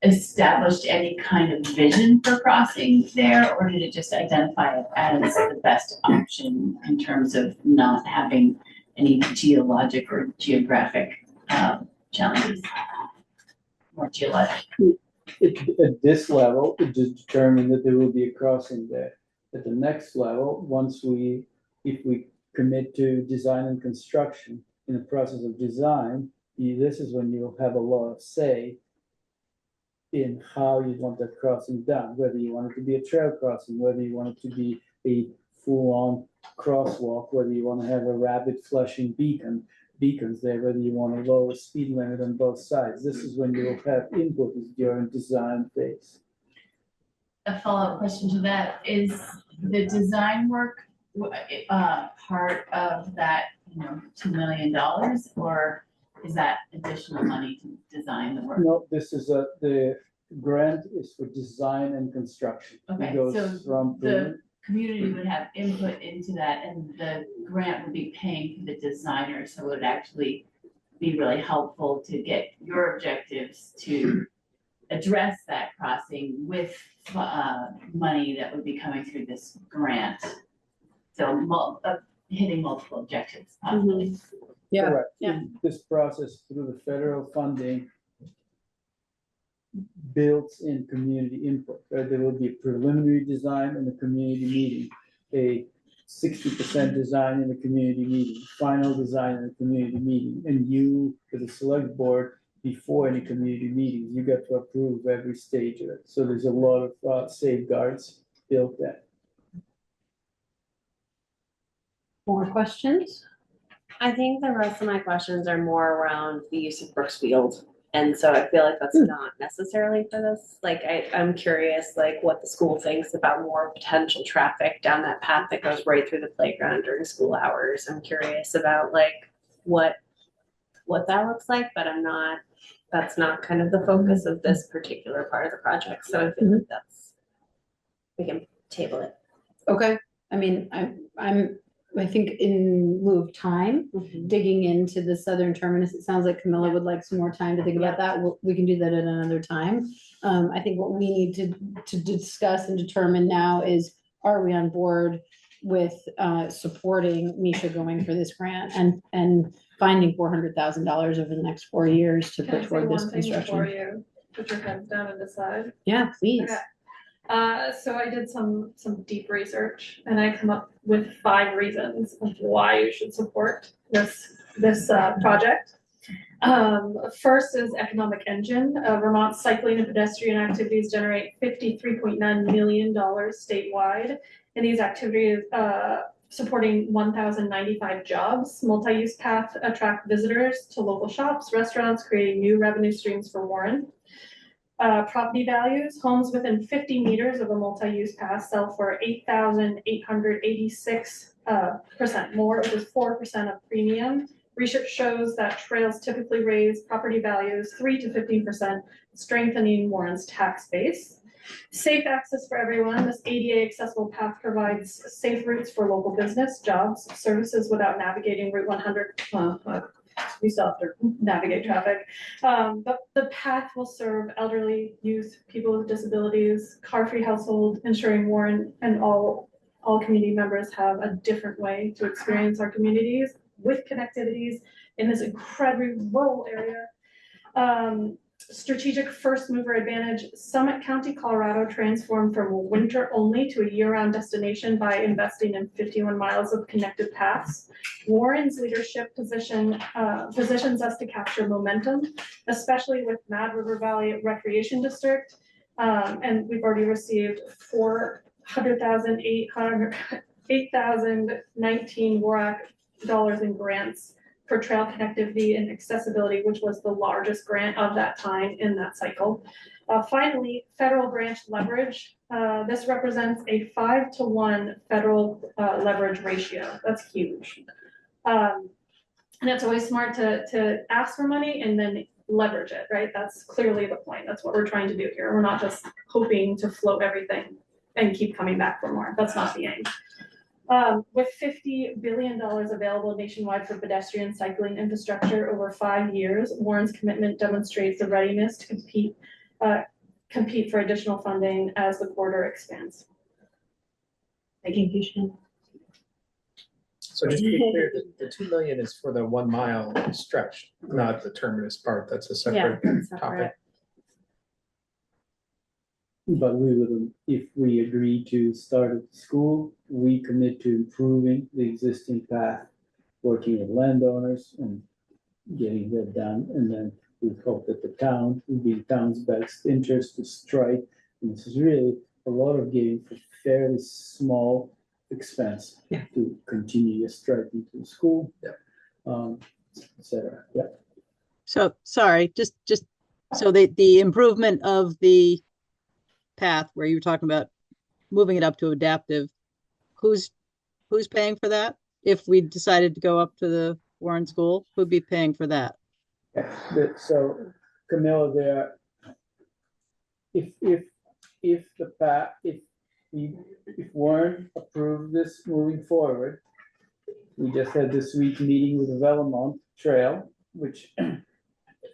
established any kind of vision for crossing there, or did it just identify it as the best option in terms of not having any geologic or geographic challenges? Or geologic? At this level, it just determined that there will be a crossing there. At the next level, if we commit to design and construction in the process of design, this is when you'll have a lot of say in how you want that crossing done, whether you want it to be a trail crossing, whether you want it to be a full-on crosswalk, whether you want to have a rapid flashing beacons there, whether you want a lower speed limit on both sides. This is when you'll have input during design phase. A follow-up question to that, is the design work part of that, $2 million, or is that additional money to design the work? No, this is the grant is for design and construction. It Okay, goes so from the community would have input into that, and the grant would be paying for the designer, so it would actually be really helpful to get your objectives to address that crossing with money that would be coming through this grant. So hitting multiple objectives possibly. Yeah. Correct. Yeah. This process through the federal funding builds in community input, right? There will be a preliminary design in the community meeting, a 60% design in the community meeting, final design in the community meeting, and you, as a select board, before any community meetings, you get to approve every stage of it. So there's a lot of safeguards built in. More questions? I think the rest of my questions are more around the use of Brooks Field. And so I feel like that's not necessarily for this. Like, I'm curious, like, what the school thinks about more potential traffic down that path that goes right through the playground during school hours. I'm curious about, like, what that looks like, but that's not kind of the focus of this particular part of the project. So I feel like we can table it. Okay. I mean, I think in lieu of time, digging into the southern terminus, it sounds like Camilla would like some more time to think about that. We can do that at another time. I think what we need to discuss and determine now is, are we on board supporting Misha going for this grant and finding $400,000 over the next 4 years to Can I put say toward this one thing before construction. you put your heads down and decide? Yeah, please. Okay. So I did some deep research and I come up with 5 reasons of why you should support this project. First is economic engine. Vermont's cycling and pedestrian activities generate $53.9 million statewide. And these activities, supporting 1,095 jobs. Multi-use paths attract visitors to local shops, restaurants, creating new revenue streams for Warren. Property values, homes within 50 meters of a multi-use path sell for 8,886% more, which is 4% of premium. Research shows that trails typically raise property values 3 to 15%, strengthening Warren's tax base. Safe access for everyone. This ADA accessible path provides safe routes for local business, jobs, services without navigating Route 100. We still have to navigate traffic. But the path will serve elderly, youth, people with disabilities, car-free household, ensuring Warren and all community members have a different way to experience our communities with connectivities in this incredibly rural area. Strategic first mover advantage. Summit County, Colorado transformed from winter only to a year-round destination by investing in 51 miles of connected paths. Warren's leadership positions us to capture momentum, especially with Mad River Valley Recreation District. And we've already received $8,019 WORAC dollars in grants for trail connectivity and accessibility, which was the largest grant of that time in that cycle. Finally, federal branch leverage. This represents a 5-to-1 federal leverage ratio. That's huge. And it's always smart to ask for money and then leverage it, right? That's clearly the point. That's what we're trying to do here. We're not just hoping to float everything and keep coming back for more. That's not the aim. With $50 billion available nationwide for pedestrian cycling infrastructure over 5 years, Warren's commitment demonstrates the readiness to compete for additional funding as the corridor expands. Thank you, Kishan. So just to be clear, the 2 million is for the 1 mile stretch, not the terminus part. That's a separate topic. But we would, if we agree to start at the school, we commit to improving the existing path, working with landowners and getting that done. And then we hope that the town will be the town's best interest to strike. And this is really a lot of gain for fairly small expense to continue your striking to the school, et cetera. Yeah. So, sorry, just, so the improvement of the path where you were talking about moving it up to adaptive, who's paying for that? If we decided to go up to the Warren School, who'd be paying for that? So Camilla, there, if Warren approved this moving forward, we just had this week meeting with the Vellamont Trail, which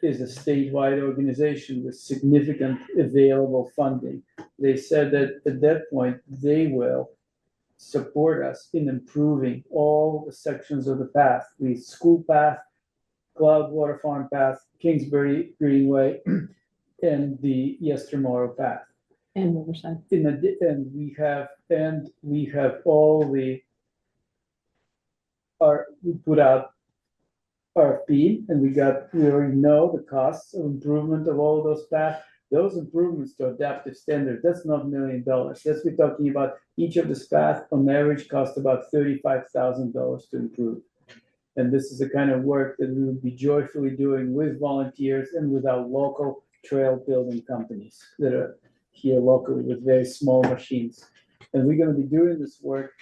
is a statewide organization with significant available funding. They said that at that point, they will support us in improving all the sections of the path, the school path, Cloudwater Farm path, Kingsbury Greenway, and the Yestermorrow path. And Riverside. And we have all the, we put out RFP, and we already know the costs of improvement of all those paths. Those improvements to adaptive standard, that's not $1 million. That's we're talking about each of this path on average cost about $35,000 to improve. And this is the kind of work that we would be joyfully doing with volunteers and with our local trail building companies that are here locally with very small machines. And we're going to be doing this work.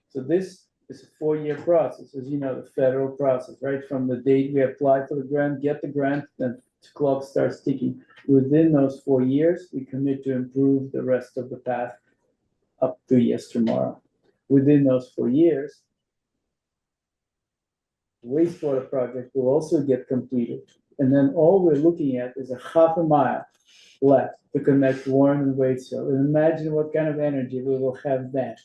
So this is a 4-year process, as you know, the federal process, right? From the date we apply for the grant, get the grant, then the clock starts ticking. Within those 4 years, we commit to improve the rest of the path up to Yestermorrow. Within those 4 years, the wastewater project will also get completed. And then all we're looking at is a half a mile left to connect Warren and Waitsfield. And imagine what kind of energy we will have then.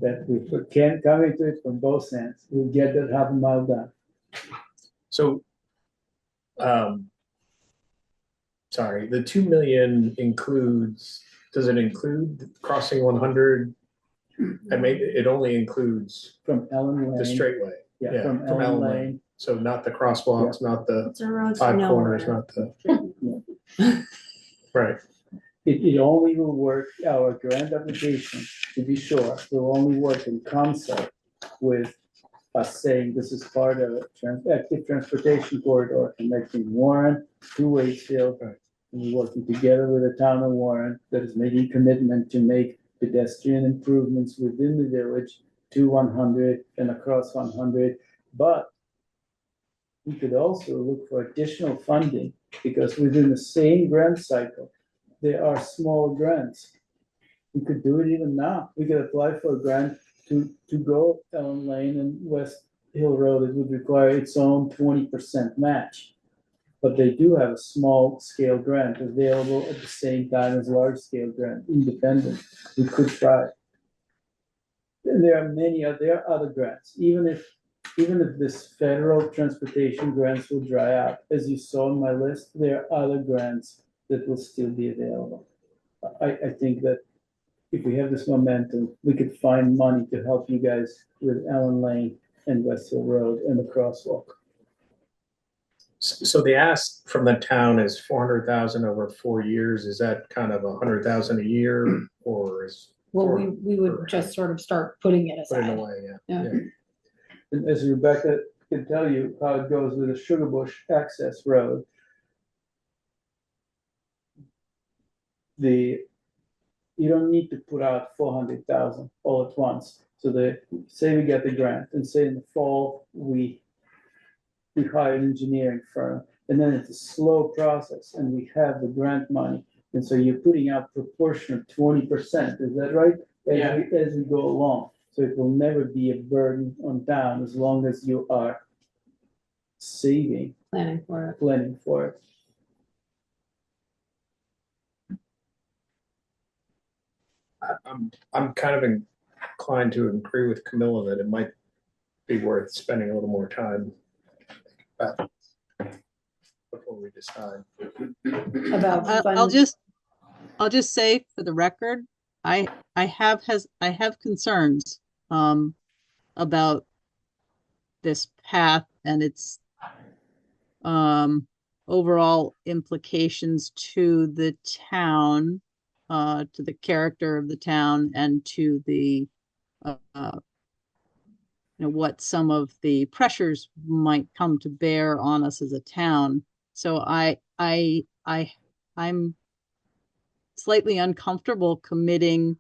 that we can come into it from both ends. We'll get that half a mile done. So, sorry, the 2 million includes, does it include crossing 100? I mean, it only includes From Ellen Lane. the straightway. Yeah, from Ellen Lane. So not the crosswalks, not the It's a road to five corners, nowhere. not the, right. It only will work, our grant application, to be sure, will only work in concert with us saying this is part of a active transportation corridor connecting Warren to Waitsfield. Right. And we're working together with the town of Warren that is making commitment to make pedestrian improvements within the village to 100 and across 100. But we could also look for additional funding because within the same grant cycle, there are small grants. We could do it even now. We could apply for a grant to go Ellen Lane and West Hill Road. It would require its own 20% match. But they do have a small scale grant available at the same time as large scale grant, independent. We could try. And there are other grants, even if this federal transportation grants will dry out, as you saw on my list, there are other grants that will still be available. I think that if we have this momentum, we could find money to help you guys with Allen Lane and West Hill Road and the crosswalk. So the ask from the town is 400,000 over 4 years. Is that kind of 100,000 a year, or is? Well, we would just sort of start putting it Put it aside. away, Yeah. And as Rebecca can tell you how it goes with the Sugar Bush access road. You don't need to put out 400,000 all at once. So say we get the grant and say in the fall, we hire an engineering firm, and then it's a slow process and we have the grant money. And so you're putting out proportion of 20%, is that right? As we go along. So it will never be a burden on town as long as you are saving. Planning for it. Planning for it. I'm kind of inclined to agree with Camilla that it might be worth spending a little more time before we decide. About I'll just say for the record, I have concerns about this path and its overall implications to the town, to the character of the town, and to the what some of the pressures might come to bear on us as a town. So I'm slightly uncomfortable committing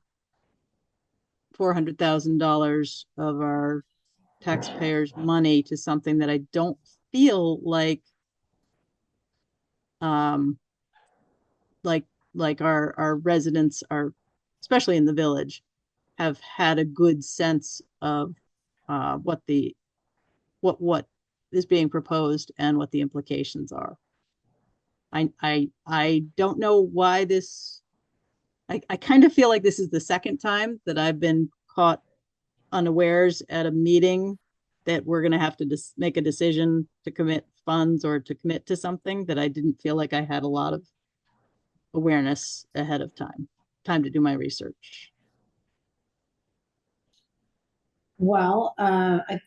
$400,000 of our taxpayers' money to something that I don't feel like our residents are, especially in the village, have had a good sense of what is being proposed and what the implications are. I don't know why this. I kind of feel like this is the second time that I've been caught unawares at a meeting that we're going to have to make a decision to commit funds or to commit to something that I didn't feel like I had a lot of awareness ahead of time to do my research. Well,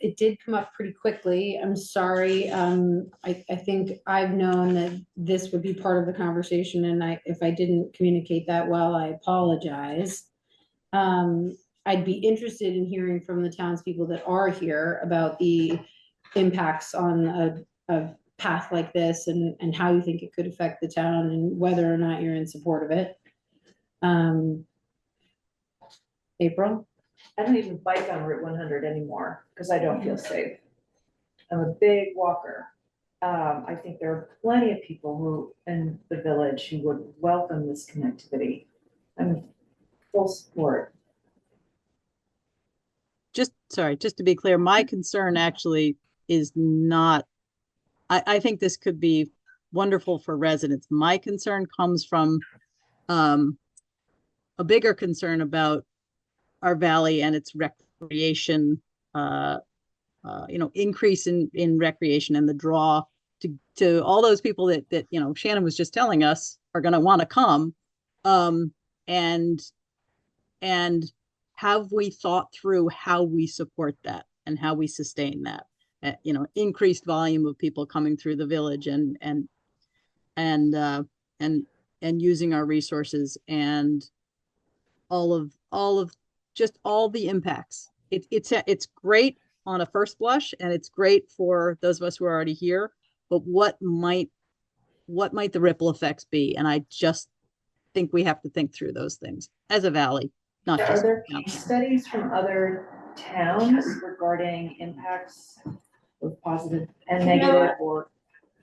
it did come up pretty quickly. I'm sorry. I think I've known that this would be part of the conversation, and if I didn't communicate that well, I apologize. I'd be interested in hearing from the townspeople that are here about the impacts on a path like this and how you think it could affect the town and whether or not you're in support of it. April? I don't even bike on Route 100 anymore because I don't feel safe. I'm a big walker. I think there are plenty of people who in the village who would welcome this connectivity. I'm in full support. Just to be clear, my concern actually is not, I think this could be wonderful for residents. My concern comes from a bigger concern about our valley and its recreation, increase in recreation and the draw to all those people that Shannon was just telling us are going to want to come. And have we thought through how we support that and how we sustain that? Increased volume of people coming through the village and using our resources and all of just all the impacts. It's great on a first blush, and it's great for those of us who are already here. But what might the ripple effects be? And I just think we have to think through those things as a valley, not Are just. there case studies from other towns regarding impacts, both positive and negative, or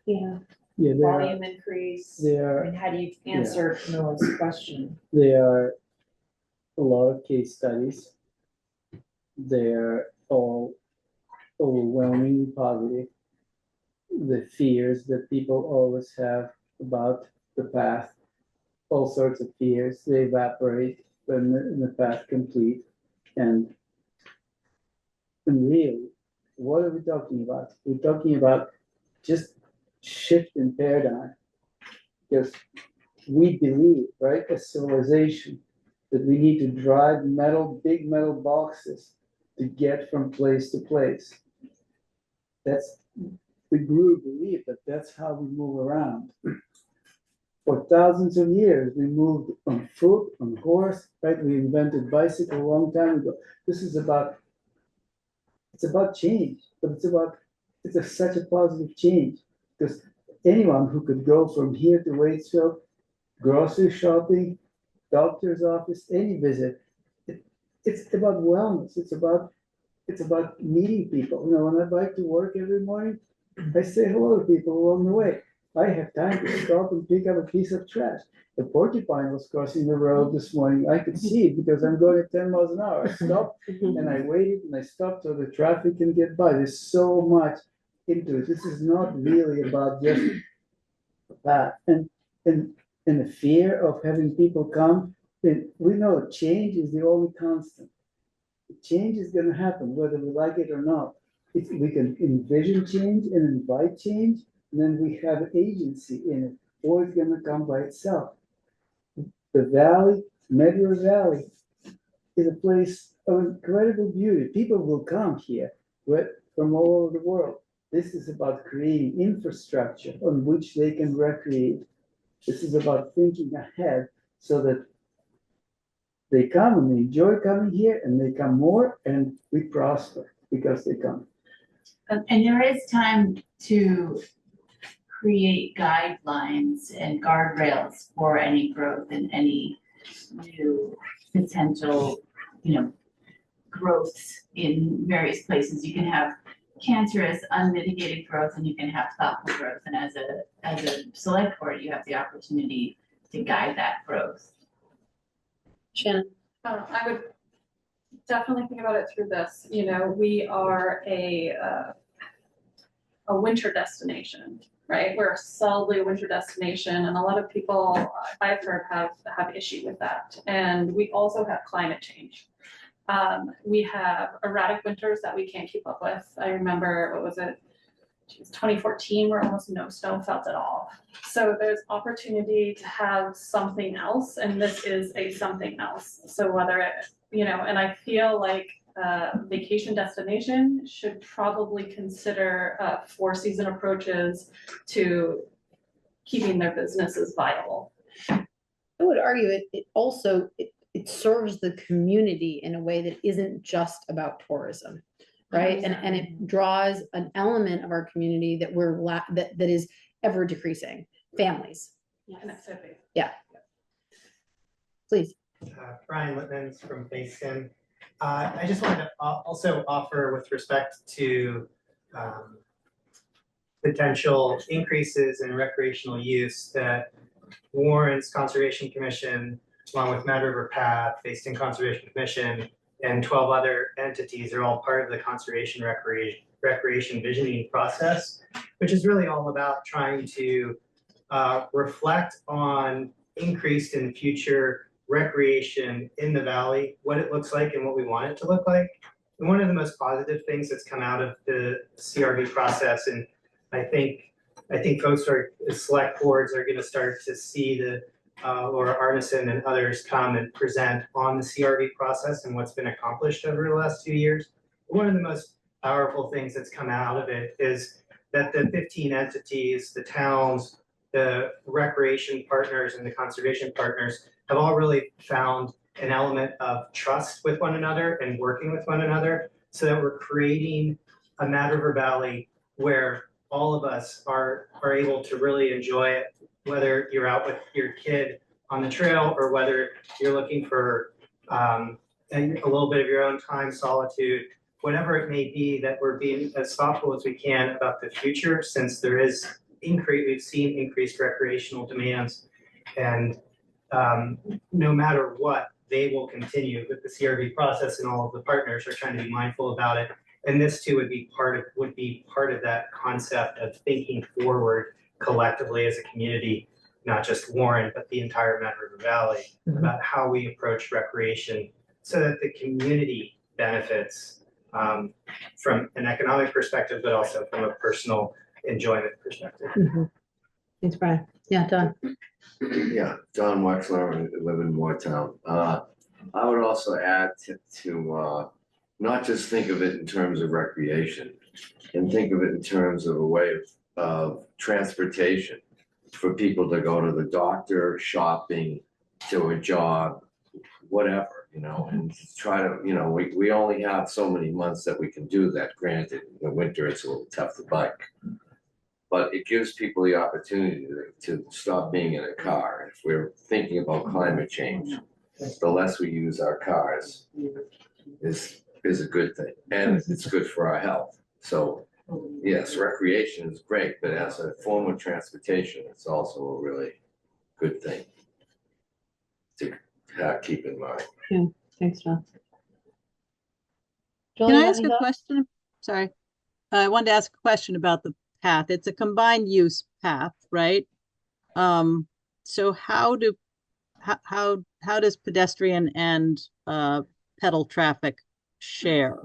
Yeah, there are, volume increase? there are, And how do you answer Camilla's question? there are a lot of case studies. They're all overwhelmingly positive. The fears that people always have about the path, all sorts of fears, they evaporate when the path complete. And really, what are we talking about? We're talking about just shift in paradigm. Because we believe, right, as civilization, that we need to drive big metal boxes to get from place to place. We grew to believe that that's how we move around. For thousands of years, we moved on foot, on horse, right? We invented bicycle a long time ago. It's about change, but it's such a positive change, because anyone who could go from here to Waitsfield, grocery shopping, doctor's office, any visit, it's about wellness. It's about meeting people. When I bike to work every morning, I say hello to people along the way. I have time to stop and pick up a piece of trash. The porcupine was crossing the road this morning. I could see it because I'm going at 10 miles an hour. I stopped and I waited and I stopped so the traffic can get by. There's so much into it. This is not really about just that. And the fear of having people come, we know change is the only constant. Change is going to happen whether we like it or not. We can envision change and invite change, and then we have agency in it, or it's going to come by itself. The valley, Medgar Valley, is a place of incredible beauty. People will come here from all over the world. This is about creating infrastructure on which they can recreate. This is about thinking ahead so that they come and they enjoy coming here, and they come more, and we prosper because they come. And there is time to create guidelines and guardrails for any growth and any new potential, growths in various places. You can have cancerous, unmitigated growth, and you can have thoughtful growth. And as a select board, you have the opportunity to guide that growth. Shannon? I would definitely think about it through this. We are a winter destination, right? We're solidly a winter destination, and a lot of people I've heard have issue with that. And we also have climate change. We have erratic winters that we can't keep up with. I remember, what was it? 2014, where almost no snow felt at all. So there's opportunity to have something else, and this is a something else. So whether it, and I feel like vacation destination should probably consider 4-season approaches to keeping their businesses viable. I would argue it also serves the community in a way that isn't just about tourism. Right. And it draws an element of our community that that is ever decreasing. Families. Connectivity. Yeah. Please. Brian Littmans from Facein. I just wanted to also offer, with respect to potential increases in recreational use, that Warren's Conservation Commission, along with Mad River Path, Facein Conservation Commission, and 12 other entities are all part of the conservation recreation visioning process, which is really all about trying to reflect on increased and future recreation in the valley, what it looks like and what we want it to look like. And one of the most positive things that's come out of the CRV process, and I think folks are, select boards are gonna start to see the Laura Arneson and others come and present on the CRV process and what's been accomplished over the last 2 years. One of the most powerful things that's come out of it is that the 15 entities, the towns, the recreation partners and the conservation partners have all really found an element of trust with one another and working with one another, so that we're creating a Mad River Valley where all of us are able to really enjoy it, whether you're out with your kid on the trail or whether you're looking for a little bit of your own time, solitude, whatever it may be, that we're being as thoughtful as we can about the future, since there is we've seen increased recreational demands. And no matter what, they will continue with the CRV process, and all of the partners are trying to be mindful about it. And this too would be part of that concept of thinking forward collectively as a community, not just Warren, but the entire Mad River Valley, about how we approach recreation so that the community benefits from an economic perspective, but also from a personal enjoyment perspective. Thanks, Brian. Yeah, Don. Yeah, John Wexler, I live in Moortown. I would also add to not just think of it in terms of recreation, and think of it in terms of a way of transportation for people to go to the doctor, shopping, to a job, whatever, and try to, we only have so many months that we can do that. Granted, in the winter, it's a little tough to bike. But it gives people the opportunity to stop being in a car. If we're thinking about climate change, the less we use our cars is a good thing, and it's good for our health. So yes, recreation is great, but as a form of transportation, it's also a really good thing to keep in mind. Yeah, thanks, John. Can I ask a question? Sorry. I wanted to ask a question about the path. It's a combined use path, right? So how does pedestrian and pedal traffic share?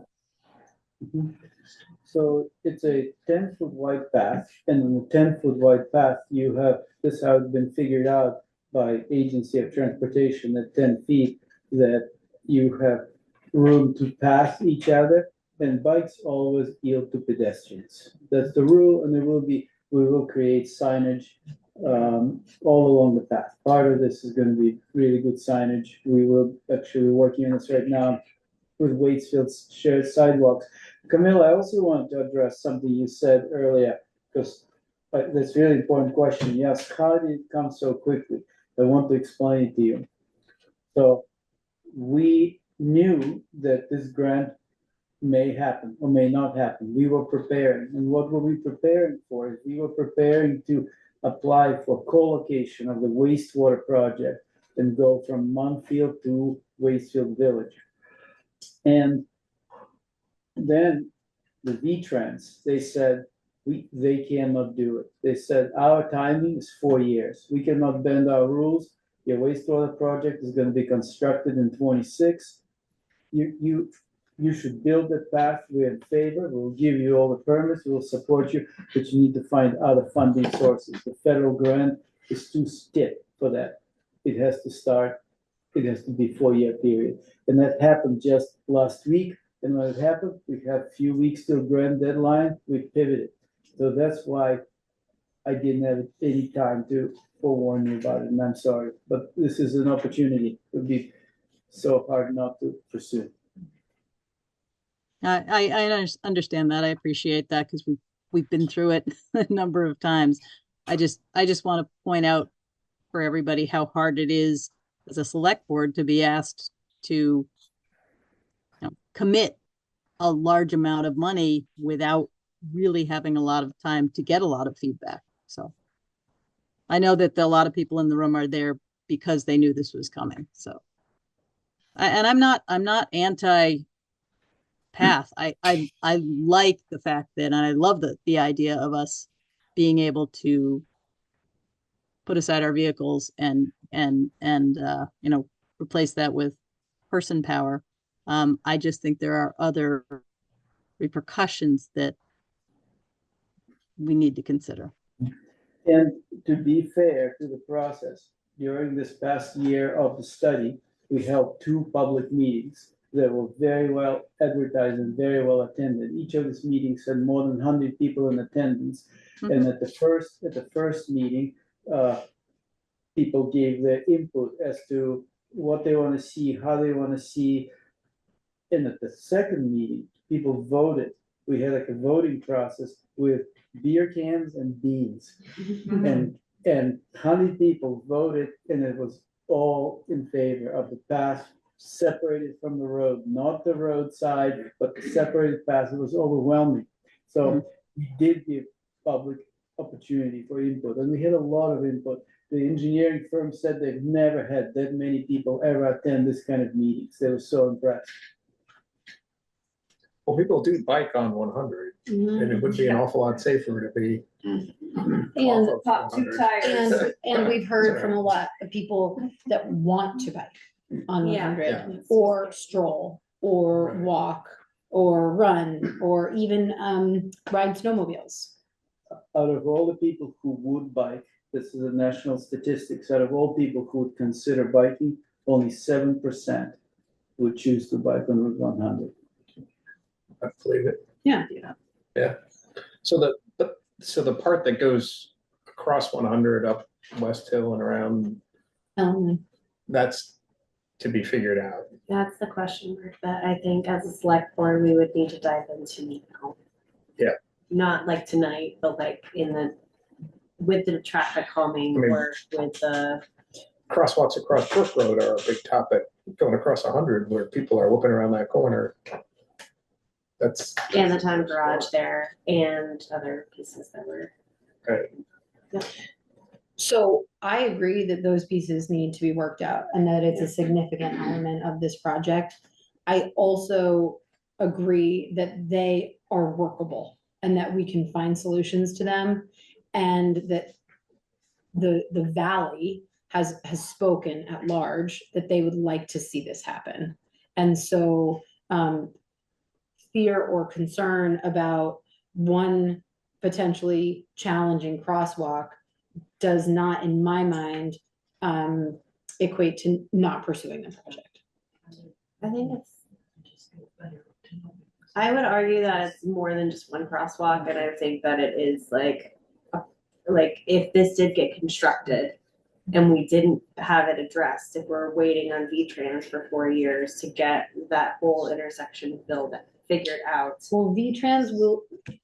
So it's a 10-foot wide path, and on the 10-foot wide path, you have, this is how it's been figured out by Agency of Transportation at 10 feet, that you have room to pass each other, and bikes always yield to pedestrians. That's the rule, and we will create signage all along the path. Part of this is going to be really good signage. We will actually working on this right now with Waitsfield's shared sidewalks. Camilla, I also want to address something you said earlier, because that's a really important question. Yes, how did it come so quickly? I want to explain it to you. So we knew that this grant may happen or may not happen. We were preparing. And what were we preparing for? Is we were preparing to apply for co-location of the wastewater project and go from Munfield to Wastefield Village. And then the V-Trans, they said, they cannot do it. They said, our timing is 4 years. We cannot bend our rules. Your wastewater project is going to be constructed in 26. You should build that path. We're in favor. We'll give you all the permits. We'll support you, but you need to find other funding sources. The federal grant is too stiff for that. It has to start. It has to be 4-year period. And that happened just last week. And when it happened, we had a few weeks till grant deadline. We pivoted. So that's why I didn't have any time to forewarn you about it, and I'm sorry. But this is an opportunity. It would be so hard not to pursue. I understand that. I appreciate that, because we've been through it a number of times. I just want to point out for everybody how hard it is as a select board to be asked to commit a large amount of money without really having a lot of time to get a lot of feedback. So I know that a lot of people in the room are there because they knew this was coming. So, and I'm not anti path. I like the fact that, and I love the idea of us being able to put aside our vehicles and replace that with person power. I just think there are other repercussions that we need to consider. And to be fair to the process, during this past year of the study, we held 2 public meetings that were very well advertised and very well attended. Each of these meetings had more than 100 people in attendance. And at the first meeting, people gave their input as to what they want to see, how they want to see. And at the second meeting, people voted. We had like a voting process with beer cans and beans. And 100 people voted, and it was all in favor of the path separated from the road, not the roadside, but the separated path. It was overwhelming. So we did give public opportunity for input, and we had a lot of input. The engineering firm said they've never had that many people ever attend this kind of meetings. They were so impressed. Well, people do bike on 100, and it would be an awful lot safer to be. And Pop 2 tires. And we've heard from a lot of people that want to bike on Yeah. 100 or stroll or walk or run or even ride snowmobiles. Out of all the people who would bike, this is a national statistics, out of all people who would consider biking, only 7% would choose to bike on Route 100. I believe it. Yeah. Yeah. So the part that goes across 100 up West Hill and around, that's to be figured out. That's the question mark that I think as a select board, we would need to dive into now. Yeah. Not like tonight, but like with the traffic calming work, with the. Crosswalks across Brook Road are a big topic, going across 100 where people are whooping around that corner. That's. And the town garage there and other pieces that were. Right. Yeah. So I agree that those pieces need to be worked out and that it's a significant element of this project. I also agree that they are workable and that we can find solutions to them, and that the valley has spoken at large that they would like to see this happen. And so fear or concern about one potentially challenging crosswalk does not, in my mind, equate to not pursuing the project. I think I would argue that it's more than just one crosswalk, and I think that it is like if this did get constructed and we didn't have it addressed, if we're waiting on V-Trans for 4 years to get that whole intersection figured out. Well, V-Trans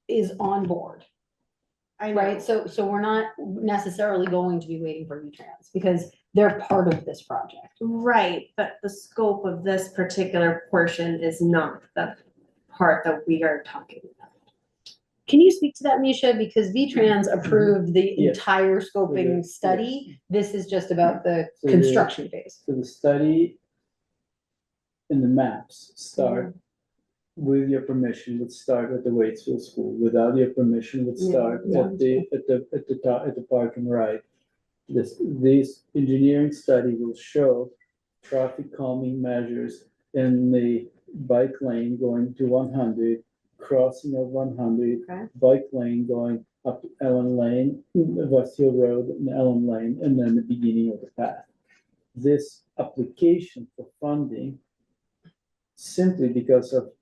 is on board. Right, so we're not necessarily going to be waiting for V-Trans because they're part of this project. Right, but the scope of this particular portion is not the part that we are talking about. Can you speak to that, Misha? Because V-Trans approved the Yes. entire scoping study. This is just about the So construction phase. So the study and the maps start with your permission, would start at the Waitsfield School. Without your permission, would start at the park and ride. This engineering study will show traffic calming measures in the bike lane going to 100, crossing of 100, bike lane going up to Ellen Lane, West Hill Road and Ellen Lane, and then the beginning of the path. This application for funding, simply because of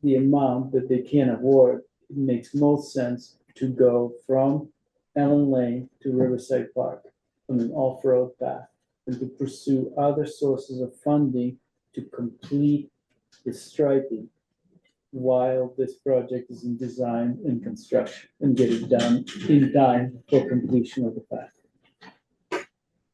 the amount that they can award, it makes most sense to go from Ellen Lane to Riverside Park on an off-road path and to pursue other sources of funding to complete the striping while this project is in design and construction and get it done in time for completion of the path.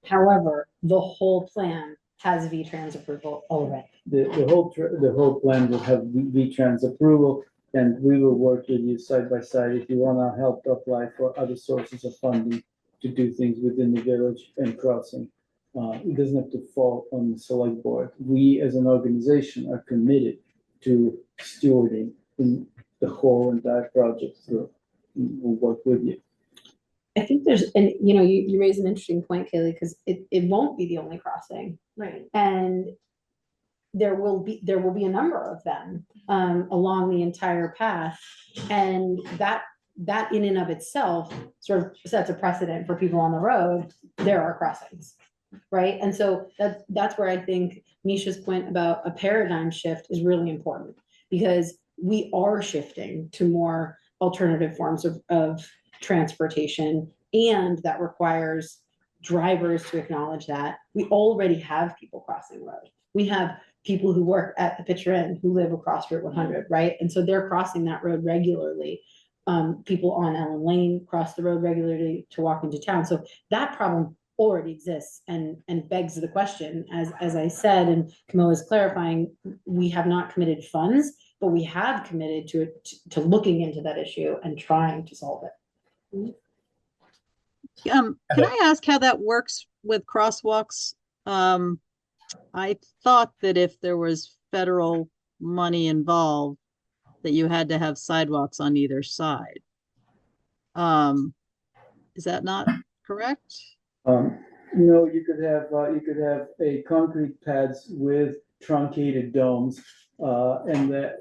However, the whole plan has V-Trans approval already. The whole plan will have V-Trans approval, and we will work with you side by side if you want our help to apply for other sources of funding to do things within the village and crossing. It doesn't have to fall on the select board. We as an organization are committed to stewarding the whole entire project through. We'll work with you. I think there's, and you raise an interesting point, Kaylee, because it won't be the only crossing. Right. And there will be a number of them along the entire path. And that in and of itself sort of sets a precedent for people on the road. There are crossings, right? And so that's where I think Misha's point about a paradigm shift is really important, because we are shifting to more alternative forms of transportation, and that requires drivers to acknowledge that. We already have people crossing the road. We have people who work at the Pitcher Inn who live across Route 100, right? And so they're crossing that road regularly. People on Ellen Lane cross the road regularly to walk into town. So that problem already exists and begs the question, as I said, and Camilla is clarifying, we have not committed funds, but we have committed to looking into that issue and trying to solve it. Can I ask how that works with crosswalks? I thought that if there was federal money involved, that you had to have sidewalks on either side. Is that not correct? No, you could have a concrete pads with truncated domes, and the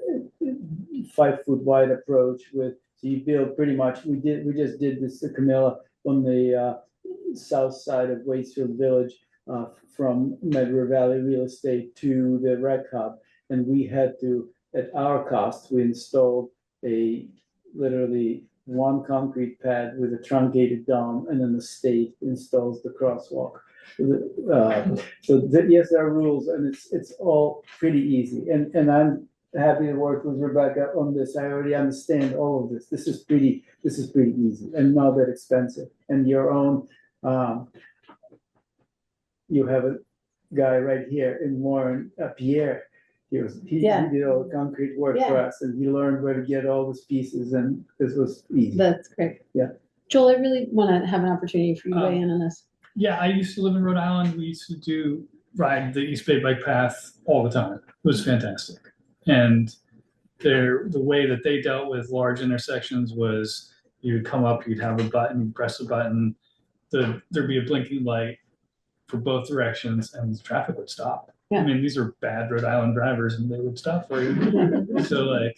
5-foot wide approach with, so you build pretty much, we just did this to Camilla on the south side of Waitsfield Village, from Medway Valley Real Estate to the rec hub. And we had to, at our cost, we installed literally one concrete pad with a truncated dome, and then the state installs the crosswalk. Yes, there are rules, and it's all pretty easy. And I'm happy to work with Rebecca on this. I already understand all of this. This is pretty easy and not that expensive. And your own, you have a guy right here in Warren, Pierre. He did all the concrete work for us, and he learned where to get all these pieces, and this was easy. That's great. Yeah. Joel, I really want to have an opportunity for you to weigh in on this. Yeah, I used to live in Rhode Island. We used to ride the East Bay Bike Path all the time. It was fantastic. And the way that they dealt with large intersections was you'd come up, you'd have a button, you'd press a button, there'd be a blinking light for both directions, and the traffic would stop. Yeah. I mean, these are bad Rhode Island drivers, and they would stop for you. So like,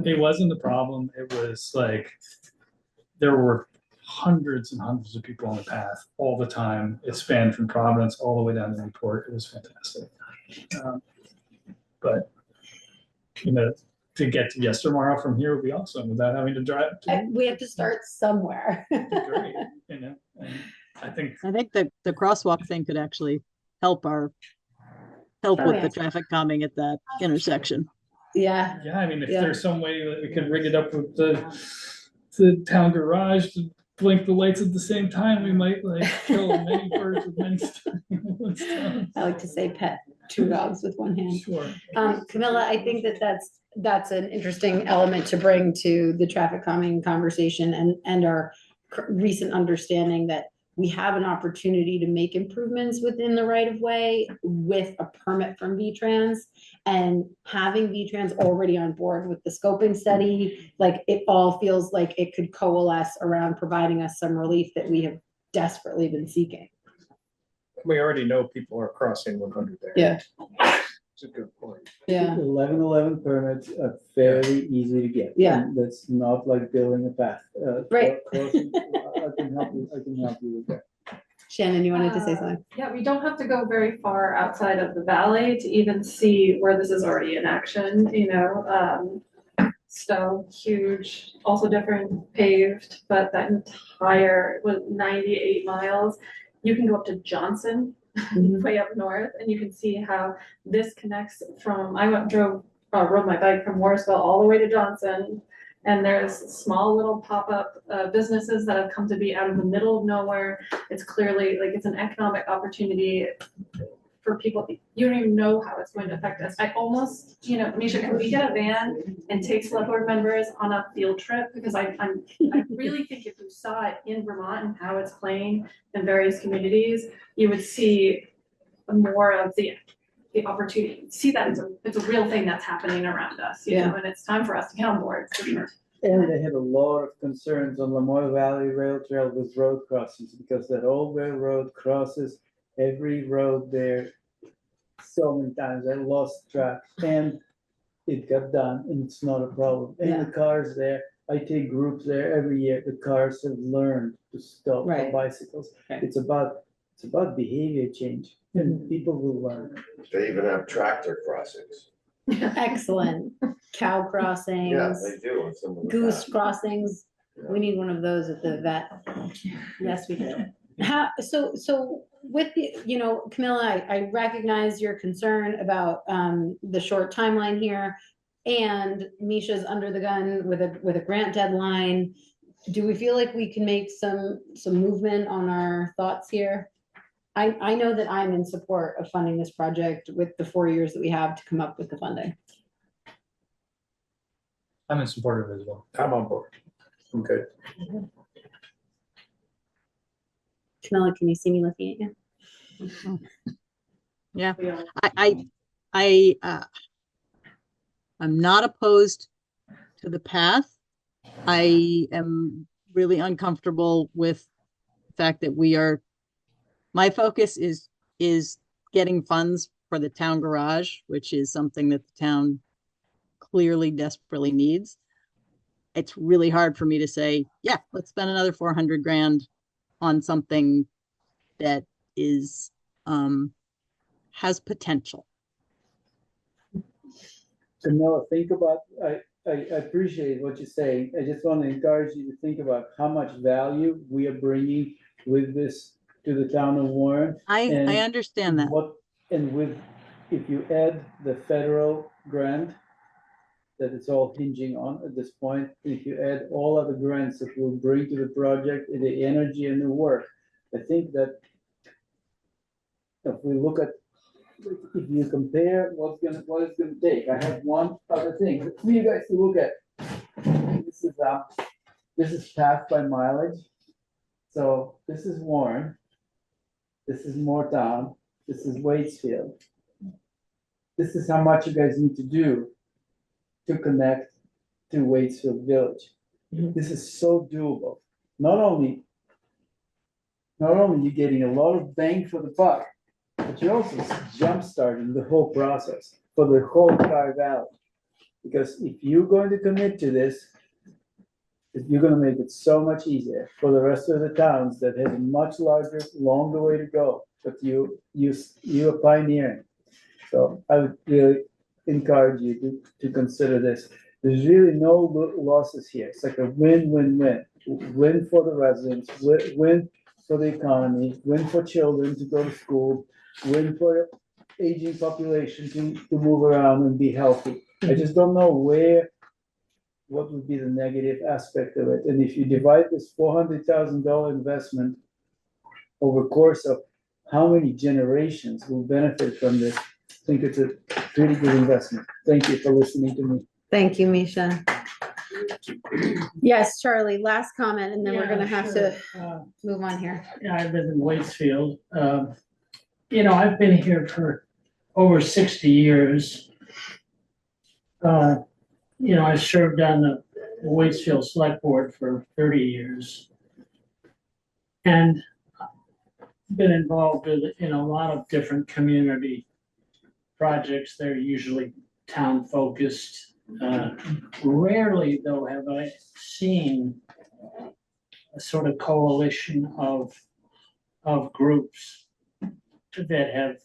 it wasn't a problem. It was like, there were hundreds and hundreds of people on the path all the time. It spanned from Providence all the way down to Newport. It was fantastic. But to get to Yes Tomorrow from here would be awesome without having to drive. We have to start somewhere. Great, and I think the crosswalk thing could actually help with the traffic calming at that intersection. Yeah. Yeah, I mean, if there's some way that we could rig it up with the town garage to blink the lights at the same time, we might like kill many birds with many stones. I like to say pet 2 dogs with 1 hand. Sure. Camilla, I think that's an interesting element to bring to the traffic calming conversation, and our recent understanding that we have an opportunity to make improvements within the right of way with a permit from V-Trans, and having V-Trans already on board with the scoping study, like it all feels like it could coalesce around providing us some relief that we have desperately been seeking. We already know people are crossing 100 there. Yeah. It's a good point. Yeah. 1111 permits are fairly easy to get. Yeah. And that's not like building a path. Right. I can help you with that. Shannon, you wanted to say something? Yeah, we don't have to go very far outside of the valley to even see where this is already in action, Stowe, huge, also different paved, but that entire was 98 miles. You can go up to Johnson, way up north, and you can see how this connects from, rode my bike from Morrisville all the way to Johnson. And there's small little pop-up businesses that have come to be out of the middle of nowhere. It's clearly like it's an economic opportunity for people. You don't even know how it's going to affect us. I almost, Misha, can we get a van and take select board members on a field trip? Because I really think if you saw it in Vermont and how it's playing in various communities, you would see more of the opportunity. See that it's a real thing that's happening around us, and it's time for us to get on board for sure. And they had a lot of concerns on Lamoille Valley Rail Trail with road crossings, because that old railroad crosses every road there so many times. I lost track, and it got done, and it's not a problem. And the cars there, I take groups there every year. The cars have learned to stop for Right. bicycles. Right. It's about behavior change, and people will learn. They even have tractor crossings. Excellent. Cow Yeah, crossings, they do on some of the. goose paths. crossings. We need one of those at the vet. Yes, we do. So with the, Camilla, I recognize your concern about the short timeline here. And Misha's under the gun with a grant deadline. Do we feel like we can make some movement on our thoughts here? I know that I'm in support of funding this project with the 4 years that we have to come up with the funding. I'm in support of it as well. I'm on board. I'm good. Camilla, can you see me looking at you? Yeah, I'm not opposed to the path. I am really uncomfortable with the fact that my focus is getting funds for the town garage, which is something that the town clearly desperately needs. It's really hard for me to say, yeah, let's spend another 400 grand on something that is, has potential. So Noah, think about, I appreciate what you're saying. I just want to encourage you to think about how much value we are bringing with this to the town of Warren. I and understand that. If you add the federal grant that it's all hinging on at this point, if you add all other grants that will bring to the project, the energy and the work, I think that if we look at, if you compare what it's gonna take, I have one other thing for you guys to look at. This is path by mileage. So this is Warren. This is Moortown. This is Waitsfield. This is how much you guys need to do to connect to Waitsfield Village. This is so doable. Not only you're getting a lot of bang for the buck, but you're also jumpstarting the whole process for the whole entire valley. Because if you're going to commit to this, you're gonna make it so much easier for the rest of the towns that have a much larger, longer way to go. But you are pioneering. So I would really encourage you to consider this. There's really no losses here. It's like a win-win-win. Win for the residents, win for the economy, win for children to go to school, win for aging population to move around and be healthy. I just don't know what would be the negative aspect of it. And if you divide this $400,000 investment over the course of how many generations will benefit from this, I think it's a pretty good investment. Thank you for listening to me. Thank you, Misha. Yes, Charlie, last comment, and then we're gonna have to move on here. Yeah, I live in Waitsfield. I've been here for over 60 years. I served on the Waitsfield Selectboard for 30 years. And been involved in a lot of different community projects. They're usually town focused. Rarely, though, have I seen a sort of coalition of groups that have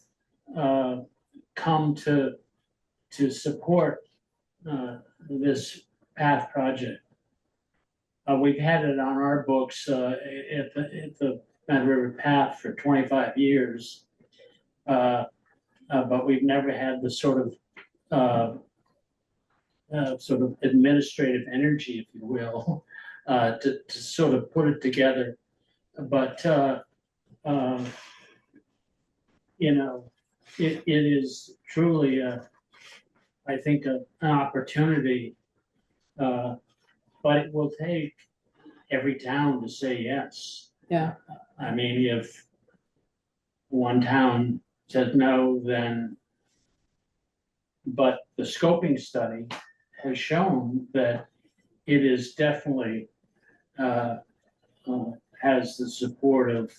come to support this path project. We've had it on our books at the Mad River Path for 25 years, but we've never had the sort of administrative energy, if you will, to sort of put it together. But it is truly, I think, an opportunity, but it will take every town to say yes. Yeah. I mean, if one town says no, then, but the scoping study has shown that it is definitely, has the support of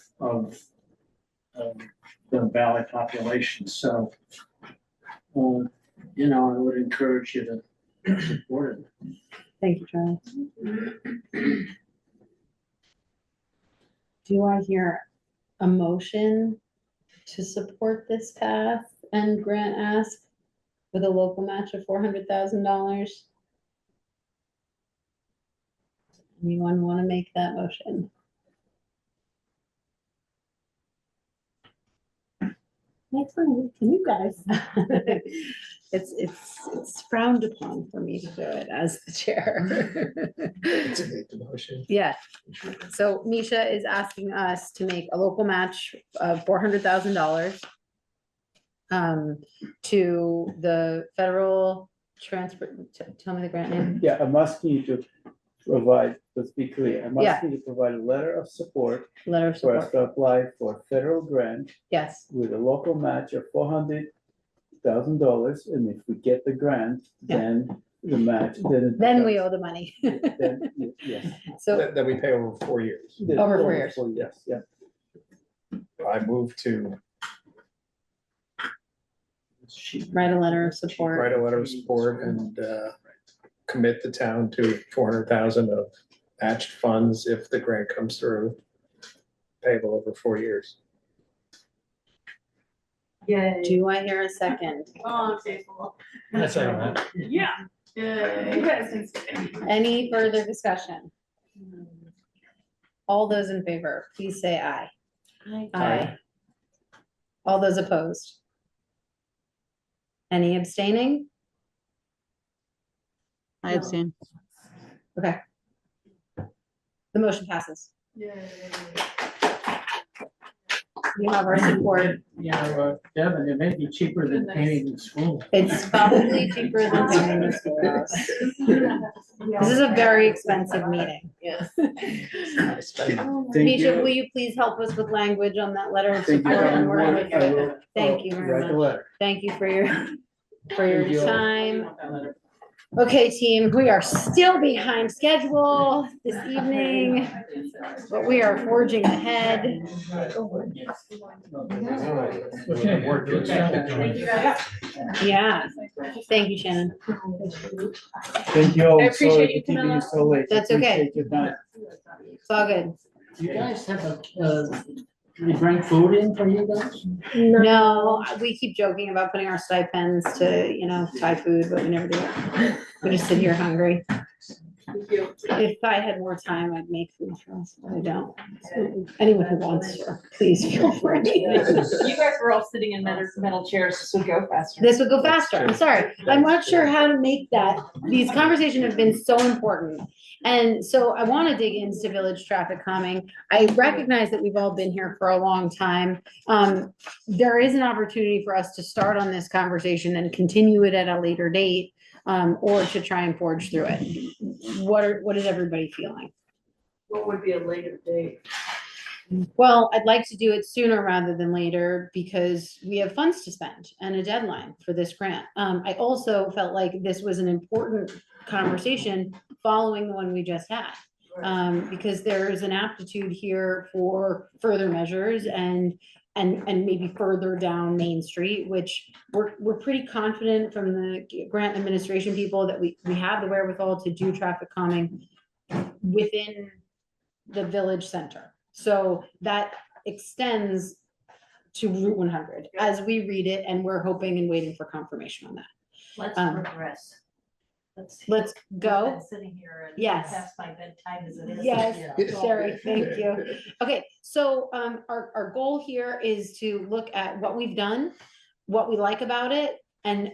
the valley population, so, you know, I would encourage you to support it. Thank you, Charlie. Do I hear a motion to support this path and grant ask with a local match of $400,000? Anyone want to make that motion? Next one, can you guys? It's frowned upon for me to do it as the chair. It's a big motion. Yeah, so Misha is asking us to make a local match of $400,000 to the federal transport, tell me the grant name. Yeah, I'm asking you to provide, let's be clear, I'm Yeah. asking you to provide a letter of support Letter of for us support, to apply for a federal grant yes, with a local match of $400,000, and if we get the grant, Yeah. then the match, then. then we owe the money. Then, yes. So, That we pay over 4 years. Over 4 years. Yes, yeah. I move to write a letter of support. write a letter of support and commit the town to 400,000 of matched funds if the grant comes through, payable over 4 years. Yay. Do I hear a second? Oh, faithful. That's all right. Yeah. Yay. Any further discussion? All those in favor, please say aye. Aye. All those opposed? Any abstaining? I abstain. Okay. The motion passes. You have our support. You know, Devin, it may be cheaper than painting the school. It's probably cheaper than painting the schoolhouse. This is a very expensive meeting. Yes. Misha, will you please help us with language on that letter of Thank you support? very and work much. with I you? will, Thank you very write the much. letter. Thank you for your Thank you all. time. Okay, team, we are still behind schedule this evening, but we are forging ahead. Yeah, thank you, Shannon. Thank you all. I appreciate Sorry you, for keeping Camilla. you so late. That's okay. Appreciate your time. It's all good. Do you guys have they bring food in for you guys? No, we keep joking about putting our stipends to, Thai food, but we never do it. We just sit here hungry. If I had more time, I'd make food for us, but I don't. So anyone who wants to, please feel free. You guys were all sitting in metal chairs, this would go faster. This would go faster. I'm sorry. I'm not sure how to make that. These conversations have been so important. And so I want to dig into village traffic calming. I recognize that we've all been here for a long time. There is an opportunity for us to start on this conversation and continue it at a later date, or to try and forge through it. What is everybody feeling? What would be a later date? Well, I'd like to do it sooner rather than later because we have funds to spend and a deadline for this grant. I also felt like this was an important conversation following the one we just had. Because there is an aptitude here for further measures and maybe further down Main Street, which we're pretty confident from the grant administration people that we have the wherewithal to do traffic calming within the village center. So that extends to Route 100 as we read it, and we're hoping and waiting for confirmation on that. Let's progress. Let's go. I've been sitting here and Yes. past my bedtime as it is. Yes, Yeah. Sherry, thank you. Okay, so our goal here is to look at what we've done, what we like about it, and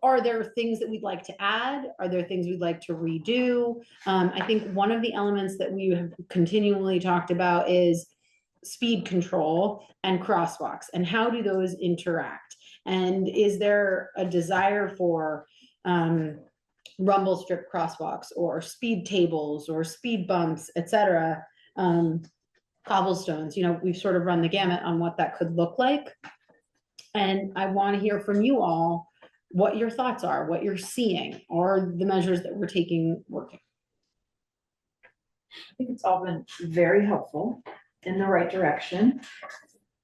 are there things that we'd like to add? Are there things we'd like to redo? I think one of the elements that we have continually talked about is speed control and crosswalks, and how do those interact? And is there a desire for rumble strip crosswalks or speed tables or speed bumps, etc., cobblestones? We've sort of run the gamut on what that could look like. And I want to hear from you all. what your thoughts are, what you're seeing, or the measures that we're taking working. I think it's all been very helpful in the right direction.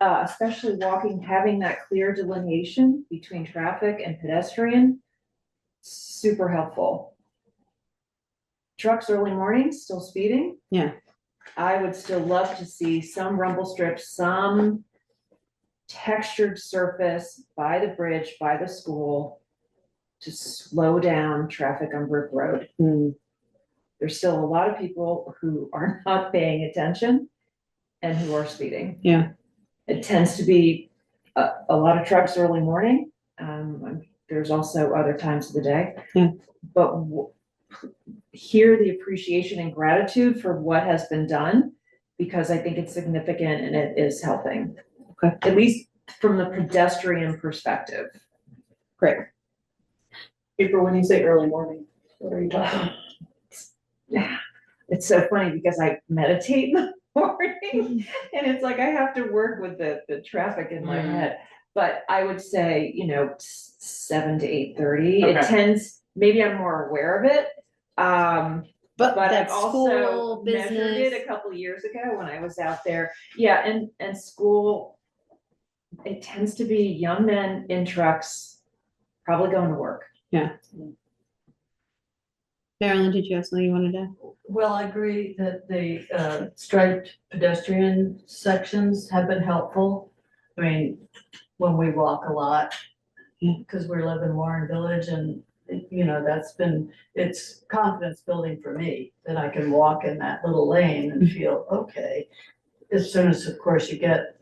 Especially walking, having that clear delineation between traffic and pedestrian, super helpful. Trucks early morning, still speeding. Yeah. I would still love to see some rumble strips, some textured surface by the bridge, by the school to slow down traffic on Brook Road. There's still a lot of people who are not paying attention and who are speeding. Yeah. It tends to be a lot of trucks early morning. There's also other times of the day. Yeah. But hear the appreciation and gratitude for what has been done, because I think it's significant and it is helping. Okay. At least from the pedestrian perspective. Great. April, when you say early morning, what are you talking about? Yeah, it's so funny because I meditate in the morning and it's like I have to work with the traffic in my head. But I would say, 7 to 8:30. It Okay. tends, maybe I'm more aware of it. But I've that's also school, measured business. it a couple of years ago when I was out there. Yeah, and school, it tends to be young men in trucks, probably going to work. Yeah. Marilyn, did you have something you wanted to? Well, I agree that the striped pedestrian sections have been helpful. I mean, when we walk a lot, because we live in Warren Village and, it's confidence building for me that I can walk in that little lane and feel, okay. As soon as, of course, you get,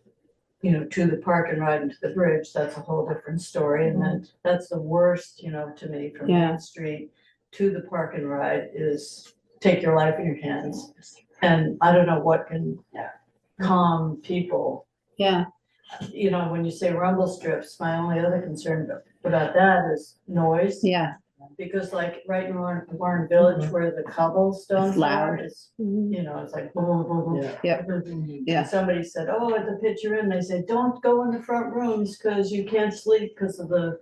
to the park and ride into the bridge, that's a whole different story. And then that's the worst, to me, from Yeah. Main Street to the park and ride is take your life in your hands. And I don't know what can calm people. Yeah. When you say rumble strips, my only other concern about that is noise. Yeah. Because like right in Warren Village where the cobblestones It's loud. are, it's like. Boom, boom, boom. Yeah. Yeah. Somebody said, oh, at the picture in, they said, don't go in the front rooms because you can't sleep because of the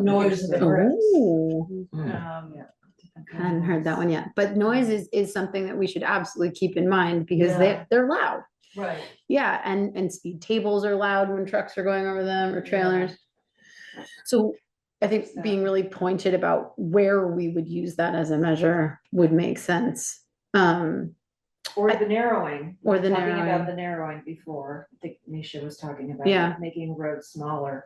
noise of the bricks. Ooh. I hadn't heard that one yet, but noise is something that we should absolutely keep in mind because Yeah. they're loud. Right. Yeah, and speed tables are loud when trucks are going over them or trailers. So I think being really pointed about where we would use that as a measure would make sense. Or the narrowing. Or the Talking narrowing. about the narrowing before, I think Nisha was talking about Yeah. like, making roads smaller.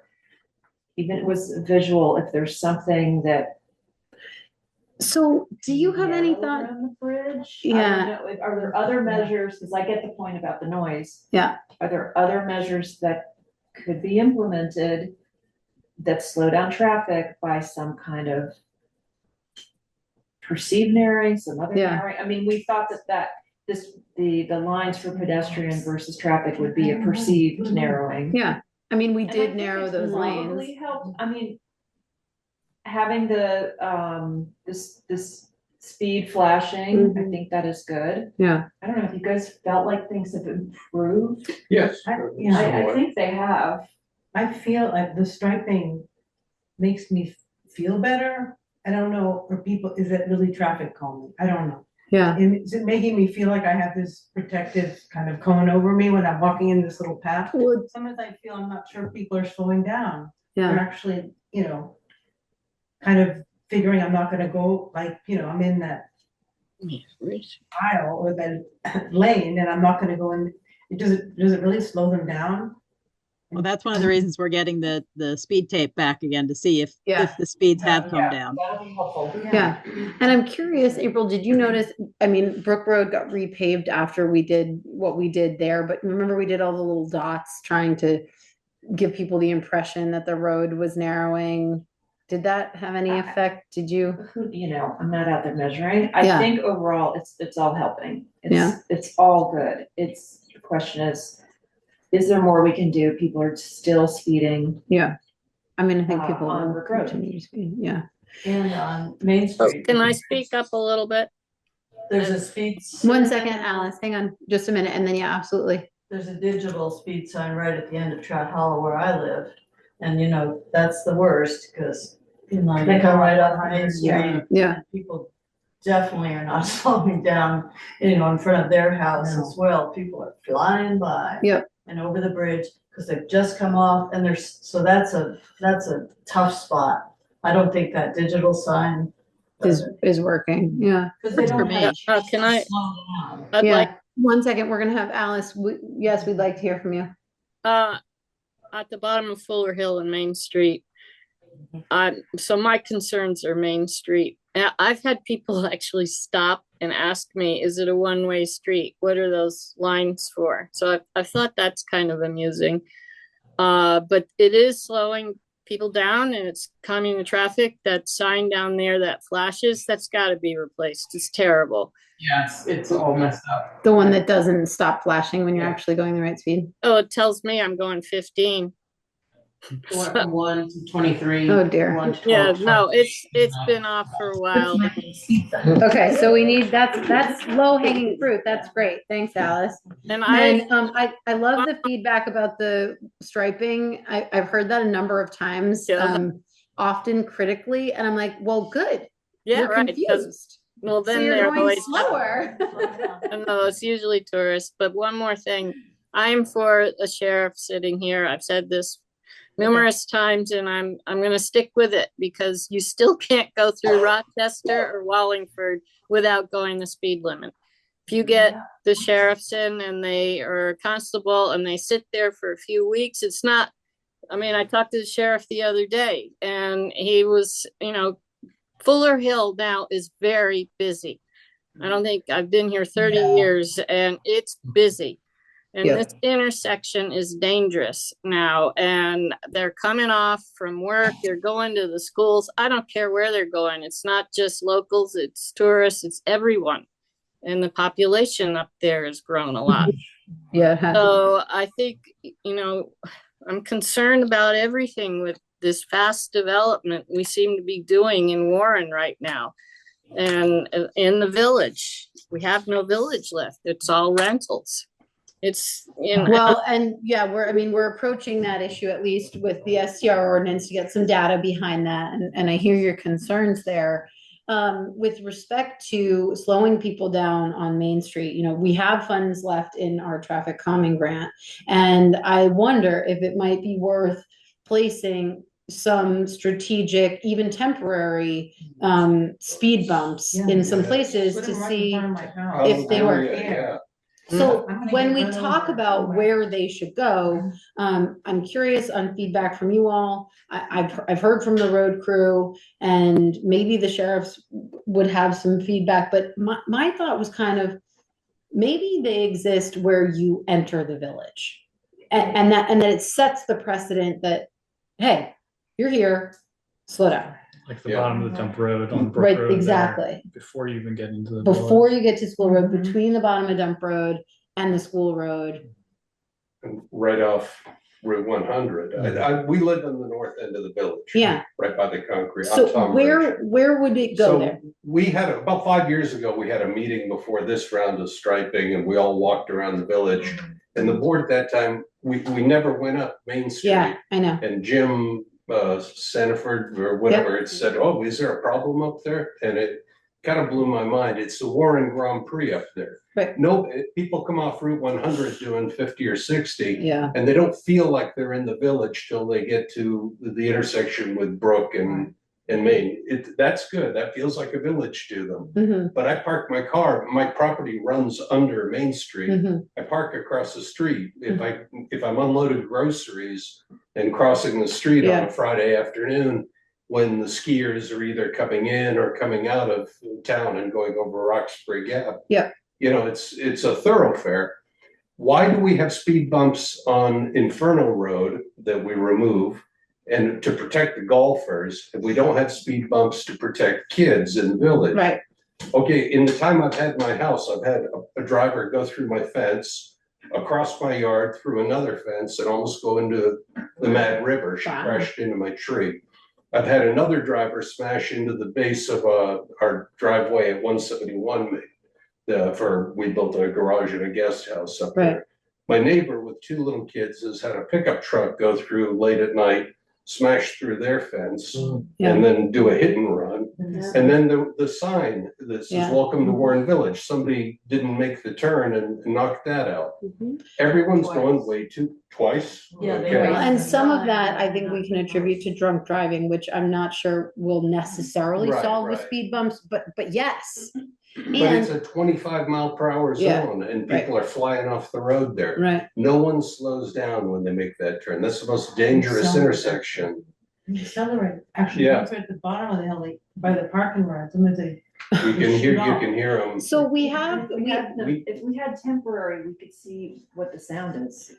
Even it was visual, if there's something that. So do you have any narrow thought? around the bridge? I Yeah. don't know. Are there other measures, because I get the point about the noise. Yeah. Are there other measures that could be implemented that slow down traffic by some kind of perceived narrowing, some other Yeah. narrowing? I mean, we thought the lines for pedestrian versus traffic would be a perceived narrowing. Yeah, I mean, we And I did think narrow it's those probably lanes. helped, I mean, having this speed flashing, I think that is good. Yeah. I don't know if you guys felt like things have improved. Yes. I think they have. I feel like the striping makes me feel better. I don't know, for people, is it really traffic calming? I don't know. Yeah. And is it making me feel like I have this protective kind of cone over me when I'm walking in this little path? Well, Sometimes I feel I'm not sure people are slowing down. Yeah. They're actually, kind of figuring I'm not gonna go, like, I'm in that aisle or the lane and I'm not gonna go in. Does it really slow them down? Well, that's one of the reasons we're getting the speed tape back again to see if the speeds have come down. That'll be helpful. Yeah, and I'm curious, April, did you notice, I mean, Brook Road got repaved after we did what we did there, but remember we did all the little dots trying to give people the impression that the road was narrowing. Did that have any effect? Did you? I'm not out there measuring. I Yeah. think overall it's all helping. Yeah. It's all good. The question is there more we can do? People are still speeding. Yeah. I mean, I think people on will Brook Road. continue to speed. Yeah. And on Main Street. Can I speak up a little bit? There's a speed. One second, Alice, hang on just a minute. And then, yeah, absolutely. There's a digital speed sign right at the end of Trout Hollow where I live. And that's the worst because They come right off Main Street. Yeah. People definitely are not slowing down, in front of their house as well. People are flying by. Yep. And over the bridge, because they've just come off, and so that's a tough spot. I don't think that digital sign is working, yeah. Because they don't have. Can I? Slow down. I'd Yeah, like, 1 second, we're gonna have Alice, yes, we'd like to hear from you. at the bottom of Fuller Hill and Main Street. So my concerns are Main Street. I've had people actually stop and ask me, is it a one-way street? What are those lines for? So I thought that's kind of amusing. But it is slowing people down and it's calming the traffic. That sign down there that flashes, that's gotta be replaced. It's terrible. Yes, it's all messed up. The one that doesn't stop flashing when you're actually going the right speed? Oh, it tells me I'm going 15. Went from 1 to 23. Oh, dear. 1 to Yeah, 12. no, it's been off for a while. Okay, so we need, that's low hanging fruit, that's great, thanks, Alice. And I love the feedback about the striping, I've heard that a number of times, often critically, and I'm like, well, good. Yeah, You're right. confused. Well, So then you're they're going always slower. No, it's usually tourists. But one more thing, I'm for a sheriff sitting here. I've said this numerous times, and I'm going to stick with it because you still can't go through Rochester or Wallingford without going the speed limit. If you get the sheriffs in and they are a constable and they sit there for a few weeks, it's not. I mean, I talked to the sheriff the other day, and he was, Fuller Hill now is very busy. I don't think I've been here 30 years and it's busy. And this intersection is dangerous now. And they're coming off from work. They're going to the schools. I don't care where they're going. It's not just locals. It's tourists. It's everyone. And the population up there has grown a lot. Yeah. So I think, I'm concerned about everything with this fast development we seem to be doing in Warren right now. And in the village, we have no village left. It's all rentals. It's, Well, and yeah, we're approaching that issue at least with the STR ordinance to get some data behind that. And I hear your concerns there. With respect to slowing people down on Main Street, we have funds left in our traffic calming grant. And I wonder if it might be worth placing some strategic, even temporary, speed bumps in some places to see if they work. So when we talk about where they should go, I'm curious on feedback from you all. I've heard from the road crew and maybe the sheriffs would have some feedback, but my thought was kind of, maybe they exist where you enter the village. And that it sets the precedent that, hey, you're here, slow down. Like the bottom of the dump road on Brook Right, Road there, exactly. before you even get into the Before village. you get to School Road, between the bottom of Dump Road and the School Road. Right off Route 100. We live in the north end of the village. Yeah. Right by the concrete. So on Tom where would it go So there? we had, about 5 years ago, we had a meeting before this round of striping and we all walked around the village. And the board at that time, we never went up Main Street. Yeah, I know. And Jim Sanford or whatever, it said, oh, is there a problem up there? And it kind of blew my mind. It's the Warren Grand Prix up there. Right. No, people come off Route 100 doing 50 or 60. Yeah. And they don't feel like they're in the village till they get to the intersection with Brook and Main. That's good. That feels like a village to them. Mm-hmm. But I park my car, my property runs under Main Street. Mm-hmm. I park across the street. If I'm unloaded groceries and crossing the street on a Friday afternoon, when the skiers are either coming in or coming out of town and going over Roxbury Gap. Yeah. It's a thoroughfare. Why do we have speed bumps on Inferno Road that we remove and to protect the golfers? And we don't have speed bumps to protect kids in the village. Right. Okay, in the time I've had my house, I've had a driver go through my fence, across my yard, through another fence, and almost go into the Mad River. She crashed into my tree. I've had another driver smash into the base of our driveway at 171 we built a garage and a guest house up there. My neighbor with 2 little kids has had a pickup truck go through late at night smash through their fence Yeah. and then do a hit and run. Yeah. And then the sign that says, Yeah. welcome to Warren Village, somebody didn't make the turn and knocked that out. Mhm. Everyone's Twice. going way too, twice? Yeah, they Okay. Well, were- and some of that I think we can attribute to drunk driving, which I'm not sure will necessarily Right, solve with right. speed bumps, but yes. But it's And, a 25 mph Yeah, zone and people are flying off the road there. right, No one slows down when they make that turn. That's the most dangerous Accelerate. intersection. Accelerate, actually, Yeah. once we're at the bottom of the hill, like by the parking lot, sometimes they. You can hear them. so we have, If we had temporary, we could see what the sound is.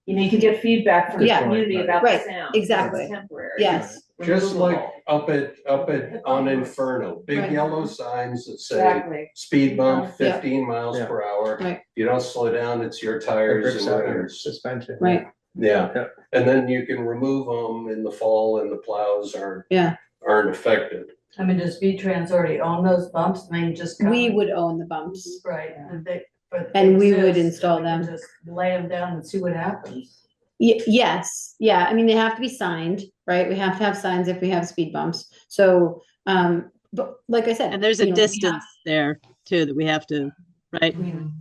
You know, you could get feedback from the Yeah. community about the Right, sound. exactly. It's temporary. yes, Just like Removable. up at on Inferno, big Right. yellow signs that say Exactly. speed bump Yeah. 15 miles Yeah. per hour. Right. You don't slow down, it's your The tires grips and out your rims. suspension. right, Yeah, Yeah. and then you can remove them in the fall and the plows yeah. aren't affected. I mean, does V-Trans already own those bumps, and they can just come? We would own the bumps. Right, and they, but. And they we would exist, install and we can them. Just lay them down and see what happens. Yes, yeah, I mean, they have to be signed, right? We have to have signs if we have speed bumps. So, but like I said. And there's you a know, we distance there too that we have to, right? between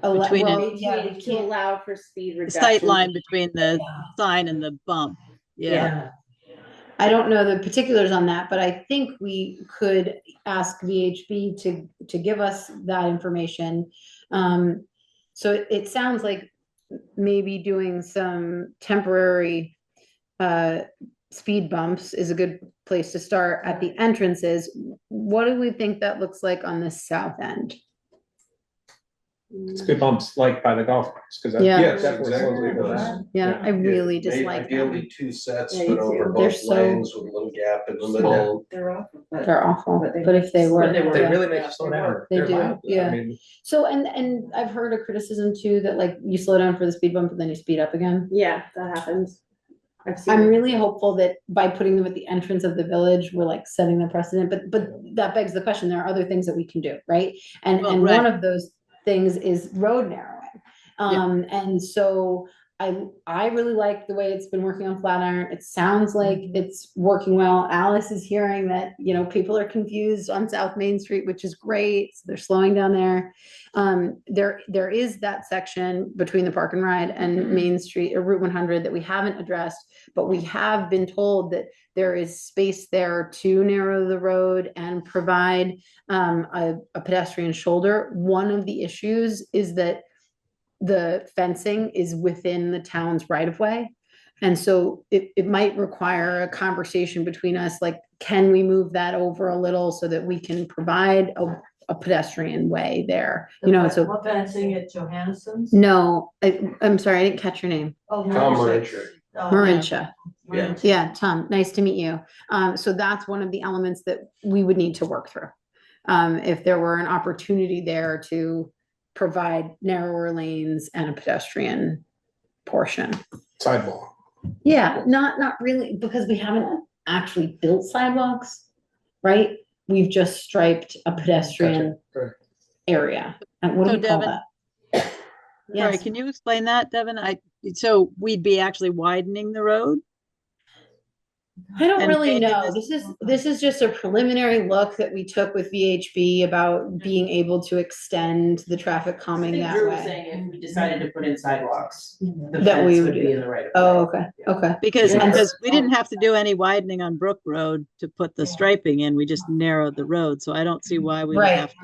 well, it- yeah, To allow for speed The reduction. sight line between the sign and the bump. Yeah. I don't know the particulars on that, but I think we could ask VHB to give us that information. So it sounds like maybe doing some temporary speed bumps is a good place to start at the entrances. What do we think that looks like on the south end? Speed bumps like by the golf course, because that Yeah. Yes, definitely exactly. slows people Those. down. Yeah, I really Maybe dislike them. Ideally two sets, Yeah, but you over too. They're both so- lanes with a little gap in the middle. They're awful, but. They're awful, But they but if they make- were. but they They yeah. really make you slow down. They They're do, loud. yeah. I mean, So, and I've heard a criticism too, that like you slow down for the speed bump and then you speed up again. Yeah, that happens. I've seen I'm it. really hopeful that by putting them at the entrance of the village, we're like setting the precedent, but that begs the question, there are other things that we can do, right? And, Well, and right. one of those things is road narrowing. And so I really like the way it's been working on Flatiron. It sounds like it's working well. Alice is hearing that, you know, people are confused on South Main Street, which is great. So they're slowing down there. There is that section between the Park and Ride and Main Street or Route 100 that we haven't addressed, but we have been told that there is space there to narrow the road and provide a pedestrian shoulder. One of the issues is that the fencing is within the town's right of way. And so it might require a conversation between us, like, can we move that over a little so that we can provide a pedestrian way there? You know, so, What fencing at Johanneson's? no, I'm sorry, I didn't catch your name. Oh, Tom Marisha. Marisha. Oh, Marisha. Yeah. Yeah, Tom, nice to meet you. So that's one of the elements that we would need to work through. If there were an opportunity there to provide narrower lanes and a pedestrian portion. sidewalk. Yeah, not really, because we haven't actually built sidewalks, right? We've just striped a pedestrian Gotcha. area. And what So do we call Devin- that? Sorry, Yes. can you explain that, Devin? So we'd be actually widening the road? I don't And really making know. This is just a preliminary look that we took with VHB about being able to extend the traffic I calming think that Drew was way. saying if we decided to put in sidewalks, the That we fence would would be do. in the right of way. Oh, okay, okay. Because Yeah. we didn't have to do any widening on Brook Road to put the striping in. We just narrowed the road. So I don't see why we would Right. have to.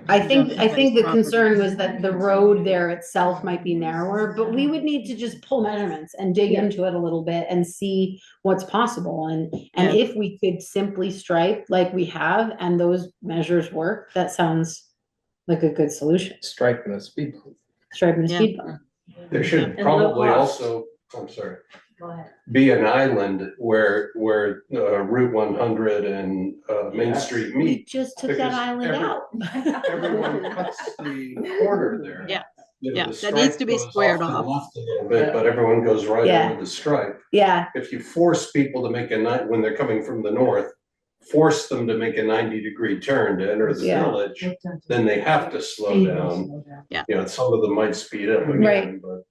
I think the somebody's property. concern was that the road there itself might be narrower, but we would need to just pull measurements and dig into it a little bit and see what's possible. And Yeah. if we could simply stripe like we have and those measures work, that sounds like a good solution. Striping a speed bump. Striping a Yeah. speed bump. There should And low probably cost. also, I'm sorry, Go ahead. be an island where Route 100 and Main Street We meet. just took that Because island out. Everyone cuts the corner there. Yeah. You know, Yeah, the that stripe needs to be goes squared to the off. left a little bit, but everyone goes right Yeah. over the stripe. Yeah, If you force people to make when they're coming from the north, force them to make a 90-degree turn to enter the Yeah. village, then they have to slow down. Yeah. You know, some of them might speed up Right. again, but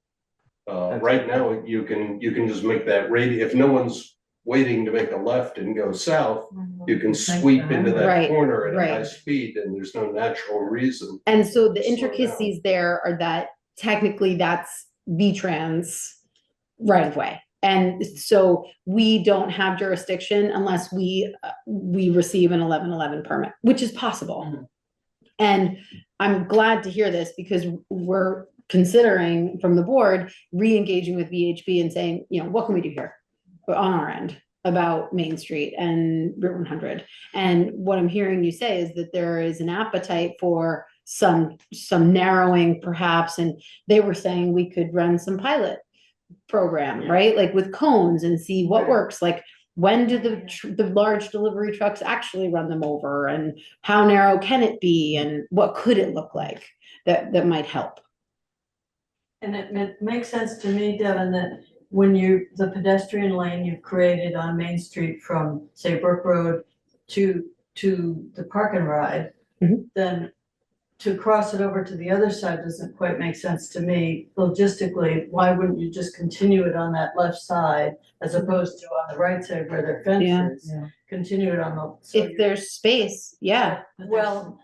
Right now, you can just make that radius, if no one's waiting to make a left and go south, you can sweep into that Right, corner at a high right. speed and there's no natural reason. And so the to slow down. intricacies there are that technically that's V-Trans right of way. And so we don't have jurisdiction unless we receive an 1111 permit, which is possible. And I'm glad to hear this because we're considering from the board, re-engaging with VHB and saying, you know, what can we do here on our end about Main Street and Route 100? And what I'm hearing you say is that there is an appetite for some narrowing perhaps, and they were saying we could run some pilot program, right? Like with cones and see what works. Like when do the large delivery trucks actually run them over, and how narrow can it be, and what could it look like that might help? And it makes sense to me, Devin, that when the pedestrian lane you've created on Main Street from, say, Brook Road to the park and ride, then to cross it over to the other side doesn't quite make sense to me. Logistically, why wouldn't you just continue it on that left side as opposed to on the right side where their fence is? Continue it on the. If there's space, yeah. Well,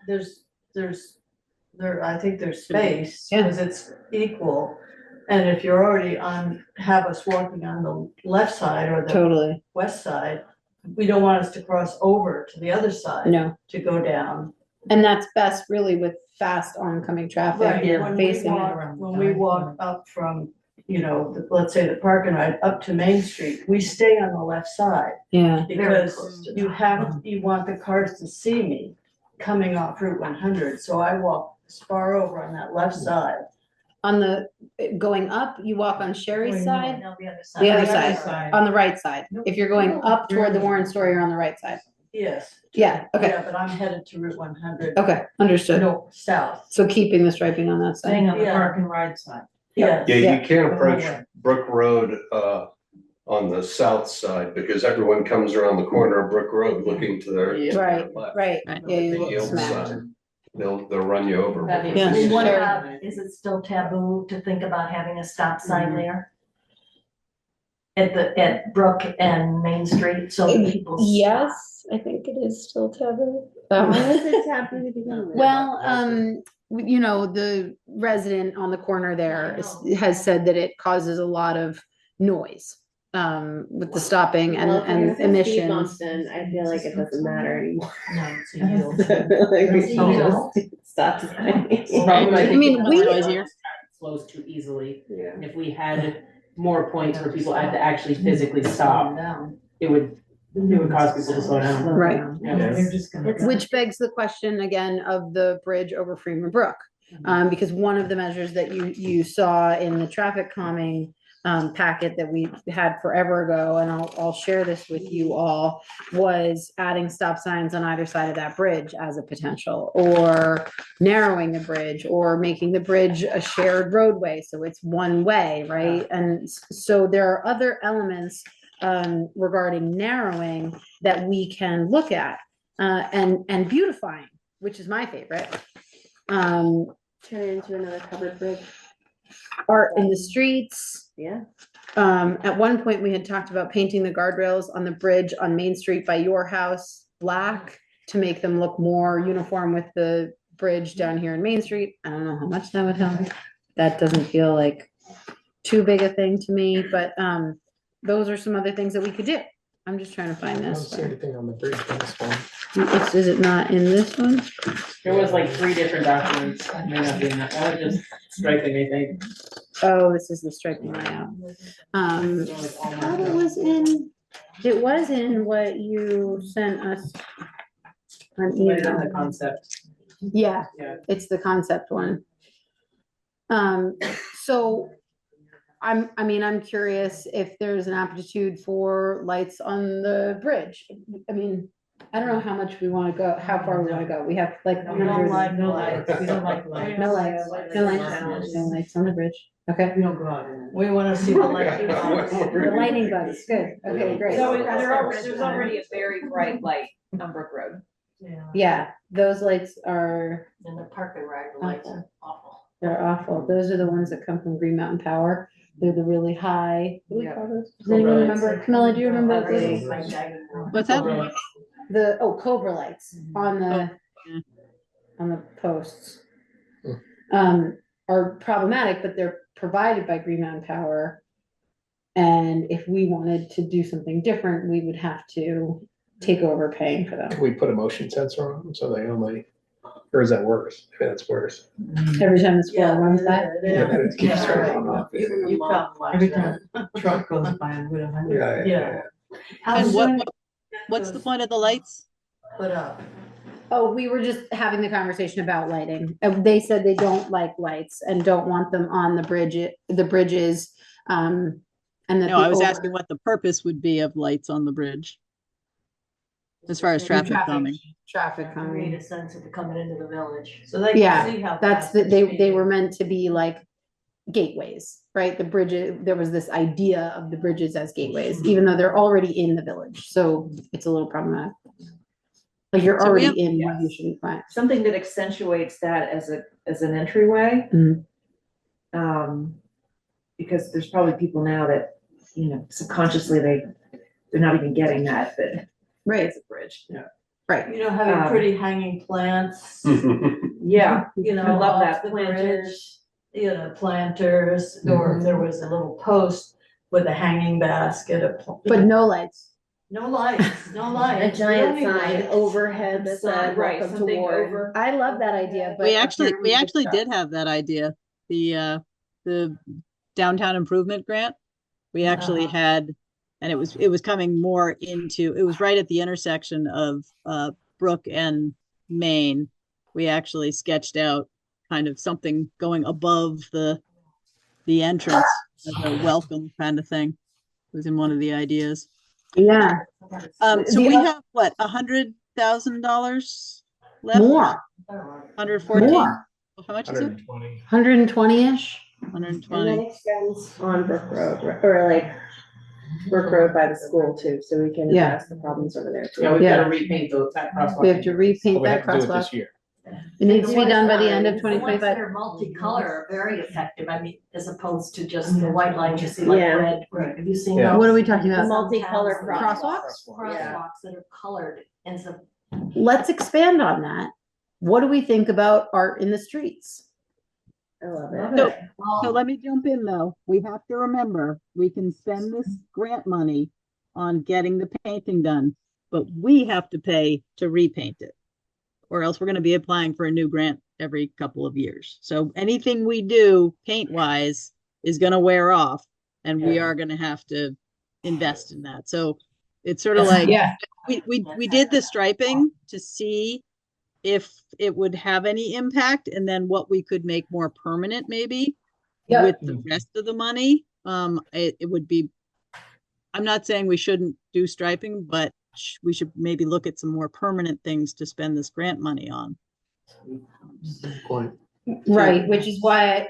I think there's space, because it's equal. And if you're already have us walking on the left side or the west side, we don't want us to cross over to the other side. No. To go down. And that's best really with fast oncoming traffic. Right, When we walk up from, let's say the park and ride up to Main Street, we stay on the left side. Yeah. Because you want the cars to see me coming off Route 100, so I walk as far over on that left side. On the, going up, you walk on Sherry's side? No, the other side. The other side, on the right side. If you're going up toward the Warren store, you're on the right side. Yes. Yeah, okay. Yeah, but I'm headed to Route 100. Okay, understood. No, south. So keeping the striping on that side. Staying on the park and ride side. Yeah. Yeah, you can't approach Brook Road on the south side because everyone comes around the corner of Brook Road looking to their Right, left. right. Yeah, you The look yield smacked. side, they'll run you over. Yes. What about, is it still taboo to think about having a stop sign there? At Brook and Main Street, so that people stop? Yes, I think it is still taboo. Why is it taboo to begin with? Well, the resident on the corner there has said that it causes a lot of noise with the stopping Well, and if it's a speed emissions. bump, then I feel like it doesn't matter anymore. No, it's a yield. Like, we It's a can yield. just stop signing. I mean, we. Flows too easily. Yeah. If we had more points where people had to actually physically stop, it would cause people to slow down. Right. Yeah. Which begs the question again of the bridge over Freeman Brook. Because one of the measures that you saw in the traffic calming packet that we had forever ago, and I'll share this with you all, was adding stop signs on either side of that bridge as a potential, or narrowing the bridge, or making the bridge a shared roadway so it's one way, right? And so there are other elements regarding narrowing that we can look at and beautifying, which is my favorite. Turn it into another covered bridge. Art in the streets. Yeah. At one point, we had talked about painting the guardrails on the bridge on Main Street by your house black to make them look more uniform with the bridge down here in Main Street. I don't know how much that would help. That doesn't feel like too big a thing to me, but those are some other things that we could do. I'm just trying to find I don't this. see anything on the bridge on this one. Is it not in this one? There was like 3 different documents. It may not be in that. That was just striping, I think. Oh, this is the striping layout. It was in what you sent us. An But it's email. on the concept. Yeah, Yeah. it's the concept one. So I'm curious if there's an aptitude for lights on the bridge. I mean, I don't know how much we want to go, how far we want to go. We have like. We don't like lights. We don't like lights. No lights, no lights, no lights on the bridge. Okay. We don't go out in it. We wanna see the light. The lightning bugs, good. Okay, great. So there's already a very bright light on Brook Road. Yeah, those lights are, And the park and ride, the lights are awful. they're awful. Those are the ones that come from Green Mountain Power. They're the really high, what do we Yeah. call those? Does anyone remember? Camilla, do you remember what Cobra those? lights. What's that? Cobra lights on the, Yeah. on the posts. Are problematic, but they're provided by Green Mountain Power. And if we wanted to do something different, we would have to take over paying for them. Can we put a motion sensor on them so they only, or is that worse? Maybe that's worse. Every time the squirrel runs by. Yeah, it keeps Yeah. turning on. You come watch Every that. Truck goes by and we don't have. Yeah, yeah, And what's the point of the lights? Put up. Oh, we were just having the conversation about lighting. They said they don't like lights and don't want them on the bridges. And that No, I was the asking what the purpose would be of lights on the bridge. As far as traffic calming. Traffic Create calming. a sense of coming into the village, so they can see Yeah, how. that's fast the, it's they speeding. were meant to be like gateways, right? The bridges, there was this idea of the bridges as gateways, even though they're already in the village. So it's a little problematic. Like you're So we already have- in where you shouldn't find. Something that accentuates that as an entryway. Mhm. Because there's probably people now that, subconsciously they're not even getting that, but Right. it's a bridge. Yeah. Right. You know, having Um, pretty hanging plants, Yeah, you know, I love off that, the planters. bridge, planters, or if there was a little post with a hanging basket of. But no lights. No lights, no lights. A giant We don't need sign lights. overhead that said, Right, welcome to something Warren. over. I love that idea, but We actually apparently did have that idea. The downtown improvement grant. We actually had, and it was coming more into, it was right at the intersection of Brook and Main. We actually sketched out kind of something going above the entrance as a welcome kind of thing. It was in one of the ideas. Yeah. So we have what, $100,000 left? More. 114. More. How much is it? 120. 120-ish. 120. And that extends on Brook Road, or like Brook Road by the school too, so we can Yeah. address the problems over there Yeah, too. we've Yeah. gotta repaint that crosswalk. We have to repaint But we that have to do it this crosswalk. year. It needs to be The done by ones the end of that are- the ones 2025. that are multicolor are very effective, I mean, as opposed to just the white lines you see like Yeah. red, right, have you seen Yeah. those? What are we talking The about? multicolored Crosswalks? Crosswalks that are colored, and so. Let's expand on that. What do we think about art in the streets? I love So, it. so let me jump in though. We have to remember, we can spend this grant money on getting the painting done, but we have to pay to repaint it. Or else we're gonna be applying for a new grant every couple of years. So anything we do paint wise is gonna wear off and we are gonna have to invest in that. So it's sort of like, Yeah. we did the striping to see if it would have any impact and then what we could make more permanent maybe Yep. with the rest of the money. It would be, I'm not saying we shouldn't do striping, but we should maybe look at some more permanent things to spend this grant money on. Point. Right, which is why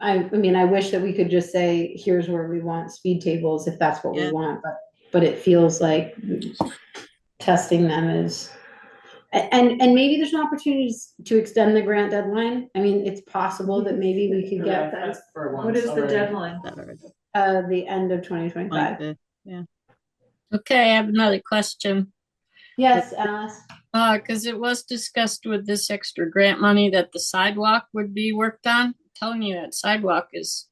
I mean, I wish that we could just say, here's where we want speed tables, if that's what we Yeah. want, but it feels like testing them is, and maybe there's an opportunity to extend the grant deadline. I mean, it's possible that maybe we could get What is the deadline? the end of 2025. Yeah. Okay, I have another question. Yes, Alice. Because it was discussed with this extra grant money that the sidewalk would be worked on. I'm telling you, that sidewalk is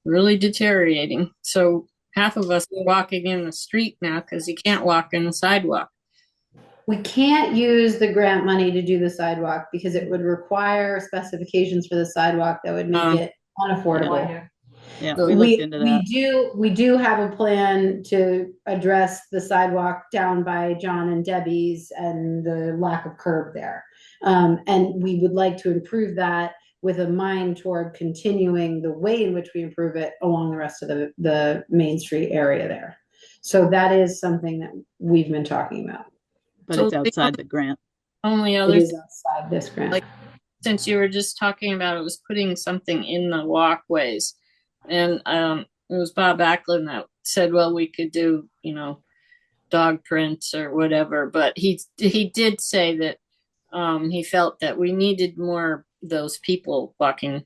really deteriorating. So half of us are walking in the street now because you can't walk in the sidewalk. We can't use the grant money to do the sidewalk because it would require specifications for the sidewalk that would make it unaffordable. Yeah, we looked into that. We do have a plan to address the sidewalk down by John and Debbie's and the lack of curb there. And we would like to improve that with a mind toward continuing the way in which we improve it along the rest of the Main Street area there. So that is something that we've been talking about. But So it's outside the grant. Only It other is outside this grant. like since you were just talking about it was putting something in the walkways, and it was Bob Backlund that said, well, we could do, dog prints or whatever, but he did say that he felt that we needed more those people walking.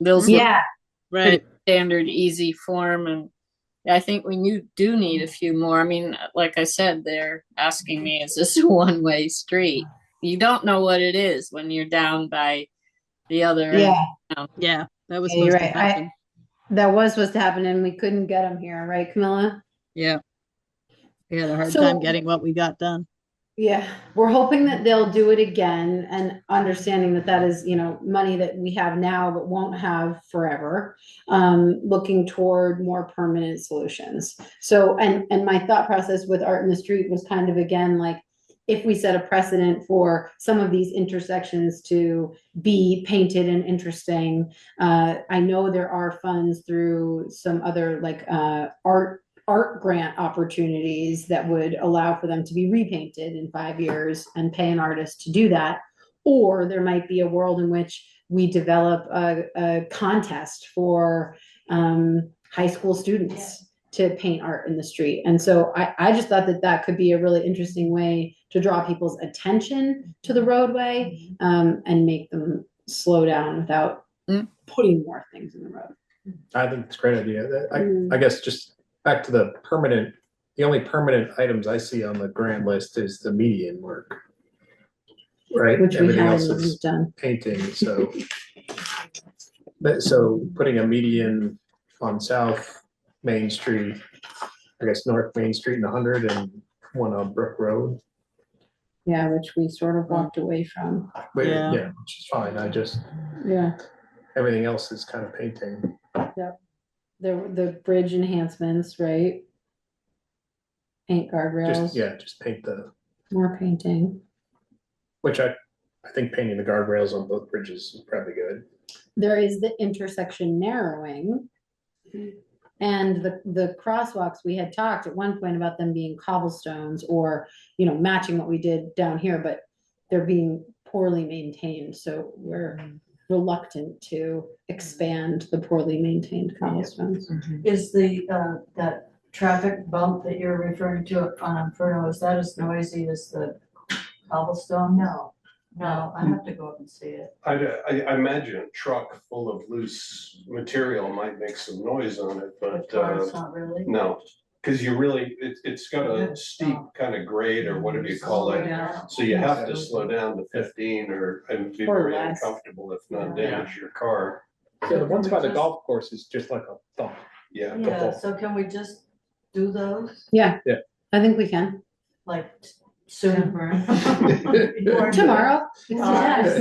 Those Yeah. Right. standard, easy form, and I think we do need a few more. I mean, like I said, they're asking me, is this a one-way street? You don't know what it is when you're down by the other end. Yeah. Yeah, that was Yeah, you're supposed to right. happen. That was supposed to happen and we couldn't get them here, right, Camilla? Yeah. We had a hard So- time getting what we got done. Yeah, we're hoping that they'll do it again and understanding that that is, money that we have now but won't have forever. Looking toward more permanent solutions. So, and my thought process with Art in the Street was kind of, again, like, if we set a precedent for some of these intersections to be painted and interesting, I know there are funds through some other like art grant opportunities that would allow for them to be repainted in 5 years and pay an artist to do that. Or there might be a world in which we develop a contest for high school students to paint art in the street. And so I just thought that that could be a really interesting way to draw people's attention to the roadway and make them slow down without putting more things in the road. I think it's a great idea. I guess just back to the only permanent items I see on the grand list is the median work. Right? Which we Everything haven't else is done. painting, so. So putting a median on South Main Street, I guess North Main Street and 100 and one on Brook Road. Yeah, which we sort of walked away from. But yeah, which is fine. Yeah. Everything else is kind of painting. Yep. The bridge enhancements, right? Paint guardrails. Just paint More painting. which I think painting the guardrails on both bridges is probably good. There is the intersection narrowing. And the crosswalks, we had talked at one point about them being cobblestones or, matching what we did down here, but they're being poorly maintained. So we're reluctant to expand the poorly maintained cobblestones. Is that traffic bump that you're referring to on Inferno, is that as noisy as the cobblestone? No, I have to go up and see it. I imagine a truck full of loose material might make some noise on it, but It's not really. no. Because it's got a steep kind of grade or whatever you call it. So you have to slow down to 15 and be Or very less. uncomfortable if not damage your car. Yeah, the ones by the golf course is just like a thump. Yeah. Yeah, so can we just do those, Yeah. Yeah. I think we can. like, soon? Tomorrow. Yes.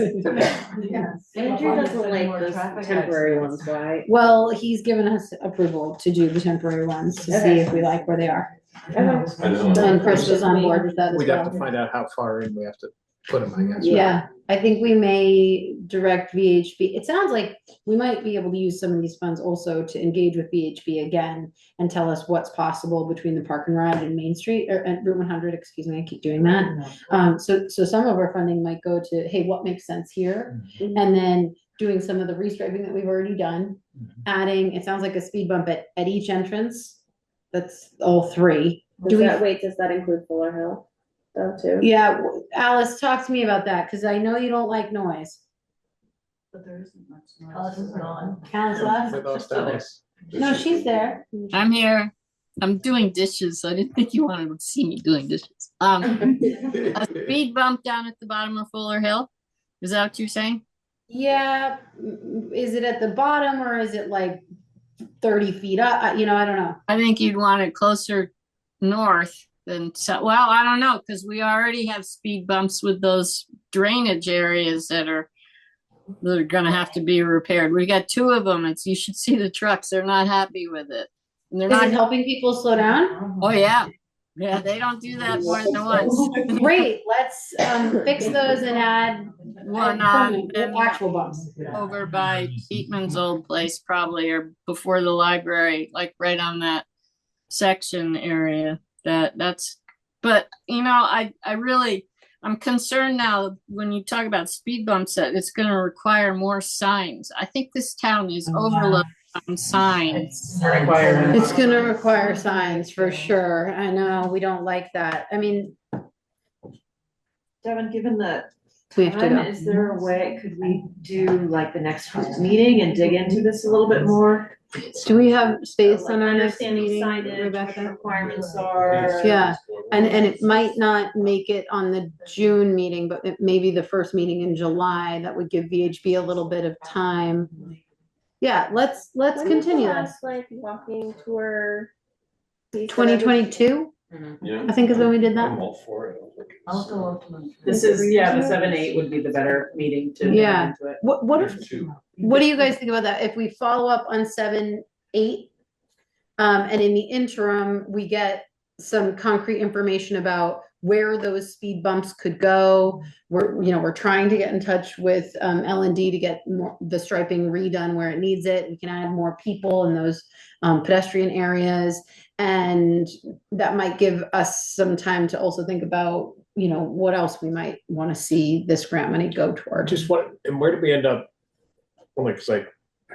Andrew doesn't like those temporary ones, right? Well, he's given us approval to do the temporary ones to see if we like where they are. I know. And Chris was on board with that as We'd have to well. find out how far in we have to put them, I guess. Yeah, I think we may direct VHB. It sounds like we might be able to use some of these funds also to engage with VHB again and tell us what's possible between the park and ride and Main Street or at Route 100, excuse me, I keep doing that. So some of our funding might go to, hey, what makes sense here? And then doing some of the restriping that we've already done, adding, it sounds like a speed bump at each entrance. That's all three. Does that include Fuller Hill though too? Yeah, Alice, talk to me about that, because I know you don't like noise. But there isn't much noise. Alice is gone. Alice left? We lost Alice. No, she's there. I'm here. I'm doing dishes, so I didn't think you wanted to see me doing dishes. A speed bump down at the bottom of Fuller Hill. Is that what you're saying? Yeah, is it at the bottom or is it like 30 feet up? I don't know. I think you'd want it closer north than so. Well, I don't know, because we already have speed bumps with those drainage areas that are gonna have to be repaired. We got two of them. You should see the trucks. They're not happy with it. And they're Is not it helping people slow down? Oh yeah. Yeah, they don't do that more than once. Great, let's fix those and add One actual bumps. over by Eatman's old place probably, or before the library, like right on that section area. But I'm concerned now when you talk about speed bumps that it's going to require more signs. I think this town is overloaded on signs. It's going to require signs for sure. I know, we don't like that. I mean, Devin, given the we have to go. Is there a way, could we do like the next meeting and dig into this a little bit more? Do we have space on our next Understanding meeting, signage, what the Rebecca? requirements are. Yeah, and it might not make it on the June meeting, but it may be the first meeting in July. That would give VHB a little bit of time. Yeah, let's When was the continue this. last, like, walking tour? piece that I was- 2022, Yeah. I think is when we did I'm that. all for it. I'll go up to them. This is, yeah, the 7-8 would be the better meeting to dive Yeah. into it. What if, There's two. what do you guys think about that? If we follow up on 7-8, and in the interim, we get some concrete information about where those speed bumps could go. We're trying to get in touch with L&D to get the striping redone where it needs it. We can add more people in those pedestrian areas, and that might give us some time to also think about, what else we might want to see this grant money go toward. Just and where did we end up? Only because I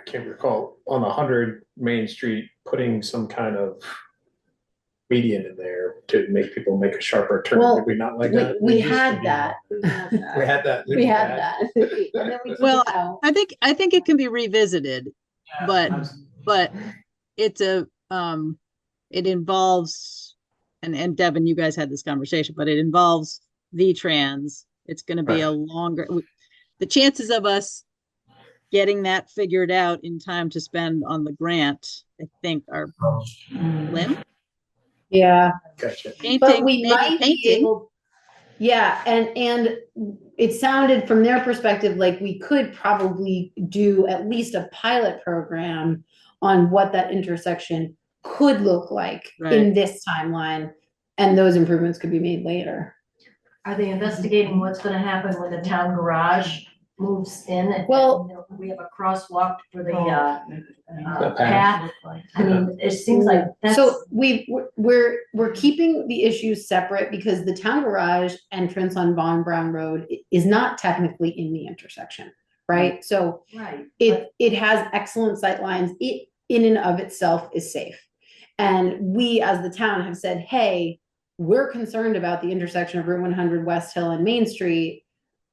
can't recall, on 100 Main Street, putting some kind of median in there to make people make a sharper turn. Well, Did we not like we- that? we had that. We had that. We had that. And then we took Well, it out. I think it can be revisited, but it's it involves, and Devin, you guys had this conversation, but it involves V-Trans. It's going to be a longer, the chances of us getting that figured out in time to spend on the grant, I think, are slim. Yeah. Gotcha. But we Maybe might be painting. able, yeah, and it sounded from their perspective like we could probably do at least a pilot program on what that intersection could look like in Right. this timeline, and those improvements could be made later. Are they investigating what's gonna happen when the town garage moves in? And Well- we have a crosswalk for the, The path. I mean, it seems like that's. So we're keeping the issues separate because the town garage entrance on Von Brown Road is not technically in the intersection, right? So Right. it has excellent sight lines. It in and of itself is safe. And we as the town have said, hey, we're concerned about the intersection of Route 100 West Hill and Main Street.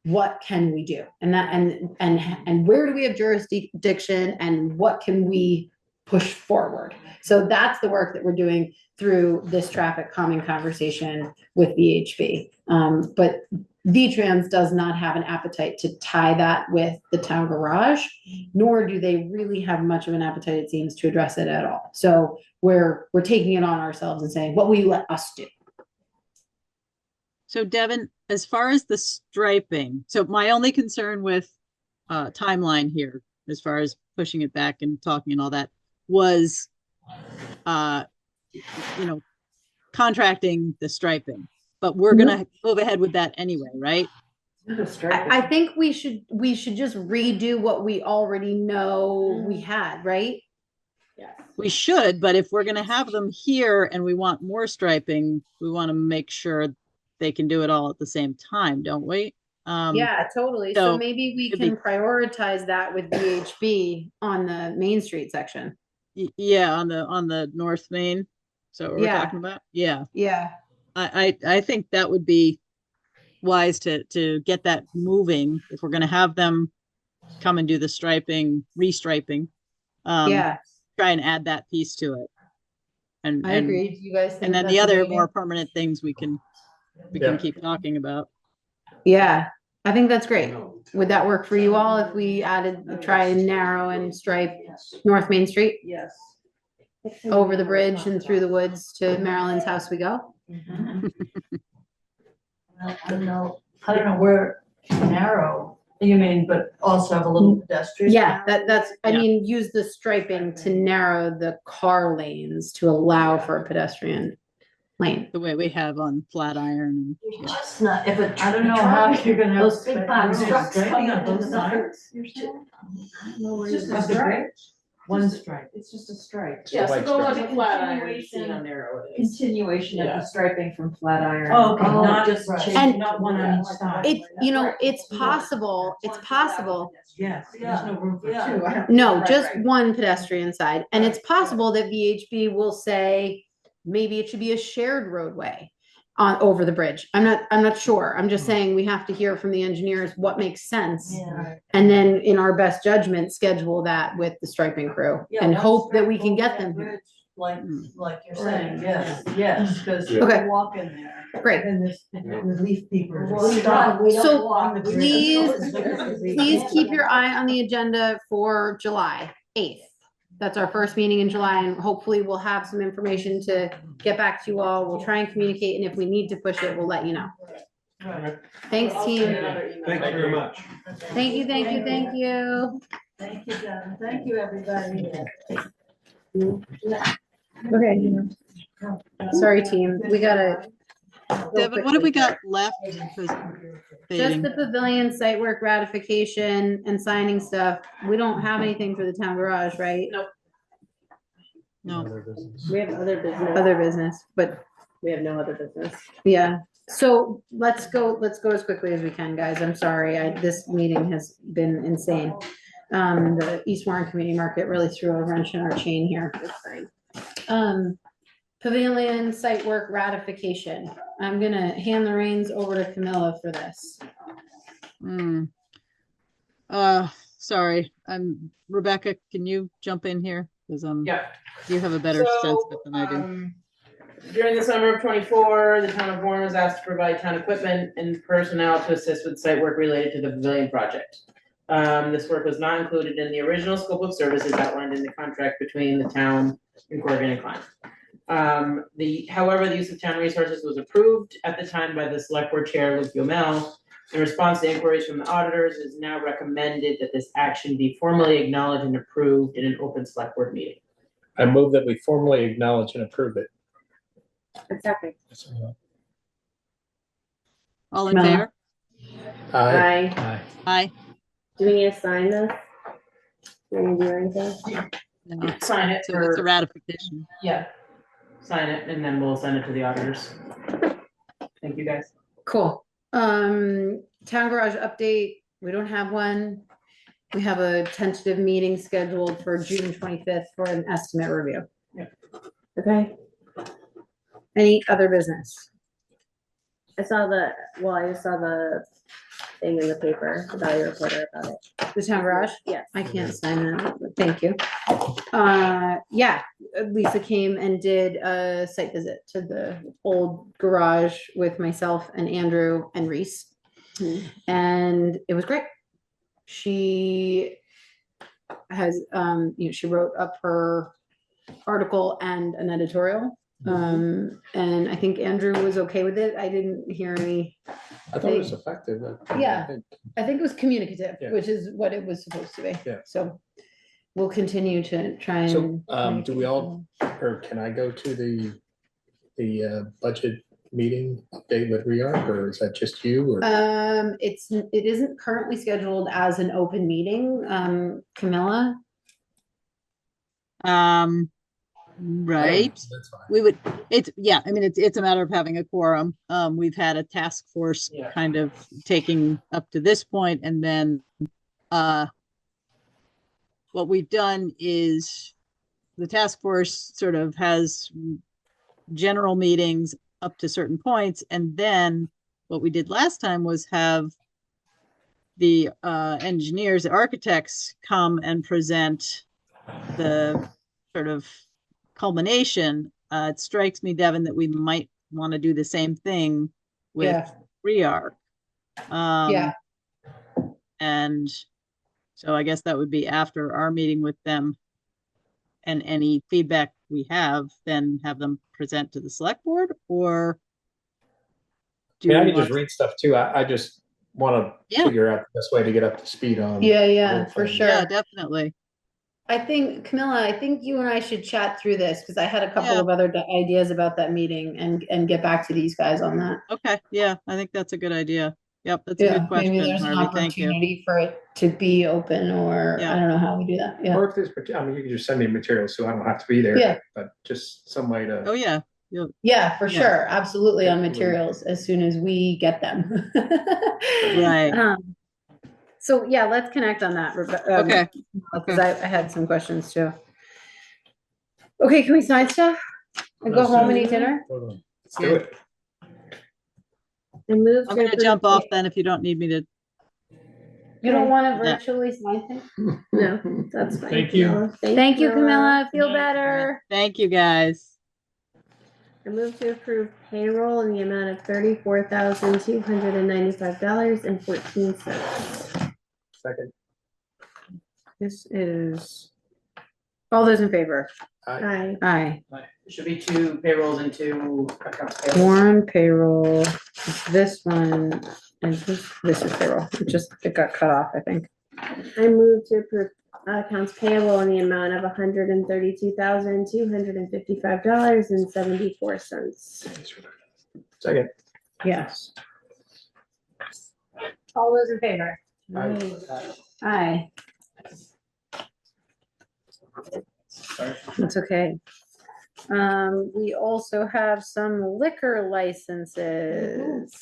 What can we do? And where do we have jurisdiction, and what can we push forward? So that's the work that we're doing through this traffic calming conversation with VHB. But V-Trans does not have an appetite to tie that with the town garage, nor do they really have much of an appetite, it seems, to address it at all. So we're taking it on ourselves and saying, what will you let us do? So Devin, as far as the striping, so my only concern with timeline here, as far as pushing it back and talking and all that, was contracting the striping. But we're gonna move ahead with that anyway, right? I think we should just redo what we already know we had, right? We should, but if we're gonna have them here and we want more striping, we want to make sure they can do it all at the same time, don't we? Yeah, totally. So maybe we can prioritize that with VHB on the Main Street section. Yeah, on the North Main. So we're Yeah. talking about, yeah. Yeah. I think that would be wise to get that moving if we're gonna have them come and do the striping, restriping. Yeah. Try and add that piece to it. And I agree. Do you guys think and then that's the a other good more idea? permanent things we can keep talking about. Yeah, I think that's great. Would that work for you all if we try and narrow and stripe North Main Street? Yes. Over the bridge and through the woods to Marilyn's house we go? Well, I don't know where narrow, you mean, but also have a little pedestrian. Yeah, I mean, use the striping to narrow the car lanes to allow for a pedestrian lane. The way we have on Flatiron. Just not, if it. I don't know how you're gonna have. Those big box trucks coming on both into the sides. Just a stripe. One stripe. It's just a stripe. Yeah, so Like go stripe. on to Flatiron and see how narrow it is. Continuation of Yeah. the striping from Flatiron. Oh, okay, Oh, not just just And- not one on each side. It's possible, Yes, there's no room for Yeah. two. no, Right, just right. one pedestrian side. And it's possible that VHB will say, maybe it should be a shared roadway. over the bridge. I'm not sure. I'm just saying we have to hear from the engineers what makes sense. Yeah. And then in our best judgment, schedule that with the striping crew Yeah, and let's hope that we stripe can over get that them here. bridge, Like, like you're Right, saying, yes, yes. yes, because Yeah. Okay. you walk in there. Great. And this, the leaf peepers. Well, stop. we don't So, walk the bridge. Please keep your eye on the agenda for July 8th. That's our first meeting in July, and hopefully we'll have some information to get back to you all. We'll try and communicate, and if we need to push it, we'll let you know. Thanks, team. Thank you very much. Thank you, thank you, thank you. Thank you, John. Thank you, everybody. Okay. Sorry, team. We gotta. go Devin, what have we quickly. got left? 'Cause Just fading. the pavilion site work ratification and signing stuff. We don't have anything for the town garage, right? Nope. No. We have other business. Other business, but We have no other business. yeah. So let's go as quickly as we can, guys. I'm sorry. This meeting has been insane. The East Warren Community Market really threw a wrench in our chain here. Pavilion site work ratification. I'm gonna hand the reins over to Camilla for this. Sorry, Rebecca, can you jump in here? Because Yeah. you have a better sense of it than I do. During the summer of '24, the town of Warren was asked to provide town equipment and personnel to assist with site work related to the pavilion project. This work was not included in the original scope of services outlined in the contract between the town and Corrigan and Klein. However, the use of town resources was approved at the time by the select board chair, Luke Yomel. In response to inquiries from the auditors, it is now recommended that this action be formally acknowledged and approved in an open select board meeting. I move that we formally acknowledge and approve it. Second. All in Camilla? favor? Aye. Aye. Aye. Do we need to sign this? Do we need to do anything? No. Sign it So it's a for, ratification. yeah, sign it and then we'll send it to the auditors. Thank you, guys. Cool. Town garage update. We don't have one. We have a tentative meeting scheduled for June 25th for an estimate review. Okay. Any other business? I just saw the thing in the paper about your reporter about it. The town garage? Yes. I can't sign that, but thank you. Yeah, Lisa came and did a site visit to the old garage with myself and Andrew and Reese. And it was great. She has, she wrote up her article and an editorial. And I think Andrew was okay with it. I didn't hear any. I thought it was effective. Yeah. I think it was communicative, Yeah. which is what it was supposed to be. Yeah. So we'll continue to try and. So, do we all, or can I go to the budget meeting update with REARC, or is that just you, or? It isn't currently scheduled as an open meeting, Camilla. Right. That's fine. We would, it's a matter of having a quorum. We've had a task force Yeah. kind of taking up to this point, and then what we've done is the task force sort of has general meetings up to certain points, and then what we did last time was have the engineers, the architects come and present the sort of culmination. It strikes me, Devin, that we might want to do the same thing with REARC. Yeah. And so I guess that would be after our meeting with them, and any feedback we have, then have them present to the select board, or do I we can just want- read stuff too. I just want to figure out the best way to get up to speed on. Yeah, for sure. Yeah, definitely. I think, Camilla, you and I should chat through this because I had a couple of other ideas about that meeting and get back to these guys on that. Okay, yeah, I think that's a good idea. Yep, that's a good question, Maybe there's an Harvey. Thank you. opportunity for it to be open, or I don't know how we do that. Yeah. Or if there's, you can just send me materials so I don't have to be there. Yeah. But just some way to. Oh, yeah. Yeah, for sure. Absolutely on materials as soon as we get them. Right. So yeah, let's connect on that. Okay. Because I had some questions too. Okay, can we sign stuff and go home and eat dinner? Let's do it. I move I'm to gonna approve jump off then if you don't need me to. You don't Okay. want to Yeah. virtually sign things? No, that's fine. Thank you. Camilla. Thank you, Camilla. Feel Good night. better. Thank you, guys. I move to approve payroll in the amount of $34,295.14. Second. This is, all those in favor? Aye. Aye. It should be 2 payrolls and 2 accounts payable. Warren payroll, this one, and this is payroll. It got cut off, I think. I move to approve accounts payable in the amount of $132,255.74. Second. Yes. All those in favor? Aye. That's okay. We also have some liquor licenses.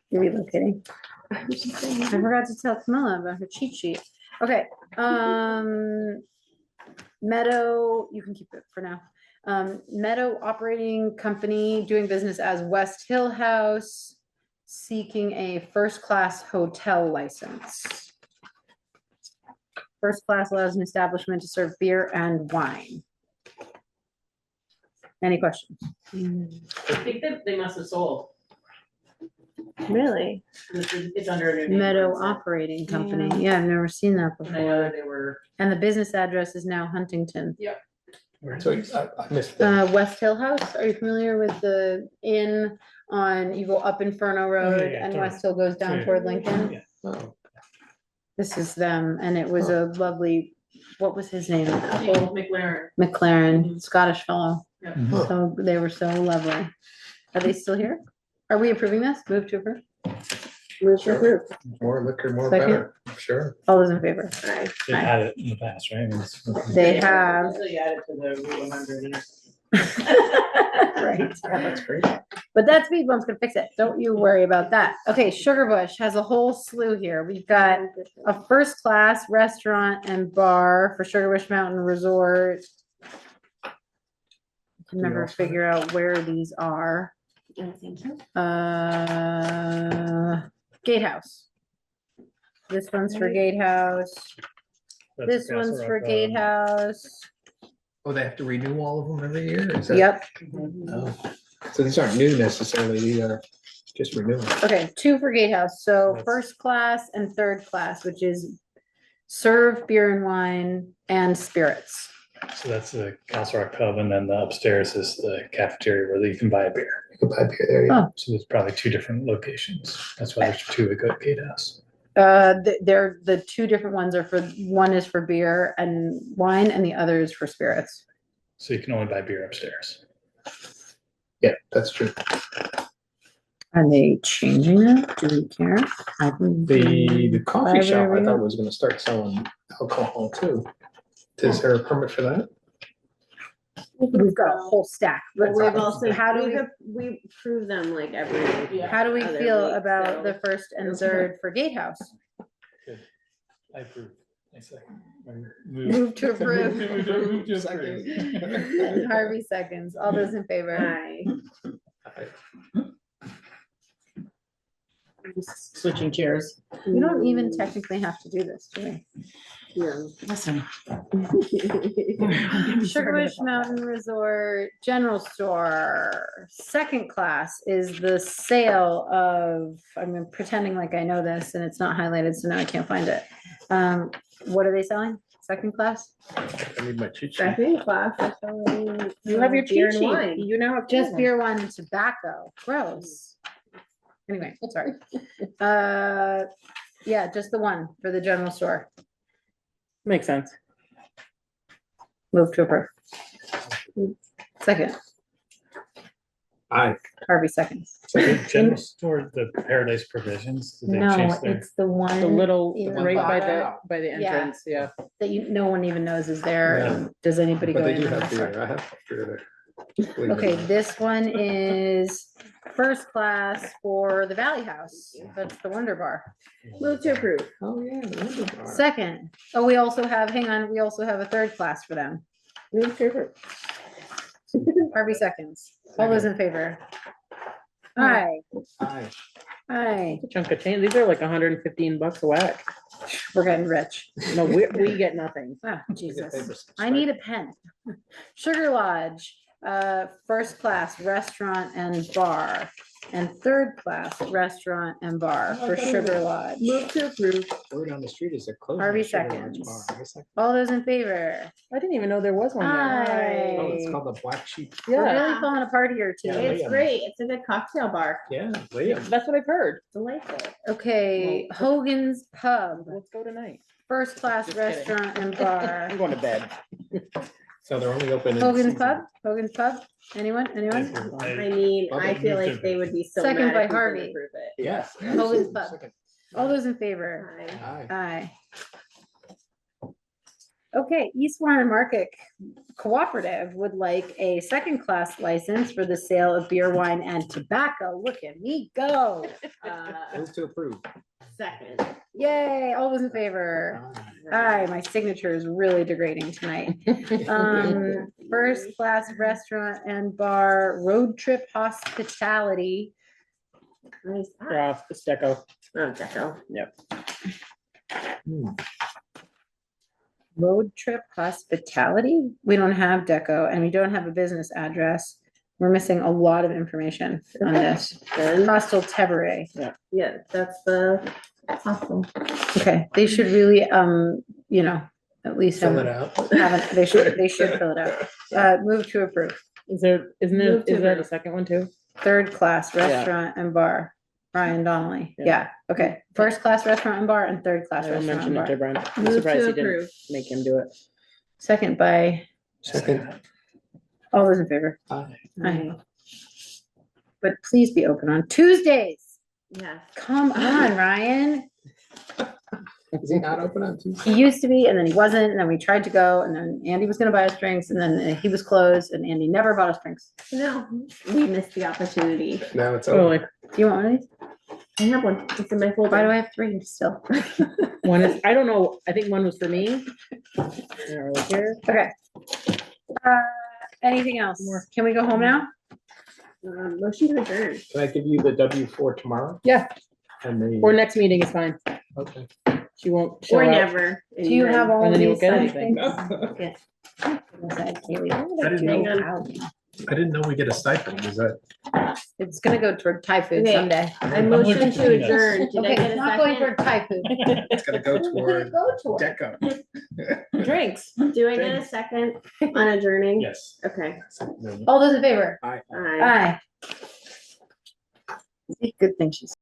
You're relocating. I forgot to tell Camilla about her cheat sheet. Okay, Meadow, you can keep it for now. Meadow Operating Company doing business as West Hill House, seeking a first-class hotel license. First class allows an establishment to serve beer and wine. Any questions? I think that they must have sold. Really? It's under a new name. Meadow Operating Company. Yeah, I've never seen that And I know that before. they were. And the business address is now Huntington. Yep. So I missed that. West Hill House, are you familiar with the inn on, you go up Inferno Road yeah, and toward- West Hill goes down yeah. toward Lincoln? Yeah. Oh, This is them, and it was a lovely, what was his name? James McLaren. McLaren, Scottish fellow. Yep. So they were so lovely. Are they still here? Are we approving this? Move to approve? Move to approve. More liquor, more Second. better, sure. All those in favor? Aye. They've had it in the past, right? I mean, it's- They have. Usually add it to the Route 100. Right. Yeah, that's great. But that speed bump's gonna fix it. Don't you worry about that. Okay, Sugar Bush has a whole slew here. We've got a first class restaurant and bar for Sugar Bush Mountain Resort. I can never figure out where these are. Gatehouse. This one's for Gatehouse. that's This Castle one's for Rock, Gatehouse. Oh, they have to renew all of them every year? Is that- Yep. Oh. So these aren't new necessarily, these are just renewing. Okay, 2 for Gatehouse. So first class and third class, which is serve beer and wine and spirits. So that's the Castle Rock Pub, and then the upstairs is the cafeteria where you can buy a beer. You can buy beer there, yeah. Oh. So there's probably 2 different locations. That's why there's 2 at Gatehouse. They're the 2 different ones are for, one is for beer and wine and the other is for spirits. So you can only buy beer upstairs. Yeah, that's true. Are they changing that? Do we care? The coffee shop, I Library. thought was gonna start selling alcohol too. Is there a permit for that? We've got a whole stack. But But we've also, how do we prove them like every. how do we other feel week, about so- the first and third for Gatehouse? I approve. I second. Move to approve. Move to approve. And Harvey seconds. All those in favor? Aye. Just switching chairs. We don't even technically have to do this, do we? No. Listen. Sugar Bush Mountain Resort General Store. Second class is the sale of, I'm pretending like I know this and it's not highlighted, so now I can't find it. What are they selling? Second class? I need my cheat sheet. Second class. they're selling, You have your beer cheat and sheet. wine. You now have just beer, wine, and tobacco. Gross. Anyway, sorry. Yeah, just the one for the general store. Makes sense. Move to approve. Second, Aye. Harvey seconds. General store, the Paradise Provisions, did they No, change their? it's the one. The little, in right by the, bottom. by the Yeah. entrance, yeah. That no one even knows is there. Yeah. and Does anybody But go they in? do and have look? beer, I have beer there. Believe it or Okay, not. this one is first class for the Valley House. That's the Wonder Bar. Move to approve. Oh, yeah. the Wonder Bar. Second, oh, we also have, hang on, we also have a third class for them. Move to approve. Harvey seconds. All those in favor? Aye. Aye. Aye. Chunk of change. These are like $115 a whack. We're getting rich. No, we get nothing. Ah, Jesus. I need a pen. Sugar Lodge, first class restaurant and bar, and third class restaurant and bar for Sugar Lodge. Move to approve. Word on the street is they're closing. Harvey the Sugar Lodge seconds. bar. I guess that- All those in favor? I didn't even know there was one there. Oh, it's Aye. called the Black Sheep. We're Yeah, really falling apart here Yeah, too. It's Liam. great. It's a good cocktail bar. Yeah, Liam. that's what I've heard. Delightful. Okay, Hogan's Pub, Let's go tonight. first class Just kidding. restaurant and bar. I'm going to bed. So they're only open in Hogan's season. Pub, Hogan's Pub, anyone? I mean, Well, I feel moved like to they would be so Second mad by if we didn't Harvey. approve it. Yes. Hogan's Pub. Second. All those in favor? Aye. Aye. Aye. Okay, East Warren Market Cooperative would like a second-class license for the sale of beer, wine, and tobacco. Look at me go. Move to approve. Second. Yay, all those in favor? Aye, my signature is really degrading tonight. First class restaurant and bar, Road Trip Hospitality. Nice. It's Deco. Oh, Deco. Yep. Road Trip Hospitality? We don't have Deco and we don't have a business address. We're missing a lot of information on this. Hostel Teveray. Yeah, that's the hostel. Okay, they should really, you know, at least Fill have, it out. they should fill it out. Move to approve. Is there Move to is there approve. a second one too? Third class Yeah. restaurant and bar. Brian Donnelly. Yeah. Yeah, okay. First class restaurant and bar and third class I will restaurant mention and it to bar. Brian. I'm Move surprised to he didn't approve. make him do it. Second by, Second. all those in favor? Aye. Aye. But please be open on Tuesdays. Yes. Come on, Ryan. Is he not open on Tuesday? He used to be, and then he wasn't, and then we tried to go, and then Andy was gonna buy us drinks, and then he was closed, and Andy never bought us drinks. No, we missed the opportunity. Now it's Totally. over. Do you want one of these? I have one. It's in my folder. Why do I have three still? One is, I don't know, I think one was for me. I don't really care. Okay. Anything else? Can we go home now? Motion to adjourn. Can I give you the W4 tomorrow? Yeah, And the. or next meeting is fine. Okay. She won't show Or up. never. Do you have all And of then you these won't get signed anything. things? Yeah. I didn't know. I didn't know we get a stipend. Is that? It's gonna go toward Thai food Okay. someday. I motion to adjourn. Did I Okay, get it's a not going second? toward Thai food. It's gonna go toward Go toward Deco. drinks. Do I get a second on adjourning? Yes. Okay. All those in favor? Aye. Aye. Aye. Good thing she's